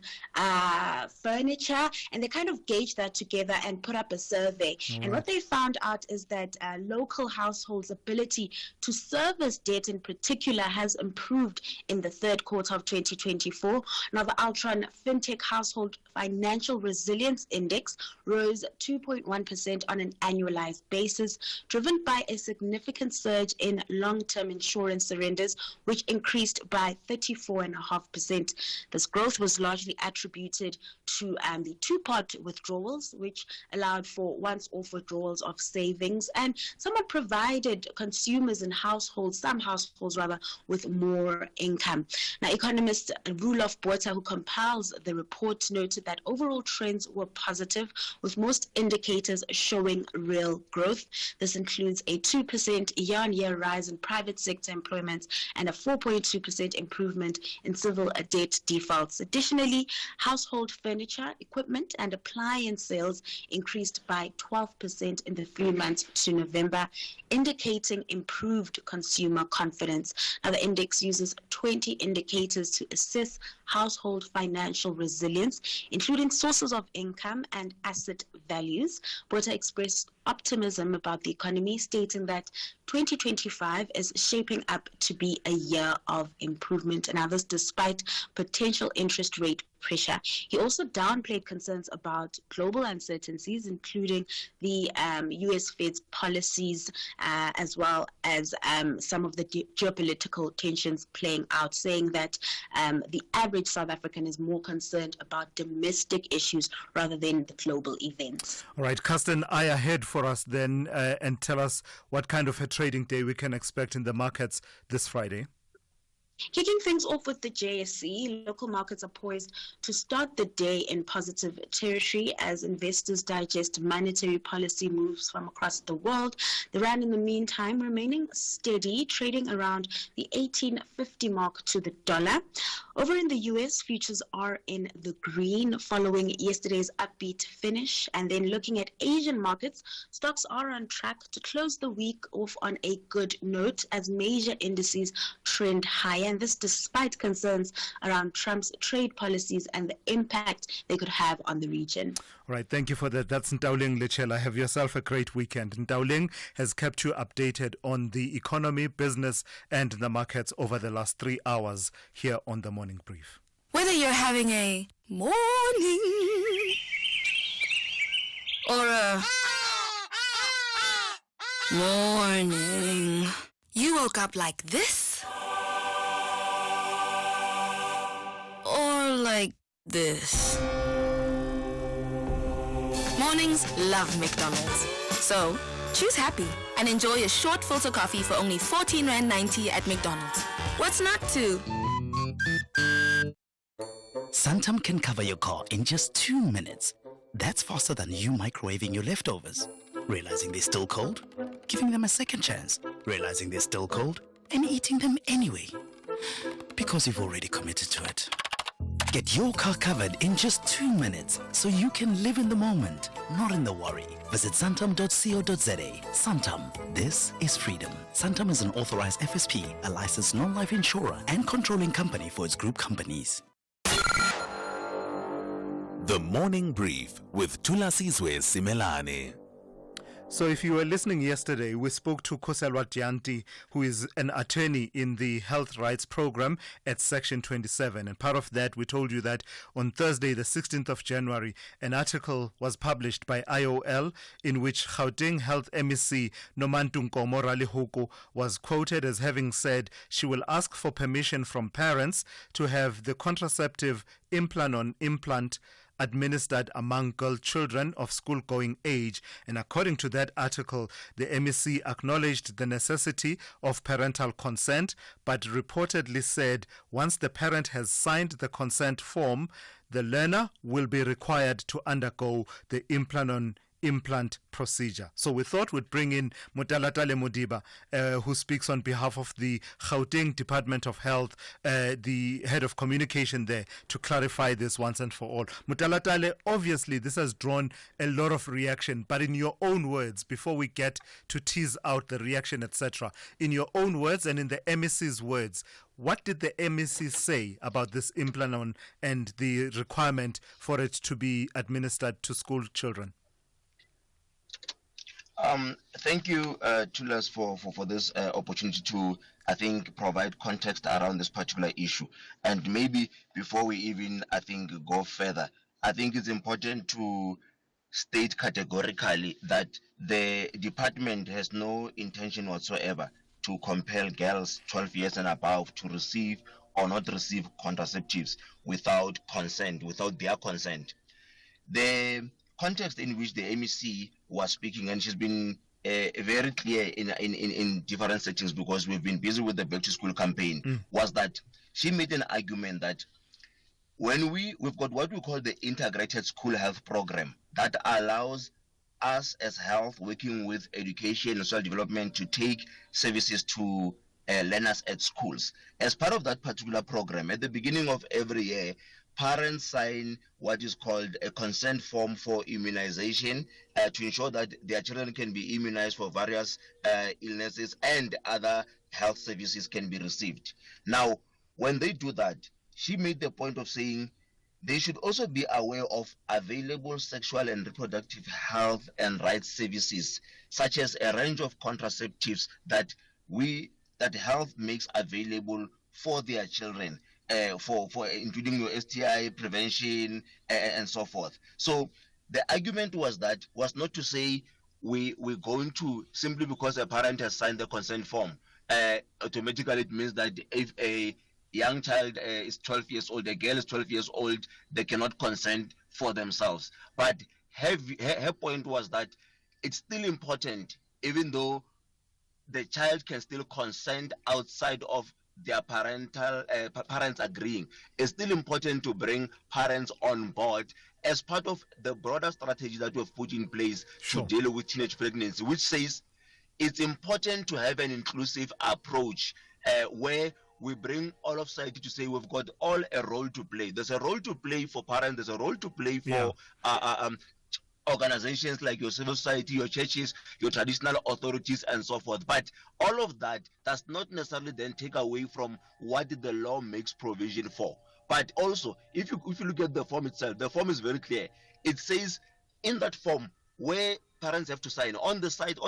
furniture, and they kind of gauge that together and put up a survey. And what they found out is that local households' ability to service debt in particular has improved in the third quarter of 2024. Now, the Altron FinTech Household Financial Resilience Index rose 2.1% on an annualized basis, driven by a significant surge in long-term insurance surrenders, which increased by 34.5%. This growth was largely attributed to the two-part withdrawals, which allowed for once-off withdrawals of savings and somewhat provided consumers and households, some households rather, with more income. Now, economist Roelof Botha, who compiles the report, noted that overall trends were positive, with most indicators showing real growth. This includes a 2% year-on-year rise in private sector employment and a 4.2% improvement in civil debt defaults. Additionally, household furniture, equipment, and appliance sales increased by 12% in the 3 months to November, indicating improved consumer confidence. Now, the index uses 20 indicators to assess household financial resilience, including sources of income and asset values. Botha expressed optimism about the economy, stating that 2025 is shaping up to be a year of improvement, and others despite potential interest rate pressure. He also downplayed concerns about global uncertainties, including the U.S. Fed's policies, as well as some of the geopolitical tensions playing out, saying that the average South African is more concerned about domestic issues rather than the global events. All right, Kirsten, eye ahead for us then, and tell us what kind of a trading day we can expect in the markets this Friday. Kicking things off with the JSE, local markets are poised to start the day in positive territory as investors digest monetary policy moves from across the world. The rand, in the meantime, remaining steady, trading around the 18.50 mark to the dollar. Over in the U.S., futures are in the green following yesterday's upbeat finish. And then looking at Asian markets, stocks are on track to close the week off on a good note as major indices trend higher. And this despite concerns around Trump's trade policies and the impact they could have on the region. All right, thank you for that. That's Ntauling Lechela. Have yourself a great weekend. Ntauling has kept you updated on the economy, business, and the markets over the last 3 hours here on the Morning Brief. Whether you're having a morning or a morning, you woke up like this or like this. Mornings love McDonald's. So, choose happy and enjoy a short filter coffee for only R14.90 at McDonald's. What's not to? Santam can cover your car in just 2 minutes. That's faster than you microwaving your leftovers. Realizing they're still cold? Giving them a second chance. Realizing they're still cold? And eating them anyway. Because you've already committed to it. Get your car covered in just 2 minutes so you can live in the moment, not in the worry. Visit santam.co.za. Santam. This is freedom. Santam is an authorized FSP, a licensed non-life insurer and controlling company for its group companies. The Morning Brief with Thulasizwe Simelane. So if you were listening yesterday, we spoke to Koselwa Dyanti, who is an attorney in the Health Rights Program at Section 27. And part of that, we told you that on Thursday, the 16th of January, an article was published by IOL in which Gauteng Health MEC Nomantunkomo Ralihuku was quoted as having said she will ask for permission from parents to have the contraceptive implant administered among girl children of school-going age. And according to that article, the MEC acknowledged the necessity of parental consent, but reportedly said once the parent has signed the consent form, the learner will be required to undergo the implant procedure. So we thought we'd bring in Mutalatale Modiba, who speaks on behalf of the Gauteng Department of Health, the head of communication there, to clarify this once and for all. Mutalatale, obviously this has drawn a lot of reaction, but in your own words, before we get to tease out the reaction, etc., in your own words and in the MEC's words, What did the MEC say about this Implanon and the requirement for it to be administered to school children? Thank you, Thulas, for this opportunity to, I think, provide context around this particular issue. And maybe before we even, I think, go further, I think it's important to state categorically that the department has no intention whatsoever to compel girls 12 years and above to receive or not receive contraceptives without consent, without their consent. The context in which the MEC was speaking, and she's been very clear in different settings because we've been busy with the Back to School campaign, was that she made an argument that when we've got what we call the integrated school health program that allows us as health working with education and social development to take services to learners at schools. As part of that particular program, at the beginning of every year, parents sign what is called a consent form for immunization to ensure that their children can be immunized for various illnesses and other health services can be received. Now, when they do that, she made the point of saying they should also be aware of available sexual and reproductive health and rights services, such as a range of contraceptives that health makes available for their children, for including your STI prevention and so forth. So the argument was not to say we're going to, simply because a parent has signed the consent form, automatically it means that if a young child is 12 years old, a girl is 12 years old, they cannot consent for themselves. But her point was that it's still important, even though the child can still consent outside of their parents agreeing. It's still important to bring parents on board as part of the broader strategy that we've put in place to deal with teenage pregnancy, which says it's important to have an inclusive approach where we bring all of society to say we've got all a role to play. There's a role to play for parents, there's a role to play for organizations like your civil society, your churches, your traditional authorities, and so forth. But all of that does not necessarily then take away from what the law makes provision for. But also, if you look at the form itself, the form is very clear. It says in that form where parents have to sign, on the side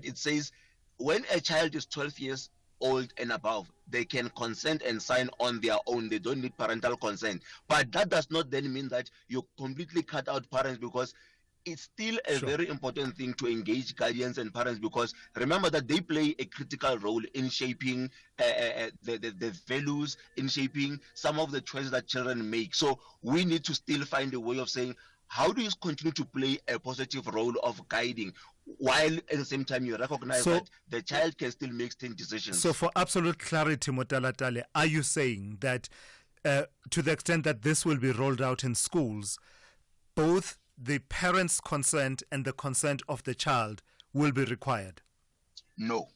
it says when a child is 12 years old and above, they can consent and sign on their own. They don't need parental consent. But that does not then mean that you completely cut out parents, because it's still a very important thing to engage guardians and parents, because remember that they play a critical role in shaping the values, in shaping some of the choices that children make. So we need to still find a way of saying, how do you continue to play a positive role of guiding, while at the same time you recognize that the child can still make decisions? So for absolute clarity, Motalatale, are you saying that to the extent that this will be rolled out in schools, both the parents' consent and the consent of the child will be required? No.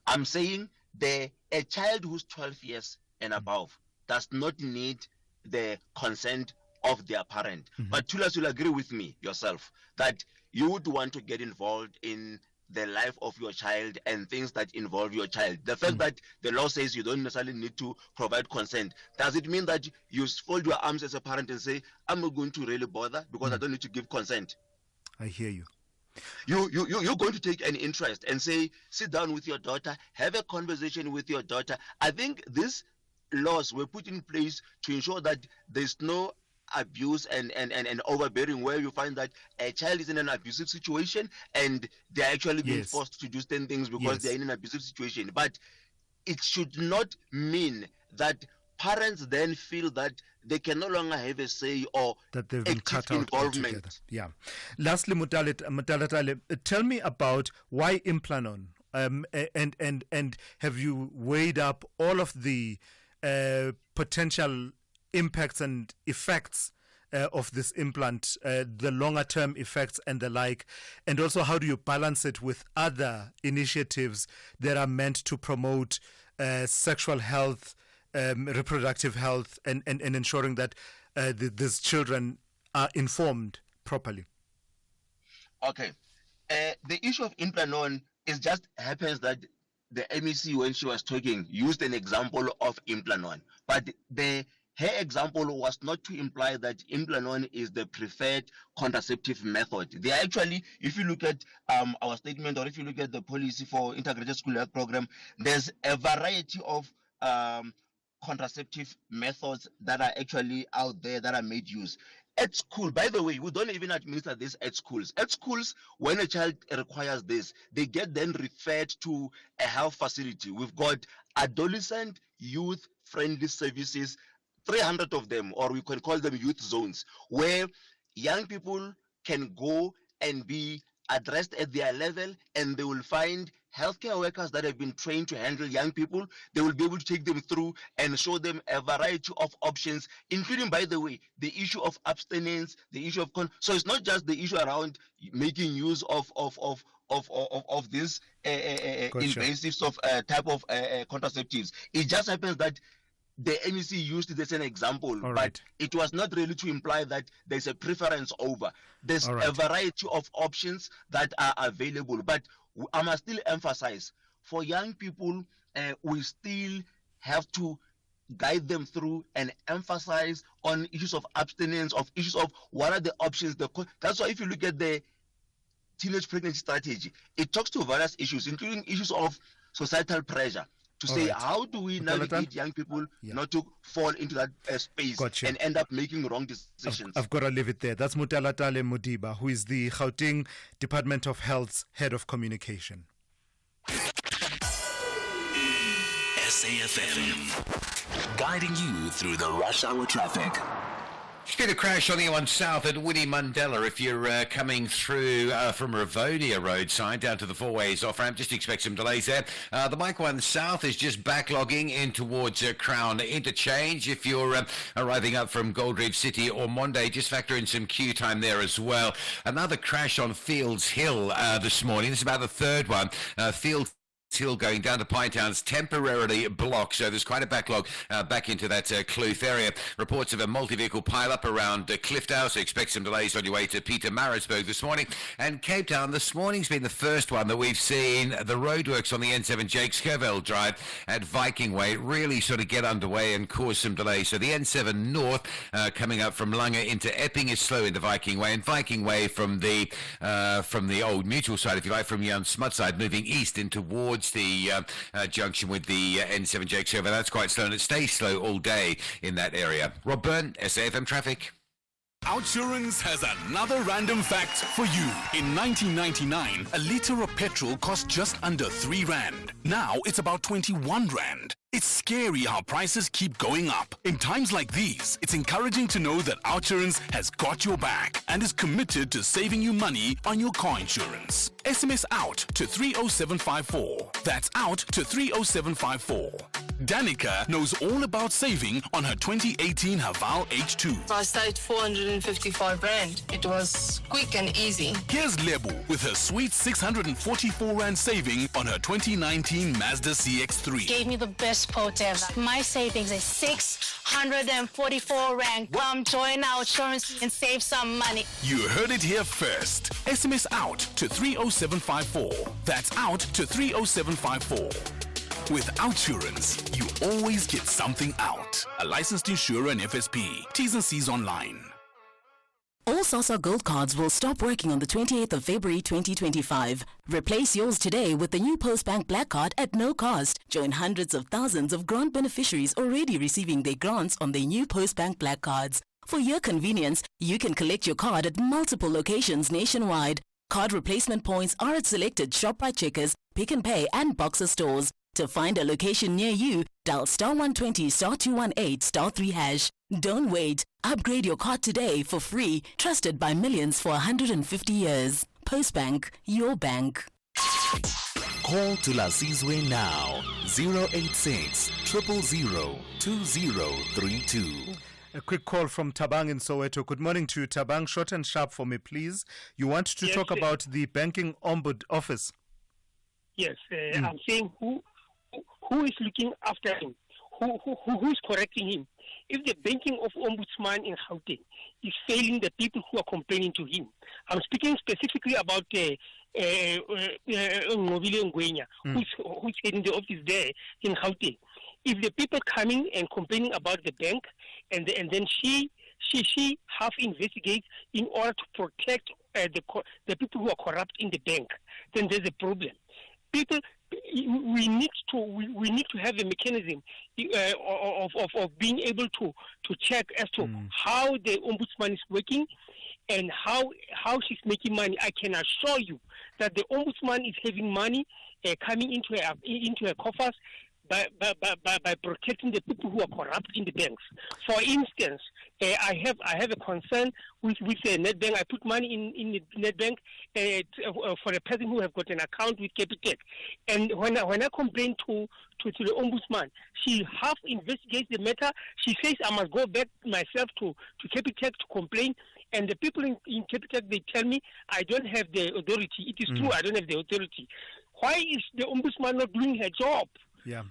I'm saying a child who's 12 years and above does not need the consent of their parent. But Thulas, you'll agree with me yourself that you would want to get involved in the life of your child and things that involve your child. The fact that the law says you don't necessarily need to provide consent, does it mean that you fold your arms as a parent and say, I'm not going to really bother because I don't need to give consent? I hear you. You're going to take an interest and say, sit down with your daughter, have a conversation with your daughter. I think these laws were put in place to ensure that there's no abuse and overbearing, where you find that a child is in an abusive situation and they're actually being forced to do certain things because they're in an abusive situation. But it should not mean that parents then feel that they can no longer have a say or that they've been cut out involvement. Yeah. Lastly, Mutalatale, tell me about why Implanon, and have you weighed up all of the potential impacts and effects of this implant, the longer term effects and the like, and also how do you balance it with other initiatives that are meant to promote sexual health, reproductive health, and ensuring that these children are informed properly? Okay. The issue of Implanon is just happens that the MEC, when she was talking, used an example of Implanon, but her example was not to imply that Implanon is the preferred contraceptive method. They are actually, if you look at our statement, or if you look at the policy for integrated school health program, there's a variety of contraceptive methods that are actually out there that are made use. At school, by the way, we don't even administer this at schools. At schools, when a child requires this, they get then referred to a health facility. We've got adolescent youth-friendly services, 300 of them, or we can call them youth zones, where young people can go and be addressed at their level, and they will find healthcare workers that have been trained to handle young people. They will be able to take them through and show them a variety of options, including, by the way, the issue of abstinence, the issue of so it's not just the issue around making use of this invasive type of contraceptives. It just happens that the MEC used it as an example, but it was not really to imply that there's a preference over. There's a variety of options that are available, but I must still emphasize, for young people, we still have to guide them through and emphasize on issues of abstinence, of issues of what are the options. That's why if you look at the teenage pregnancy strategy, it talks to various issues, including issues of societal pressure, to say, how do we navigate young people not to fall into that space and end up making wrong decisions? I've got to leave it there. That's Mutalatale Modiba, who is the Gauteng Department of Health's Head of Communication. SAFM, guiding you through the rush hour traffic. Been a crash on the one south at Winnie Mandela. If you're coming through from Ravonia roadside down to the four ways off ramp, just expect some delays there. The Mike one south is just backlogging in towards Crown Interchange. If you're arriving up from Goldridge City or Monday, just factor in some queue time there as well. Another crash on Fields Hill this morning. This is about the third one. Fields Hill going down to Pinetown's temporarily blocked, so there's quite a backlog back into that Kloof area. Reports of a multi-vehicle pile-up around Cliffdale, so expect some delays on your way to Pietermaritzburg this morning. And Cape Town, this morning's been the first one that we've seen the roadworks on the N7 Jakes Kervell Drive at Viking Way really sort of get underway and cause some delays. So the N7 North coming up from Langa into Epping is slow into Viking Way, and Viking Way from the old mutual side, if you like, from Jan Smut side, moving east in towards the junction with the N7 Jakes over. That's quite slow, and it stays slow all day in that area. Rob Byrne, SAFM Traffic. Outsurance has another random fact for you. In 1999, a litre of petrol cost just under 3 Rand. Now it's about 21 Rand. It's scary how prices keep going up. In times like these, it's encouraging to know that Outsurance has got your back and is committed to saving you money on your car insurance. SMS out to 30754. That's out to 30754. Danica knows all about saving on her 2018 Haval H2. I saved 455 Rand. It was quick and easy. Here's Lebu with her sweet 644 Rand saving on her 2019 Mazda CX-3. Gave me the best quote ever. My savings is 644 Rand. Come join Outsurance and save some money. You heard it here first. SMS out to 30754. That's out to 30754. With Outsurance, you always get something out. A licensed insurer and FSP. T's and C's online. All SASA Gold cards will stop working on the 28th of February 2025. Replace yours today with the new Postbank Black Card at no cost. Join hundreds of thousands of grant beneficiaries already receiving their grants on their new Postbank Black Cards. For your convenience, you can collect your card at multiple locations nationwide. Card replacement points are at selected ShopRite Checkers, Pick n Pay and Boxer stores. To find a location near you, dial *120 *218 *3#. Don't wait. Upgrade your card today for free. Trusted by millions for 150 years. Postbank, your bank. Call Thulasizwe now. 086 000 2032. A quick call from Tabang in Soweto. Good morning to you, Tabang. Short and sharp for me, please. You want to talk about the Banking Ombudsman Office? Yes, I'm saying who is looking after him, who's correcting him. if the banking of ombudsman in Gauteng is failing the people who are complaining to him, I'm speaking specifically about Ngobile Ngwenya, who's heading the office there in Gauteng. If the people coming and complaining about the bank, and then she half investigates in order to protect the people who are corrupt in the bank, then there's a problem. People, we need to have a mechanism of being able to check as to how the ombudsman is working and how she's making money. I can assure you that the ombudsman is having money coming into her coffers by protecting the people who are corrupt in the banks. For instance, I have a concern with Nedbank. I put money in the Nedbank for a person who has got an account with Capitec, and when I complain to the ombudsman, she half investigates the matter. She says I must go back myself to Capitec to complain. And the people in Capitec, they tell me I don't have the authority. It is true, I don't have the authority. Why is the ombudsman not doing her job? Yeah.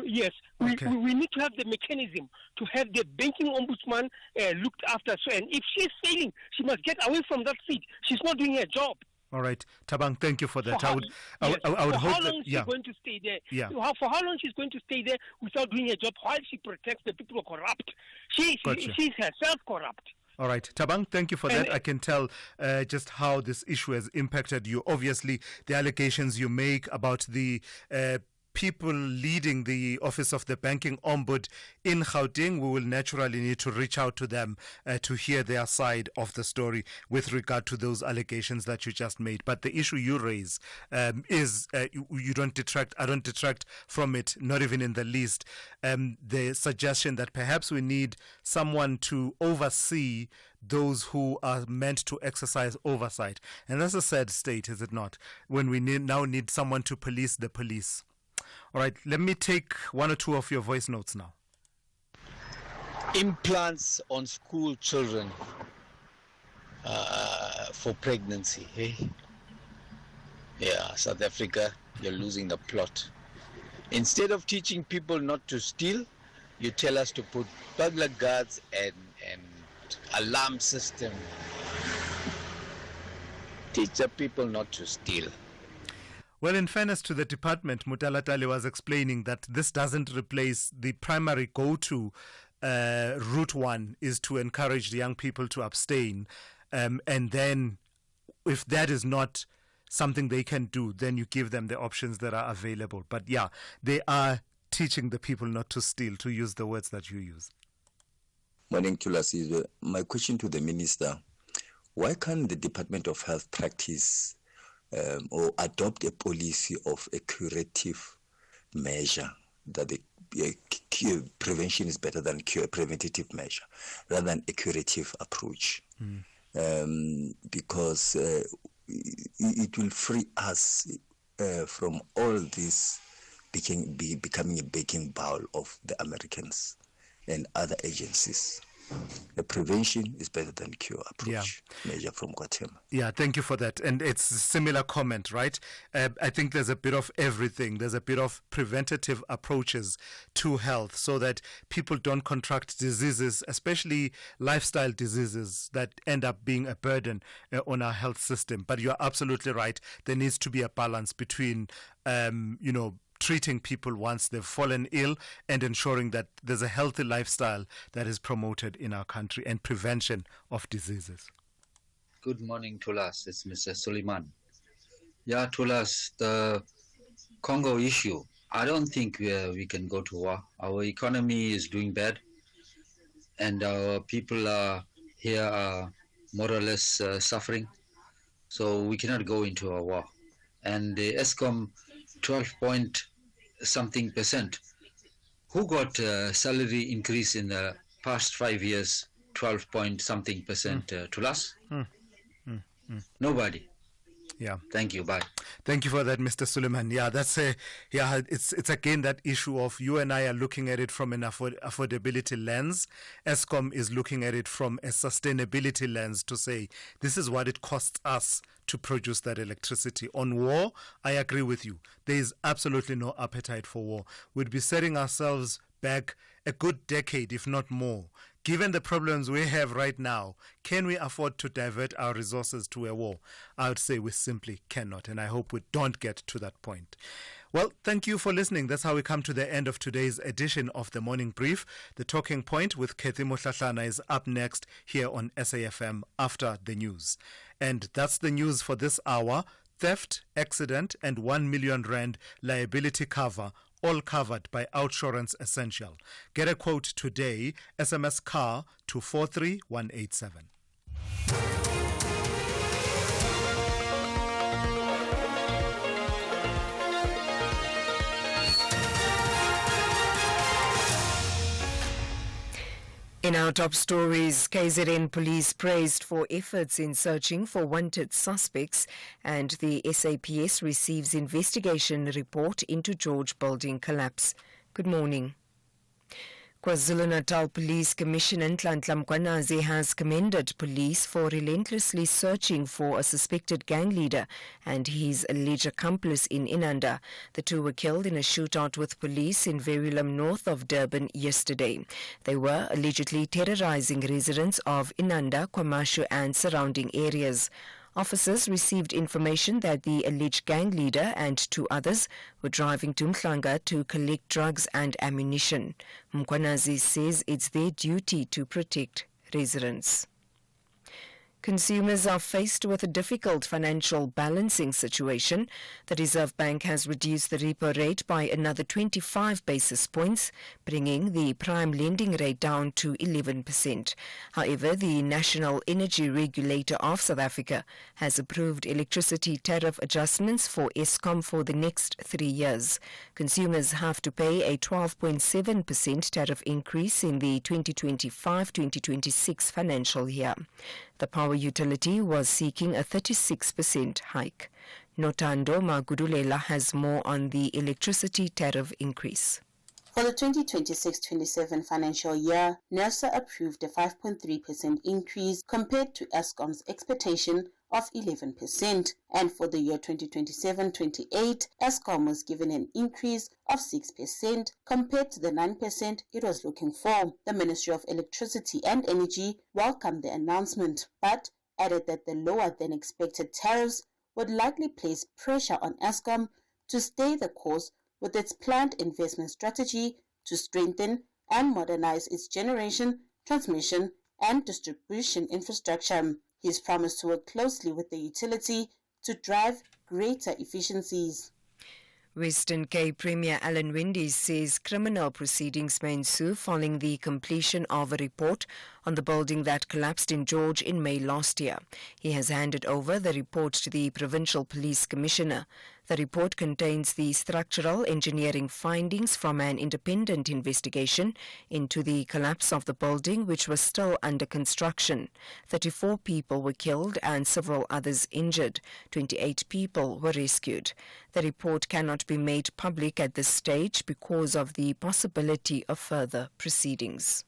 Yes, Okay. we need to have the mechanism to have the banking ombudsman looked after. So, and if she's failing, she must get away from that seat. She's not doing her job. All right, Tabang, thank you for that. For I would how hope long that, is she going to stay there? Yeah. For how long she's going to stay there without doing her job while she protects the people who are corrupt? She's herself corrupt. All right, Tabang, thank you for that. I can tell just how this issue has impacted you. Obviously, the allegations you make about the people leading the office of the banking ombud in Gauteng, we will naturally need to reach out to them to hear their side of the story with regard to those allegations that you just made. But the issue you raise is you don't detract. I don't detract from it, not even in the least. The suggestion that perhaps we need someone to oversee those who are meant to exercise oversight, and that's a sad state, is it not? When we now need someone to police the police. All right, let me take one or two of your voice notes now. Implants on school children for pregnancy. Hey? Yeah, South Africa, you're losing the plot. Instead of teaching people not to steal, you tell us to put burglar guards and alarm system. Teach the people not to steal. Well, in fairness to the department, Mutalatali was explaining that this doesn't replace the primary go-to route one is to encourage the young people to abstain. And then if that is not something they can do, then you give them the options that are available. But yeah, they are teaching the people not to steal, to use the words that you use. Morning, Thulasizwe. My question to the minister, why can't the Department of Health practice or adopt a policy of a curative measure, that the prevention is better than preventative measure, rather than a curative approach? Because it will free us from all this becoming a begging bowl of the Americans and other agencies. The prevention is better than cure approach measure from Guatemala. Yeah, thank you for that. And it's a similar comment, right? I think there's a bit of everything. There's a bit of preventative approaches to health so that people don't contract diseases, especially lifestyle diseases that end up being a burden on our health system. But you're absolutely right. There needs to be a balance between, treating people once they've fallen ill and ensuring that there's a healthy lifestyle that is promoted in our country and prevention of diseases. Good morning, Thulas. It's Mr. Simelane. Yeah, Thulas, the Congo issue, I don't think we can go to war. Our economy is doing bad and our people here are more or less suffering. So we cannot go into a war. And the ESCOM 12-point-something%. Who got salary increase in the past 5 years, 12-point-something% to us? Nobody. Yeah. Thank you. Bye. Thank you for that, Mr. Simelane. Yeah, it's again that issue of you and I are looking at it from an affordability lens. ESCOM is looking at it from a sustainability lens to say this is what it costs us to produce that electricity. On war, I agree with you. There is absolutely no appetite for war. We'd be setting ourselves back a good decade, if not more. Given the problems we have right now, can we afford to divert our resources to a war? I would say we simply cannot, and I hope we don't get to that point. Well, thank you for listening. That's how we come to the end of today's edition of the Morning Brief. The Talking Point with Kathy Motlatlana is up next here on SAFM after the news. And that's the news for this hour. Theft, accident, and 1 million rand liability cover, all covered by Outsurance Essential. Get a quote today. SMS CAR to 43187. In our top stories, KZN police praised for efforts in searching for wanted suspects, and the SAPS receives investigation report into George building collapse. Good morning. KwaZulu-Natal Police Commissioner Nhlanhla Mkhwanazi has commended police for relentlessly searching for a suspected gang leader and his alleged accomplice in Inanda. The two were killed in a shootout with police in Verulam north of Durban yesterday. They were allegedly terrorizing residents of Inanda, Kwamashu and surrounding areas. Officers received information that the alleged gang leader and two others were driving to Mhlanga to collect drugs and ammunition. Mkhwanazi says it's their duty to protect residents. Consumers are faced with a difficult financial balancing situation. The Reserve Bank has reduced the repo rate by another 25 basis points, bringing the prime lending rate down to 11%. However, the National Energy Regulator of South Africa has approved electricity tariff adjustments for Eskom for the next 3 years. Consumers have to pay a 12.7% tariff increase in the 2025-2026 financial year. The power utility was seeking a 36% hike. Notando Magudulela has more on the electricity tariff increase. For the 2026-27 financial year, NERSA approved a 5.3% increase compared to Eskom's expectation of 11%. And for the year 2027-28, Eskom was given an increase of 6% compared to the 9% it was looking for. The Ministry of Electricity and Energy welcomed the announcement, but added that the lower than expected tariffs would likely place pressure on Eskom to stay the course with its planned investment strategy to strengthen and modernize its generation, transmission, and distribution infrastructure. He has promised to work closely with the utility to drive greater efficiencies. Western Cape Premier Alan Wendy says criminal proceedings may ensue following the completion of a report on the building that collapsed in George in May last year. He has handed over the report to the Provincial Police Commissioner. The report contains the structural engineering findings from an independent investigation into the collapse of the building, which was still under construction. 34 people were killed and several others injured. 28 people were rescued. The report cannot be made public at this stage because of the possibility of further proceedings.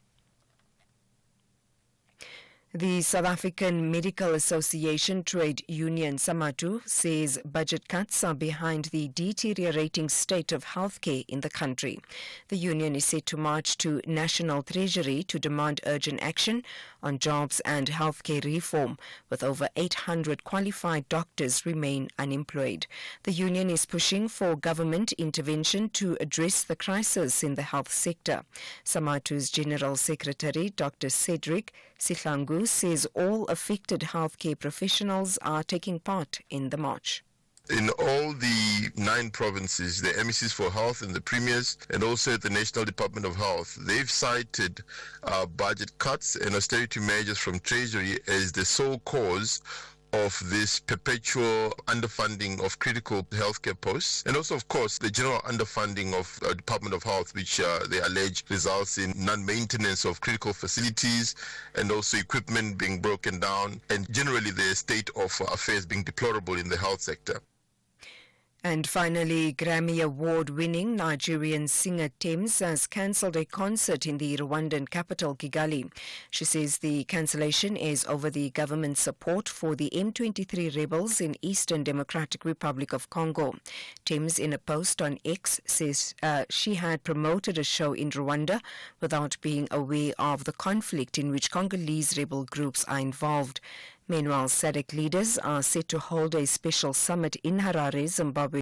The South African Medical Association Trade Union SAMATU says budget cuts are behind the deteriorating state of healthcare in the country. The union is set to march to National Treasury to demand urgent action on jobs and healthcare reform, with over 800 qualified doctors remain unemployed. The union is pushing for government intervention to address the crisis in the health sector. SAMATU's General Secretary, Dr. Cedric Sihlangu, says all affected healthcare professionals are taking part in the march. In all the 9 provinces, the MECs for Health and the premiers, and also the National Department of Health, they've cited budget cuts and austerity measures from Treasury as the sole cause of this perpetual underfunding of critical healthcare posts, and also, of course, the general underfunding of Department of Health, which they allege results in non-maintenance of critical facilities and also equipment being broken down, and generally the state of affairs being deplorable in the health sector. And finally, Grammy Award-winning Nigerian singer Thames has cancelled a concert in the Rwandan capital, Kigali. She says the cancellation is over the government's support for the M23 rebels in Eastern Democratic Republic of Congo. Thames, in a post on X, says she had promoted a show in Rwanda without being aware of the conflict in which Congolese rebel groups are involved. Meanwhile, SADC leaders are set to hold a special summit in Harare, Zimbabwe